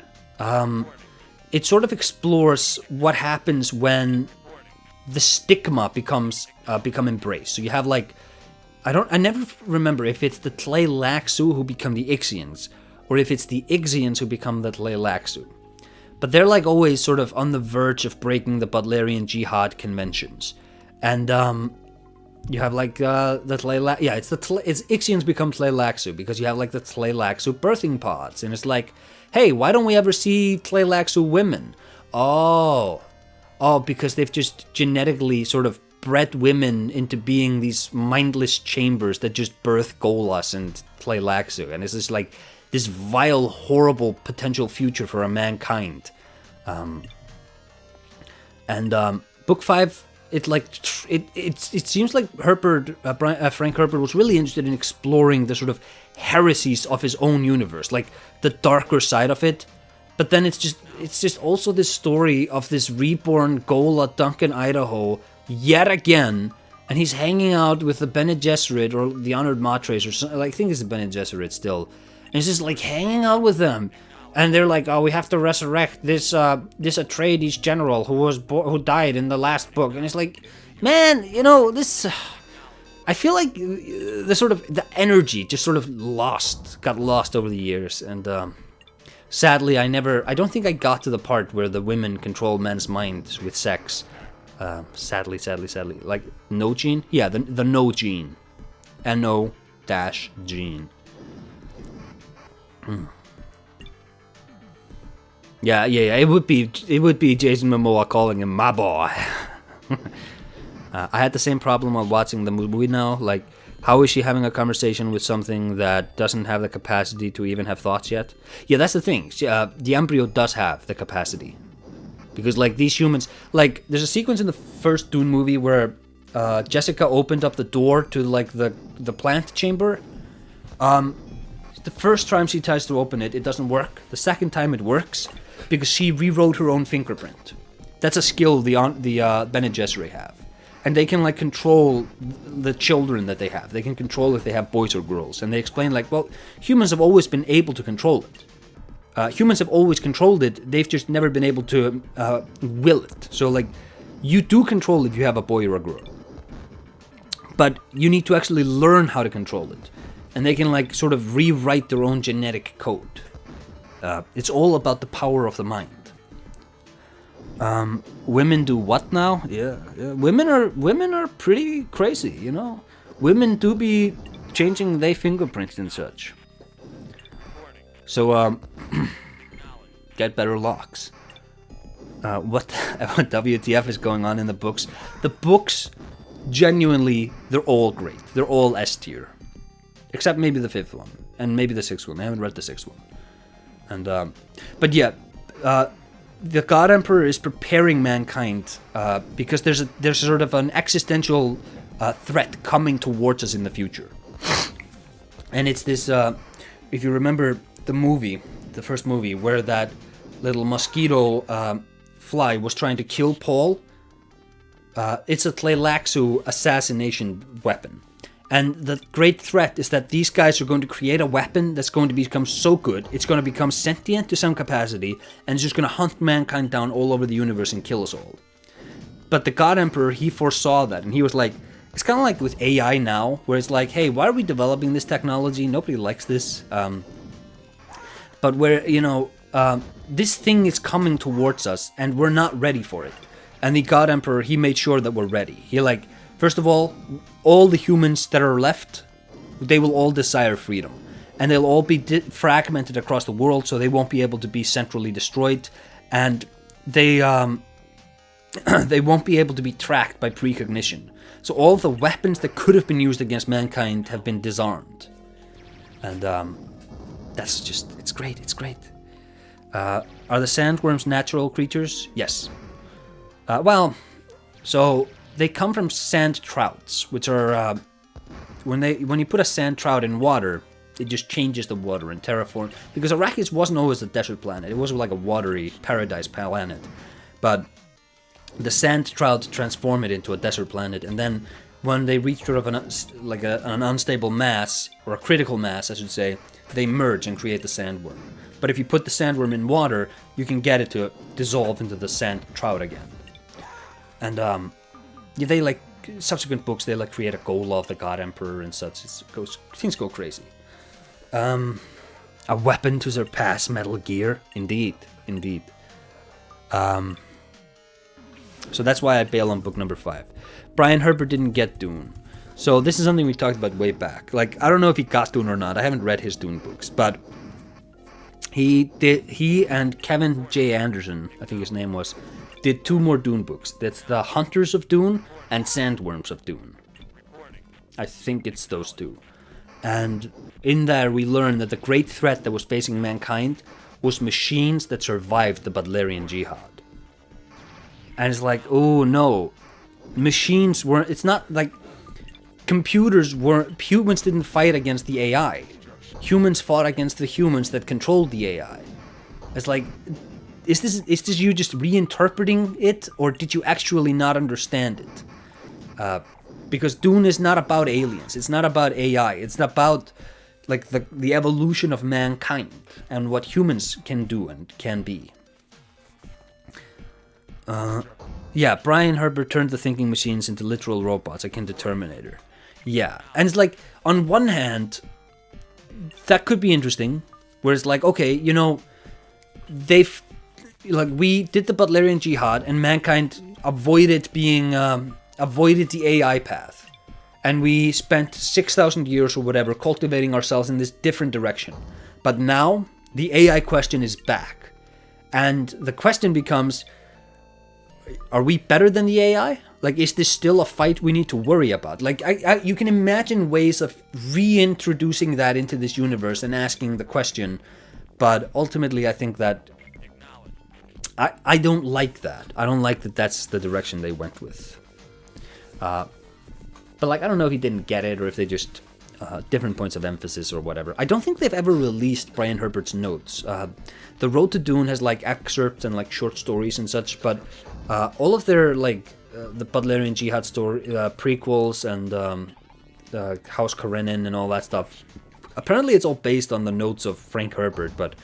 it sort of explores what happens when the stigma become embraced. So you have like, I never remember if it's the Tleilaxu who become the Ixians, or if it's the Ixians who become the Tleilaxu. But they're like always sort of on the verge of breaking the Butlerian Jihad conventions. And you have like the Tleilaxu, yeah, it's Ixians become Tleilaxu because you have like the Tleilaxu birthing pods, and it's like, hey, why don't we ever see Tleilaxu women? Oh, because they've just genetically sort of bred women into being these mindless chambers that just birth Golas and Tleilaxu. And it's just like this vile, horrible potential future for a mankind. Book 5, it seems like Frank Herbert was really interested in exploring the sort of heresies of his own universe, like the darker side of it. But then it's just also this story of this reborn Gola Duncan, Idaho, yet again, and he's hanging out with the Bene Gesserit or the Honored Matres or something. I think it's the Bene Gesserit still, and he's just like hanging out with them, and they're like, oh, we have to resurrect this Atreides general who died in the last book, and it's like, man, you know this. I feel like the energy just sort of got lost over the years, and. Sadly, I don't think I got to the part where the women control men's minds with sex. Sadly. Like, no gene? Yeah, the no gene. N-O-gene. Yeah, it would be Jason Momoa calling him my boy. I had the same problem while watching the movie now, like, how is she having a conversation with something that doesn't have the capacity to even have thoughts yet? Yeah, that's the thing. The embryo does have the capacity. Because, like, these humans... Like, there's a sequence in the first Dune movie where Jessica opened up the door to, like, the plant chamber. the first time she tries to open it, it doesn't work. The second time it works because she rewrote her own fingerprint. That's a skill the Bene Gesserit have. And they can like control the children that they have. They can control if they have boys or girls. And they explain like, well, humans have always been able to control it. Humans have always controlled it. They've just never been able to will it. So like, you do control if you have a boy or a girl. But you need to actually learn how to control it. And they can like sort of rewrite their own genetic code. It's all about the power of the mind. Women do what now? Yeah. Women are pretty crazy, you know. Women do be changing their fingerprints and such. So get better locks. What WTF is going on in the books? The books, genuinely, they're all great. They're all S tier, except maybe the 5th one and maybe the 6th one. I haven't read the 6th one. And but yeah. The God Emperor is preparing mankind because there's sort of an existential threat coming towards us in the future. And it's this, if you remember the movie, the first movie, where that little mosquito fly was trying to kill Paul, it's a Tleilaxu assassination weapon. And the great threat is that these guys are going to create a weapon that's going to become so good, it's going to become sentient to some capacity, and it's just going to hunt mankind down all over the universe and kill us all. But the God Emperor, he foresaw that, and he was like, it's kind of like with AI now, where it's like, hey, why are we developing this technology? Nobody likes this. But where, you know, this thing is coming towards us, and we're not ready for it. And the God Emperor, he made sure that we're ready. He like, first of all the humans that are left, they will all desire freedom. And they'll all be fragmented across the world, so they won't be able to be centrally destroyed. And they they won't be able to be tracked by precognition. So all the weapons that could have been used against mankind have been disarmed. And that's just, it's great, it's great. Are the sandworms natural creatures? Yes. So they come from sand trouts, which are when you put a sand trout in water, it just changes the water and terraform. Because Arrakis wasn't always a desert planet; it was like a watery paradise planet. But the sand trout transform it into a desert planet, and then when they reach sort of an unstable mass, or a critical mass, I should say, they merge and create the sandworm. But if you put the sandworm in water, you can get it to dissolve into the sand trout again. And they like subsequent books. They like create a goal of the God Emperor and such. Things go crazy. A weapon to surpass Metal Gear, indeed. So that's why I bail on book number 5. Brian Herbert didn't get Dune. So this is something we talked about way back. Like, I don't know if he got Dune or not. I haven't read his Dune books, but he and Kevin J. Anderson, I think his name was, did 2 more Dune books. That's The Hunters of Dune and Sandworms of Dune. I think it's those 2. And in there we learn that the great threat that was facing mankind was machines that survived the Butlerian Jihad. And it's like, oh no, machines weren't, it's not like humans didn't fight against the AI. Humans fought against the humans that controlled the AI. It's like, is this you just reinterpreting it, or did you actually not understand it? Because Dune is not about aliens, it's not about AI, it's about like the evolution of mankind and what humans can do and can be. Yeah, Brian Herbert turned the thinking machines into literal robots akin to Terminator. Yeah, and it's like, on one hand, that could be interesting, where it's like, okay, you know, we did the Butlerian Jihad, and mankind avoided the AI path. And we spent 6,000 years or whatever cultivating ourselves in this different direction. But now, the AI question is back. And the question becomes, are we better than the AI? Like, is this still a fight we need to worry about? Like, you can imagine ways of reintroducing that into this universe and asking the question, but ultimately I think that I don't like that. I don't like that that's the direction they went with. But like, I don't know if he didn't get it or if they just different points of emphasis or whatever. I don't think they've ever released Brian Herbert's notes. The Road to Dune has like excerpts and like short stories and such, but all of their like the Butlerian Jihad story prequels and House Karenin and all that stuff, apparently it's all based on the notes of Frank Herbert, but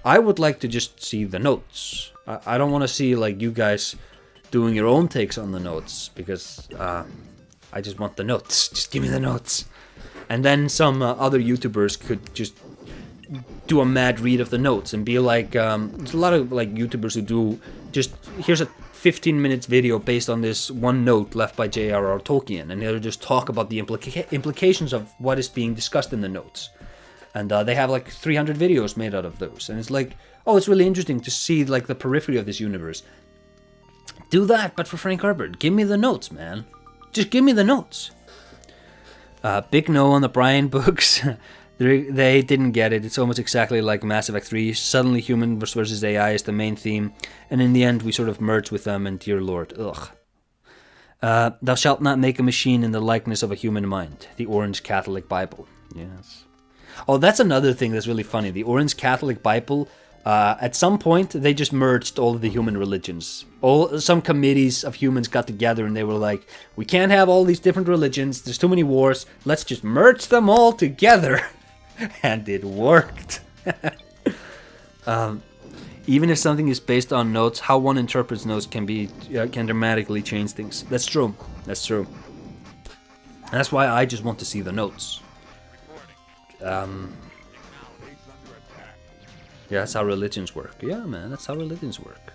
I would like to just see the notes. I don't want to see like you guys doing your own takes on the notes, because I just want the notes. Just give me the notes. And then some other YouTubers could just do a mad read of the notes and be like, there's a lot of like YouTubers who do just, here's a 15 minutes video based on this one note left by J.R.R. Tolkien, and they'll just talk about the implications of what is being discussed in the notes. And they have like 300 videos made out of those, and it's like, oh, it's really interesting to see like the periphery of this universe. Do that, but for Frank Herbert. Give me the notes, man. Just give me the notes. Big no on the Brian books. They didn't get it. It's almost exactly like Mass Effect 3. Suddenly human versus AI is the main theme, and in the end we sort of merge with them, and dear lord, ugh. Thou shalt not make a machine in the likeness of a human mind. The Orange Catholic Bible. Yes. Oh, that's another thing that's really funny. The Orange Catholic Bible, at some point they just merged all of the human religions. Some committees of humans got together and they were like, we can't have all these different religions, there's too many wars, let's just merge them all together. And it worked. Even if something is based on notes, how one interprets notes can dramatically change things. That's true. That's true. And that's why I just want to see the notes. Yeah, that's how religions work. Yeah, man, that's how religions work.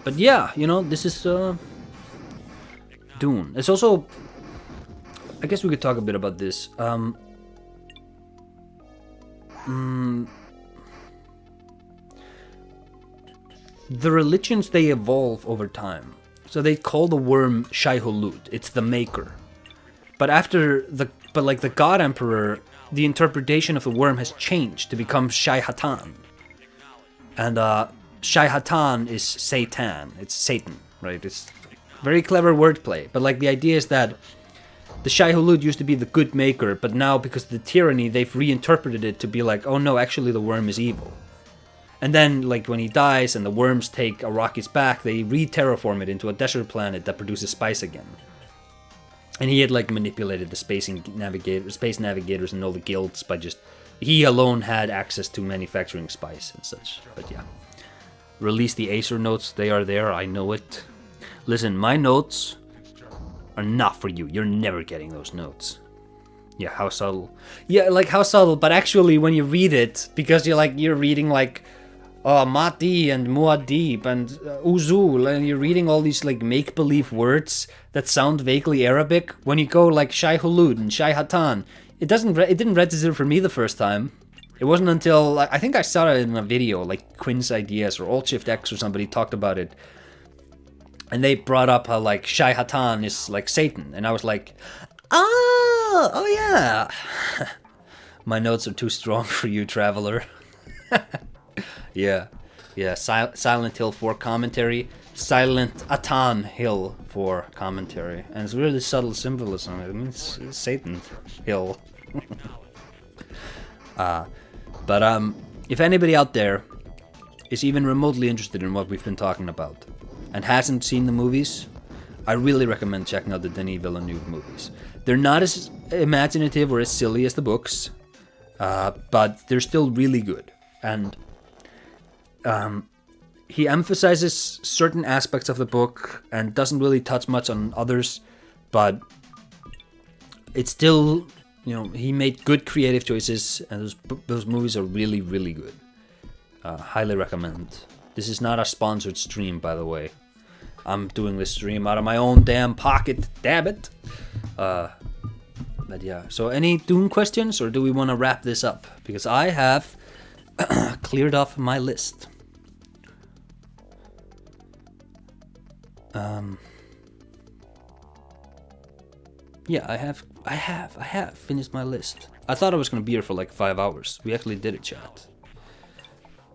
But yeah, you know, this is Dune. It's also, I guess we could talk a bit about this. The religions, they evolve over time. So they call the worm Shai-Hulud. It's the maker. But like the God Emperor, the interpretation of the worm has changed to become Shai-Hatan. And Shai-Hatan is Satan. It's Satan, right? It's very clever wordplay. But like the idea is that the Shai-Hulud used to be the good maker, but now because of the tyranny, they've reinterpreted it to be like, oh no, actually the worm is evil. And then, like, when he dies and the worms take Araki's back, they re-terraform it into a desert planet that produces spice again. And he had, like, manipulated the space navigators and all the guilds by just... He alone had access to manufacturing spice and such. But yeah. Release the Acer notes. They are there. I know it. Listen, my notes are not for you. You're never getting those notes. Yeah, how subtle. Yeah, like, how subtle. But actually, when you read it, because you're reading, like... Mati and Muad'Dib and Uzul, and you're reading all these like make-believe words that sound vaguely Arabic. When you go like Shai-Hulud and Shai-Hatan, it didn't register for me the first time. It wasn't until I think I saw it in a video, like Quinn's Ideas or Alt-Shift-X or somebody talked about it, and they brought up how like Shai-Hatan is like Satan, and I was like, oh yeah. My notes are too strong for you, traveler. Yeah. Silent Hill 4 commentary, Silent Atan Hill 4 commentary, and it's really subtle symbolism. It means Satan Hill. But if anybody out there is even remotely interested in what we've been talking about and hasn't seen the movies, I really recommend checking out the Denis Villeneuve movies. They're not as imaginative or as silly as the books, but they're still really good. And he emphasizes certain aspects of the book and doesn't really touch much on others, but it's still, you know, he made good creative choices, and those movies are really, really good. Highly recommend. This is not a sponsored stream, by the way. I'm doing this stream out of my own damn pocket, damn it. But yeah, so any Dune questions, or do we want to wrap this up? Because I have cleared off my list. Yeah, I have finished my list. I thought I was gonna be here for like 5 hours. We actually did it, chat.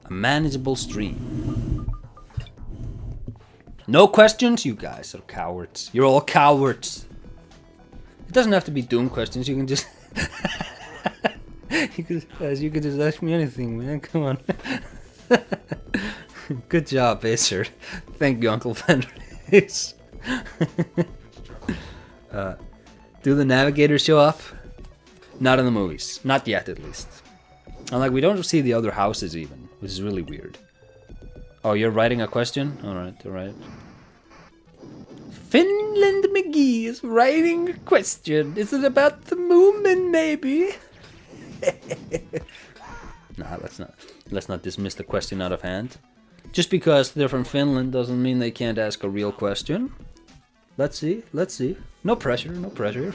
A manageable stream. No questions? You guys are cowards. You're all cowards. doesn't have to be Dune questions. You can just you could just ask me anything, man. Come on. Good job, Acer. Thank you, Uncle Fenris. Do the navigators show up? Not in the movies. Not yet, at least. And like, we don't see the other houses even, which is really weird. Oh, you're writing a question? Alright, alright. Finland McGee is writing a question. Is it about the Moomin, maybe? Nah, let's not dismiss the question out of hand. Just because they're from Finland doesn't mean they can't ask a real question. Let's see, let's see. No pressure, no pressure.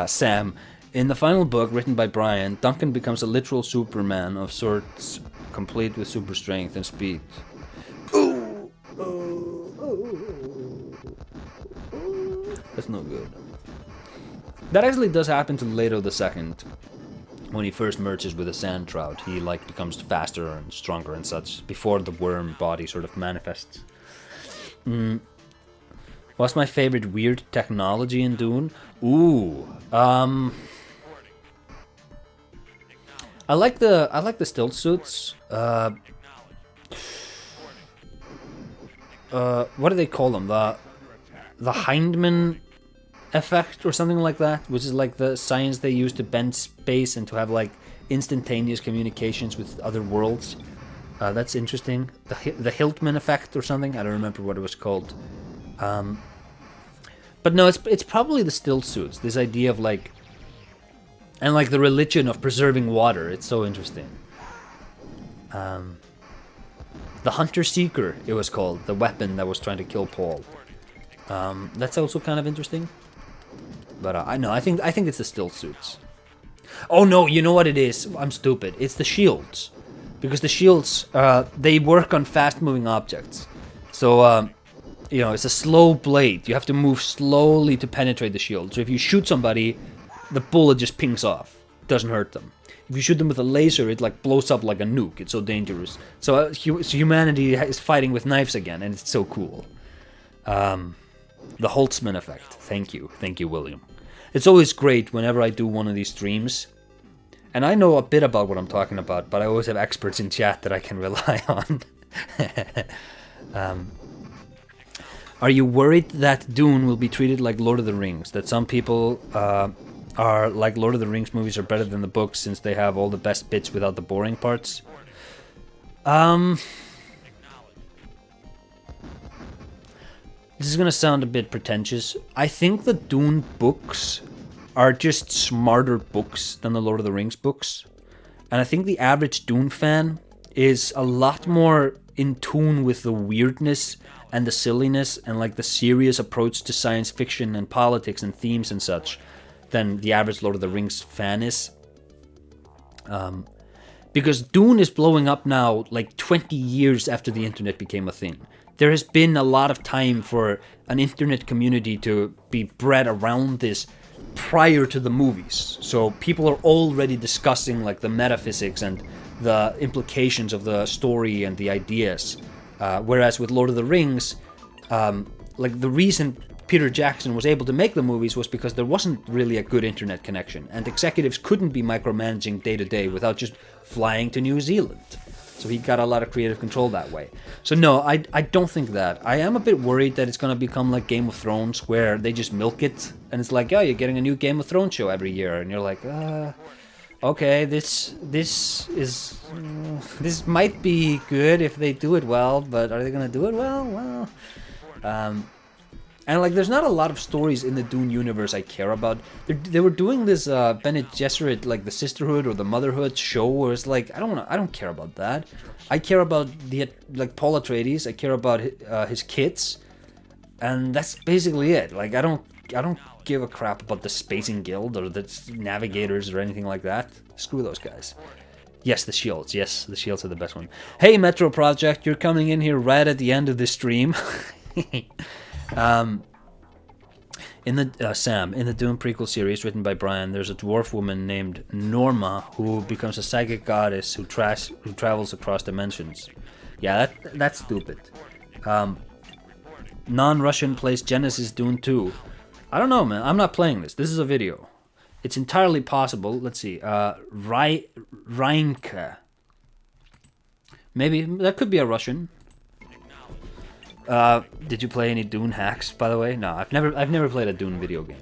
Sam, in the final book written by Brian, Duncan becomes a literal Superman of sorts, complete with super strength and speed. Ooh. That's no good. That actually does happen to Leto II. When he first merges with a sand trout, he like becomes faster and stronger and such before the worm body sort of manifests. What's my favorite weird technology in Dune? Ooh, I like the stealth suits. What do they call them? The Hindman effect or something like that, which is like the science they use to bend space and to have like instantaneous communications with other worlds. That's interesting. The Hiltman effect or something. I don't remember what it was called. But no, it's probably the still suits. This idea of like, and like the religion of preserving water. It's so interesting. The Hunter Seeker, it was called, the weapon that was trying to kill Paul. That's also kind of interesting. But I think it's the still suits. Oh no, you know what it is? I'm stupid. It's the shields, because the shields they work on fast-moving objects. So you know, it's a slow blade. You have to move slowly to penetrate the shield. So if you shoot somebody, the bullet just pings off. Doesn't hurt them. If you shoot them with a laser, it like blows up like a nuke. It's so dangerous. So humanity is fighting with knives again, and it's so cool. The Holtzman effect. Thank you, William. It's always great whenever I do one of these streams, and I know a bit about what I'm talking about, but I always have experts in chat that I can rely on. Are you worried that Dune will be treated like Lord of the Rings? That some people are like Lord of the Rings movies are better than the books since they have all the best bits without the boring parts? This is gonna sound a bit pretentious. I think the Dune books are just smarter books than the Lord of the Rings books. And I think the average Dune fan is a lot more in tune with the weirdness and the silliness and like the serious approach to science fiction and politics and themes and such than the average Lord of the Rings fan is. Because Dune is blowing up now like 20 years after the internet became a thing. There has been a lot of time for an internet community to be bred around this prior to the movies. So people are already discussing like the metaphysics and the implications of the story and the ideas. Whereas with Lord of the Rings, like the reason Peter Jackson was able to make the movies was because there wasn't really a good internet connection, and executives couldn't be micromanaging day to day without just flying to New Zealand. So he got a lot of creative control that way. So no, I don't think that. I am a bit worried that it's going to become like Game of Thrones, where they just milk it, and it's like, oh, you're getting a new Game of Thrones show every year, and you're like, okay, this might be good if they do it well, but are they going to do it well? Well, and like, there's not a lot of stories in the Dune universe I care about. They were doing this Bene Gesserit, like the Sisterhood or the Motherhood show, where it's like, I don't care about that. I care about the like Paul Atreides. I care about his kids, and that's basically it. Like, I don't give a crap about the Spacing Guild or the Navigators or anything like that. Screw those guys. Yes, the shields. Yes, the shields are the best one. Hey, Metro Project, you're coming in here right at the end of this stream. In the Sam, in the Dune prequel series written by Brian, there's a dwarf woman named Norma who becomes a psychic goddess who travels across dimensions. Yeah, that's stupid. Non-Russian plays Genesis Dune 2. I don't know, man. I'm not playing this. This is a video. It's entirely possible. Let's see. Reinc. Maybe that could be a Russian. Did you play any Dune hacks, by the way? No, I've never played a Dune video game.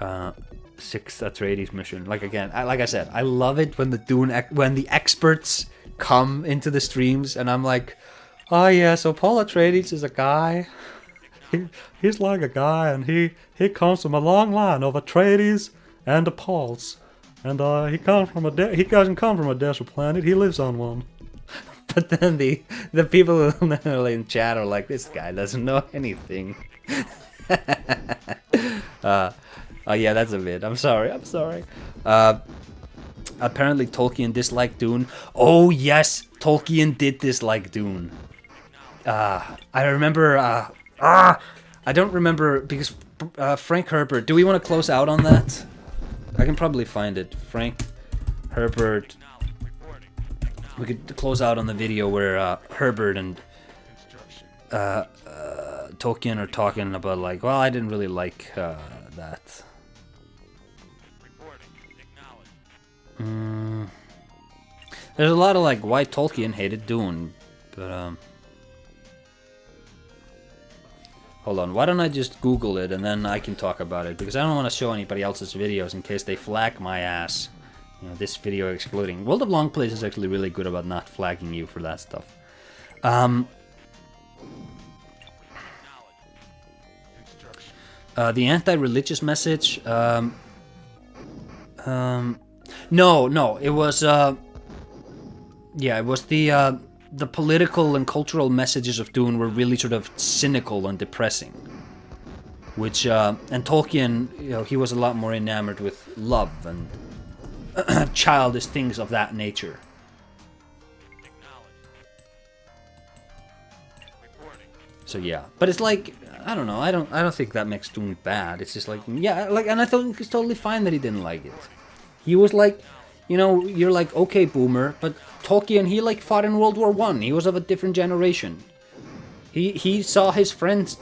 6th Atreides mission. Like again, like I said, I love it when when the experts come into the streams and I'm like, oh yeah, so Paul Atreides is a guy. He's like a guy, and he comes from a long line of Atreides and the Pauls, and he doesn't come from a desert planet. He lives on one. But then the people literally in chat are like, this guy doesn't know anything. Oh yeah, that's a bit. I'm sorry. Apparently Tolkien disliked Dune. Oh yes, Tolkien did dislike Dune. I remember. I don't remember because Frank Herbert. Do we want to close out on that? I can probably find it. Frank Herbert. We could close out on the video where Herbert and Tolkien are talking about like, well, I didn't really like that. There's a lot of like why Tolkien hated Dune, but hold on, why don't I just Google it and then I can talk about it, because I don't want to show anybody else's videos in case they flag my ass. You know, this video excluding. World of Longplays is actually really good about not flagging you for that stuff. The anti-religious message. No, it was. Yeah, it was the political and cultural messages of Dune were really sort of cynical and depressing. Which and Tolkien, you know, he was a lot more enamored with love and childish things of that nature. So yeah, but it's like, I don't know. I don't think that makes Dune bad. It's just like, yeah, like, and I thought it's totally fine that he didn't like it. He was like, you know, you're like, okay, boomer, but Tolkien, he like fought in World War I. He was of a different generation. He saw his friends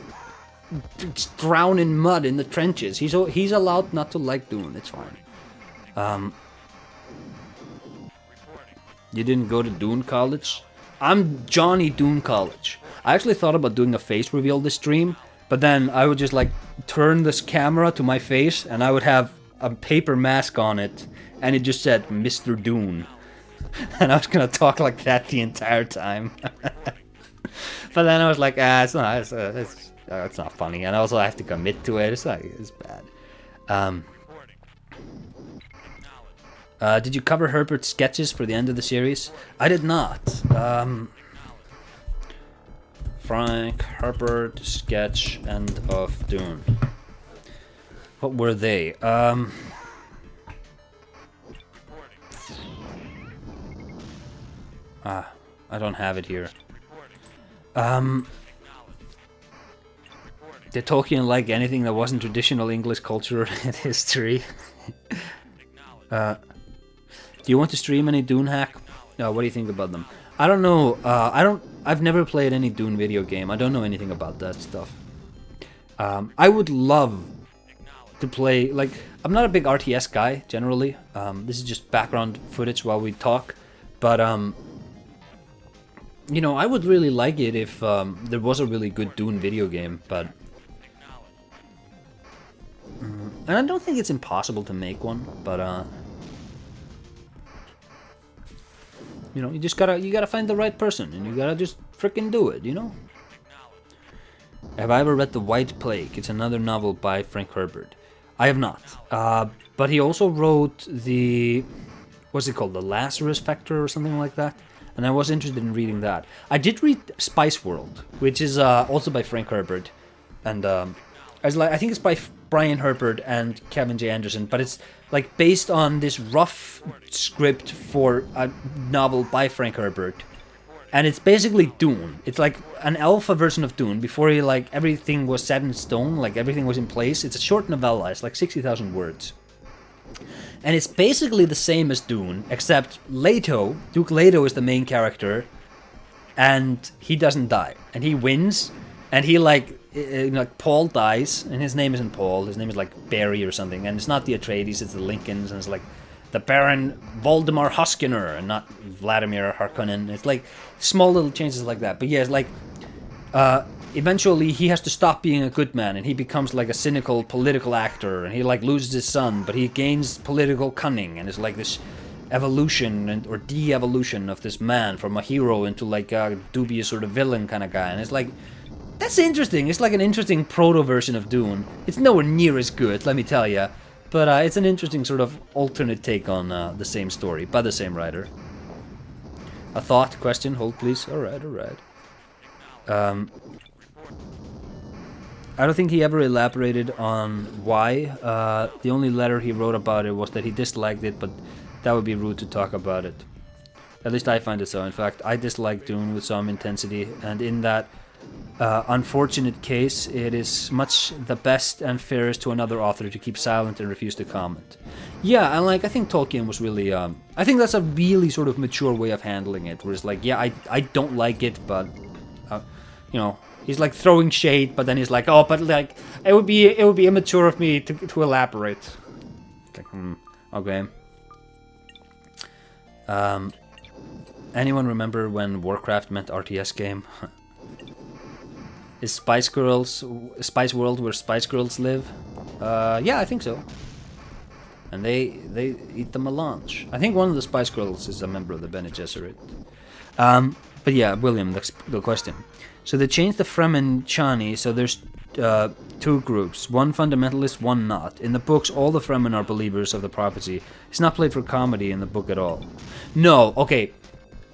drown in mud in the trenches. He's allowed not to like Dune. It's fine. You didn't go to Dune College? I'm Johnny Dune College. I actually thought about doing a face reveal this stream, but then I would just like turn this camera to my face and I would have a paper mask on it and it just said Mr. Dune. And I was gonna talk like that the entire time. But then I was like, it's not funny, and also I have to commit to it. It's bad. Did you cover Herbert's sketches for the end of the series? I did not. Frank Herbert sketch end of Dune. What were they? I don't have it here. Did Tolkien like anything that wasn't traditional English culture and history? Do you want to stream any Dune hack? What do you think about them? I don't know. I've never played any Dune video game. I don't know anything about that stuff. I would love to play, like, I'm not a big RTS guy generally. This is just background footage while we talk, but you know, I would really like it if there was a really good Dune video game, but and I don't think it's impossible to make one, but you know, you gotta find the right person, and you gotta just frickin' do it, you know? Have I ever read The White Plague? It's another novel by Frank Herbert. I have not. But he also wrote the, what's it called? The Lazarus Factor or something like that. And I was interested in reading that. I did read Spice World, which is also by Frank Herbert. And I think it's by Brian Herbert and Kevin J. Anderson, but it's like based on this rough script for a novel by Frank Herbert. And it's basically Dune. It's like an alpha version of Dune before he, like, everything was set in stone, like everything was in place. It's a short novella. It's like 60,000 words. And it's basically the same as Dune, except Duke Leto is the main character, and he doesn't die. And he wins, and he like Paul dies, and his name isn't Paul. His name is like Barry or something, and it's not the Atreides, it's the Lincolns, and it's like the Baron Voldemar Huskiner, and not Vladimir Harkonnen. It's like small little changes like that. But yeah, it's like eventually he has to stop being a good man, and he becomes like a cynical political actor, and he like loses his son, but he gains political cunning, and it's like this evolution or de-evolution of this man from a hero into like a dubious sort of villain kind of guy. And it's like, that's interesting. It's like an interesting proto version of Dune. It's nowhere near as good, let me tell you, but it's an interesting sort of alternate take on the same story by the same writer. A thought, question, hold please. All right. I don't think he ever elaborated on why. The only letter he wrote about it was that he disliked it, but that would be rude to talk about it. At least I find it so. In fact, I dislike Dune with some intensity, and in that unfortunate case, it is much the best and fairest to another author to keep silent and refuse to comment. Yeah, and like, I think Tolkien was really, I think that's a really sort of mature way of handling it, where it's like, yeah, I don't like it, but, you know, he's like throwing shade, but then he's like, oh, but like, it would be immature of me to elaborate. Like, okay. Anyone remember when Warcraft meant RTS game? Is Spice World where Spice Girls live? Yeah, I think so. And they eat the melange. I think one of the Spice Girls is a member of the Bene Gesserit. But yeah, William, that's the question. So they changed the Fremen Chani, so there's two groups, one fundamentalist, one not. In the books, all the Fremen are believers of the prophecy. It's not played for comedy in the book at all. No, okay.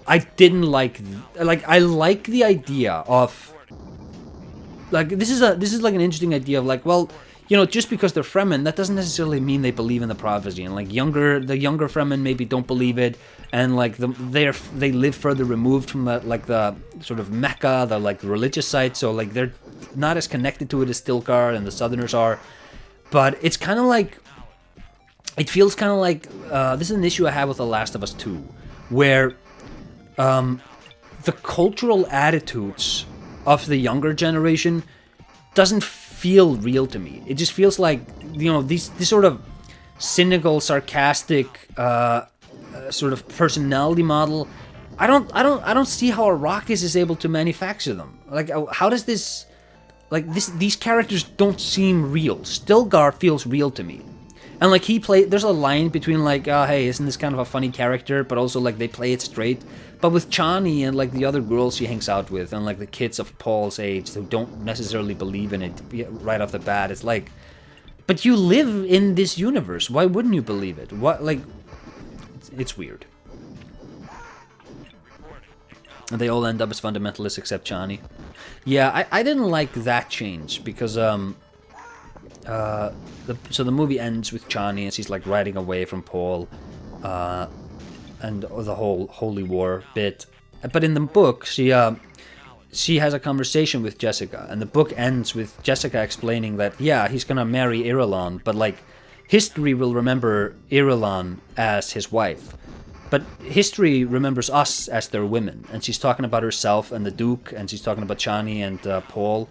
I didn't like I like the idea of like this is like an interesting idea of like, well, you know, just because they're Fremen, that doesn't necessarily mean they believe in the prophecy. And like the younger Fremen maybe don't believe it, and like they live further removed from the sort of Mecca, the like religious site, so like they're not as connected to it as Stilgar and the Southerners are. But it's kind of like, it feels kind of like this is an issue I have with The Last of Us 2, where the cultural attitudes of the younger generation doesn't feel real to me. It just feels like, you know, this sort of cynical, sarcastic sort of personality model. I don't see how Arrakis is able to manufacture them. Like, how does this, like these characters don't seem real. Stilgar feels real to me. And like there's a line between like, hey, isn't this kind of a funny character, but also like they play it straight. But with Chani and like the other girls she hangs out with, and like the kids of Paul's age who don't necessarily believe in it right off the bat, it's like, but you live in this universe. Why wouldn't you believe it? What, like, it's weird. And they all end up as fundamentalists except Chani. Yeah, I didn't like that change because so the movie ends with Chani and she's like riding away from Paul, and the whole holy war bit. But in the book, she has a conversation with Jessica, and the book ends with Jessica explaining that, yeah, he's gonna marry Irulan, but like history will remember Irulan as his wife, but history remembers us as their women. And she's talking about herself and the Duke, and she's talking about Chani and Paul.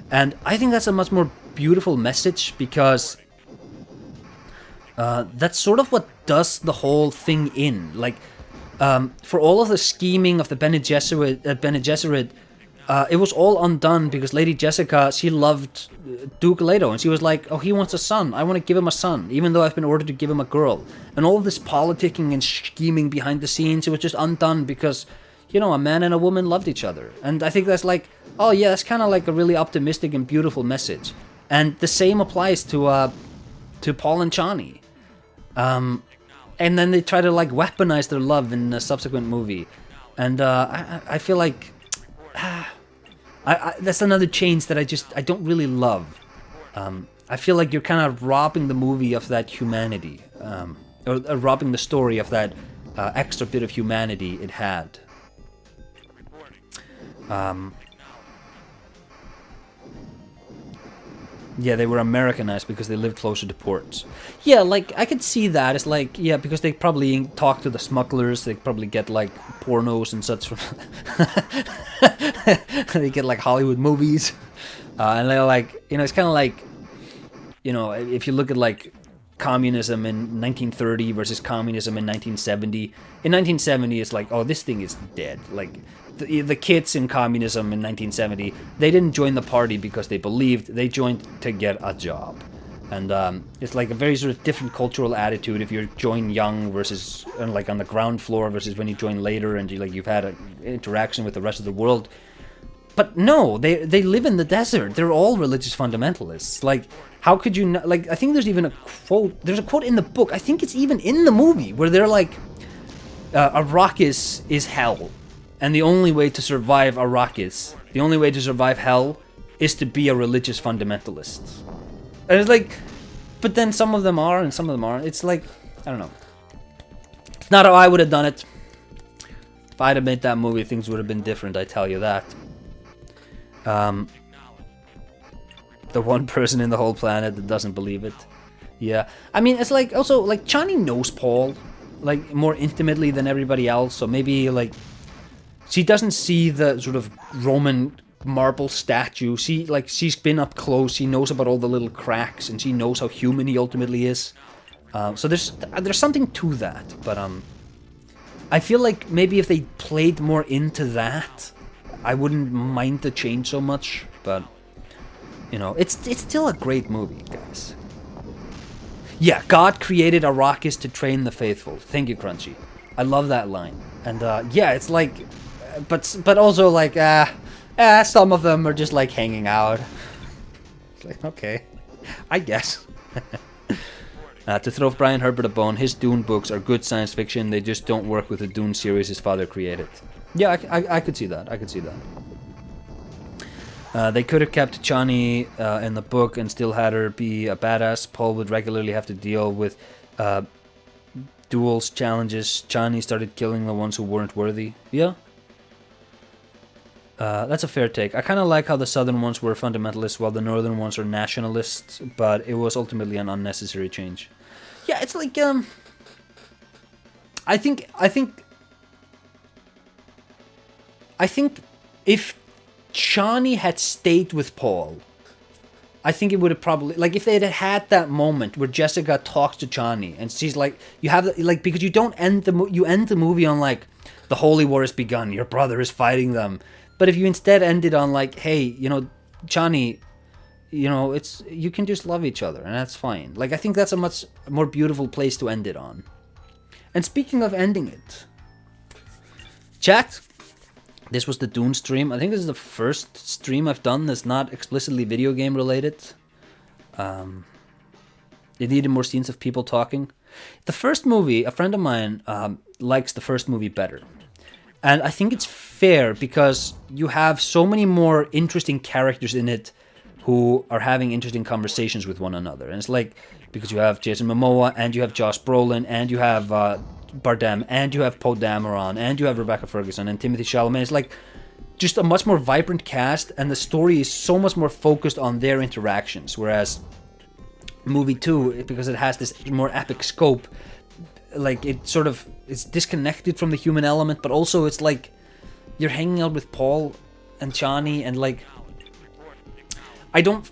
And I think that's a much more beautiful message, because that's sort of what does the whole thing in. Like, for all of the scheming of the Bene Gesserit, it was all undone because Lady Jessica, she loved Duke Leto, and she was like, oh, he wants a son, I want to give him a son, even though I've been ordered to give him a girl. And all of this politicking and scheming behind the scenes, it was just undone because, you know, a man and a woman loved each other. And I think that's like, oh yeah, that's kind of like a really optimistic and beautiful message. And the same applies to Paul and Chani. And then they try to like weaponize their love in a subsequent movie. And I feel like that's another change that I don't really love. I feel like you're kind of robbing the movie of that humanity, or robbing the story of that extra bit of humanity it had. Yeah, they were Americanized because they lived closer to ports. Yeah, like, I could see that. It's like, yeah, because they probably talk to the smugglers. They probably get, like, pornos and such from... they get, like, Hollywood movies. And they're like, you know, it's kind of like, you know, if you look at, like, communism in 1930 versus communism in 1970. In 1970, it's like, oh, this thing is dead. Like, the kids in communism in 1970, they didn't join the party because they believed. They joined to get a job. And it's like a very sort of different cultural attitude if you join young versus, like, on the ground floor versus when you join later and you've had an interaction with the rest of the world. But no, they live in the desert. They're all religious fundamentalists. Like, how could you not... Like, I think there's even a quote... There's a quote in the book. I think it's even in the movie where they're like, Arrakis is hell. And the only way to survive Arrakis, the only way to survive hell, is to be a religious fundamentalist. And it's like... But then some of them are and some of them aren't. It's like... I don't know. It's not how I would have done it. If I'd have made that movie, things would have been different, I tell you that. The one person in the whole planet that doesn't believe it. Yeah. I mean, it's like, also, like, Chani knows Paul, like, more intimately than everybody else, so maybe, like, she doesn't see the sort of Roman marble statue. She's been up close, she knows about all the little cracks, and she knows how human he ultimately is. So there's something to that, but, I feel like maybe if they played more into that, I wouldn't mind the change so much, but, you know, it's still a great movie, guys. Yeah, God created Arrakis to train the faithful. Thank you, Crunchy. I love that line. And, yeah, it's like, but also like, some of them are just like hanging out. It's like, okay, I guess. To throw Brian Herbert a bone, his Dune books are good science fiction. They just don't work with the Dune series his father created. Yeah, I could see that. I could see that. They could have kept Chani in the book and still had her be a badass. Paul would regularly have to deal with duels, challenges. Chani started killing the ones who weren't worthy. Yeah. That's a fair take. I kind of like how the southern ones were fundamentalists while the northern ones are nationalists, but it was ultimately an unnecessary change. Yeah, it's like, I think if Chani had stayed with Paul, I think it would have probably, like, if they had that moment where Jessica talks to Chani and she's like, you have, like, because you don't end you end the movie on, like, the holy war has begun, your brother is fighting them. But if you instead ended on, like, hey, you know, Chani, you know, you can just love each other and that's fine. Like, I think that's a much more beautiful place to end it on. And speaking of ending it, chat, this was the Dune stream. I think this is the first stream I've done that's not explicitly video game related. It needed more scenes of people talking. The first movie, a friend of mine likes the first movie better. And I think it's fair because you have so many more interesting characters in it who are having interesting conversations with one another. And it's like, because you have Jason Momoa, and you have Josh Brolin, and you have Bardem, and you have Poe Dameron, and you have Rebecca Ferguson, and Timothée Chalamet. It's like just a much more vibrant cast, and the story is so much more focused on their interactions. Whereas movie 2, because it has this more epic scope, like, it sort of is disconnected from the human element, but also it's like you're hanging out with Paul and Chani, and like,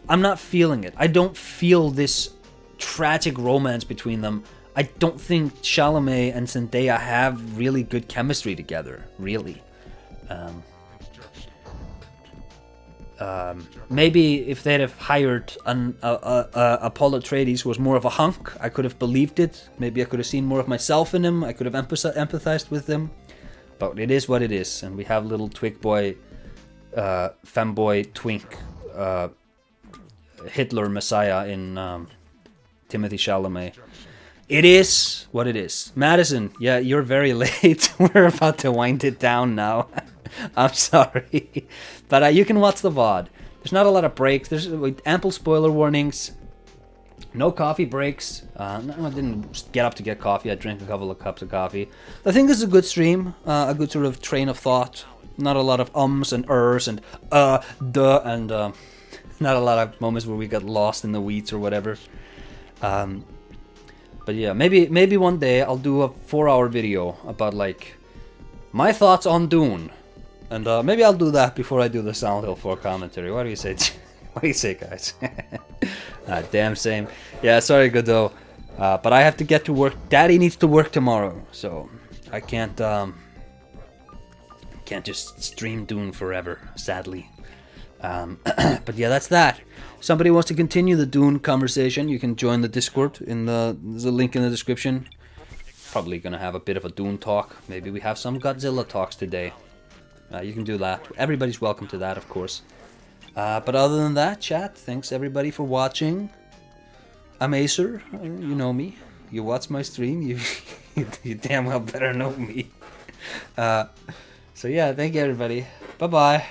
I'm not feeling it. I don't feel this tragic romance between them. I don't think Chalamet and Zendaya have really good chemistry together, really. Maybe if they'd have hired Paul Atreides, who was more of a hunk, I could have believed it. Maybe I could have seen more of myself in him. I could have empathized with him. But it is what it is, and we have little twig boy, femboy, twink, Hitler Messiah in Timothée Chalamet. It is what it is. Madison, yeah, you're very late. We're about to wind it down now. I'm sorry. But you can watch the VOD. There's not a lot of breaks. There's ample spoiler warnings. No coffee breaks. I didn't get up to get coffee. I drank a couple of cups of coffee. I think this is a good stream. A good sort of train of thought. Not a lot of ums and ers and duh and not a lot of moments where we got lost in the weeds or whatever. But yeah, maybe one day I'll do a 4-hour video about like my thoughts on Dune, and maybe I'll do that before I do the Silent Hill 4 commentary. What do you say? What do you say, guys? Damn same. Yeah, sorry, Godot. But I have to get to work. Daddy needs to work tomorrow, so I can't just stream Dune forever, sadly. But yeah, that's that. Somebody wants to continue the Dune conversation, you can join the Discord. There's a link in the description. Probably gonna have a bit of a Dune talk. Maybe we have some Godzilla talks today. You can do that. Everybody's welcome to that, of course. But other than that, chat, thanks everybody for watching. I'm Acer, you know me. You watch my stream, you damn well better know me. So yeah, thank you everybody. Bye-bye.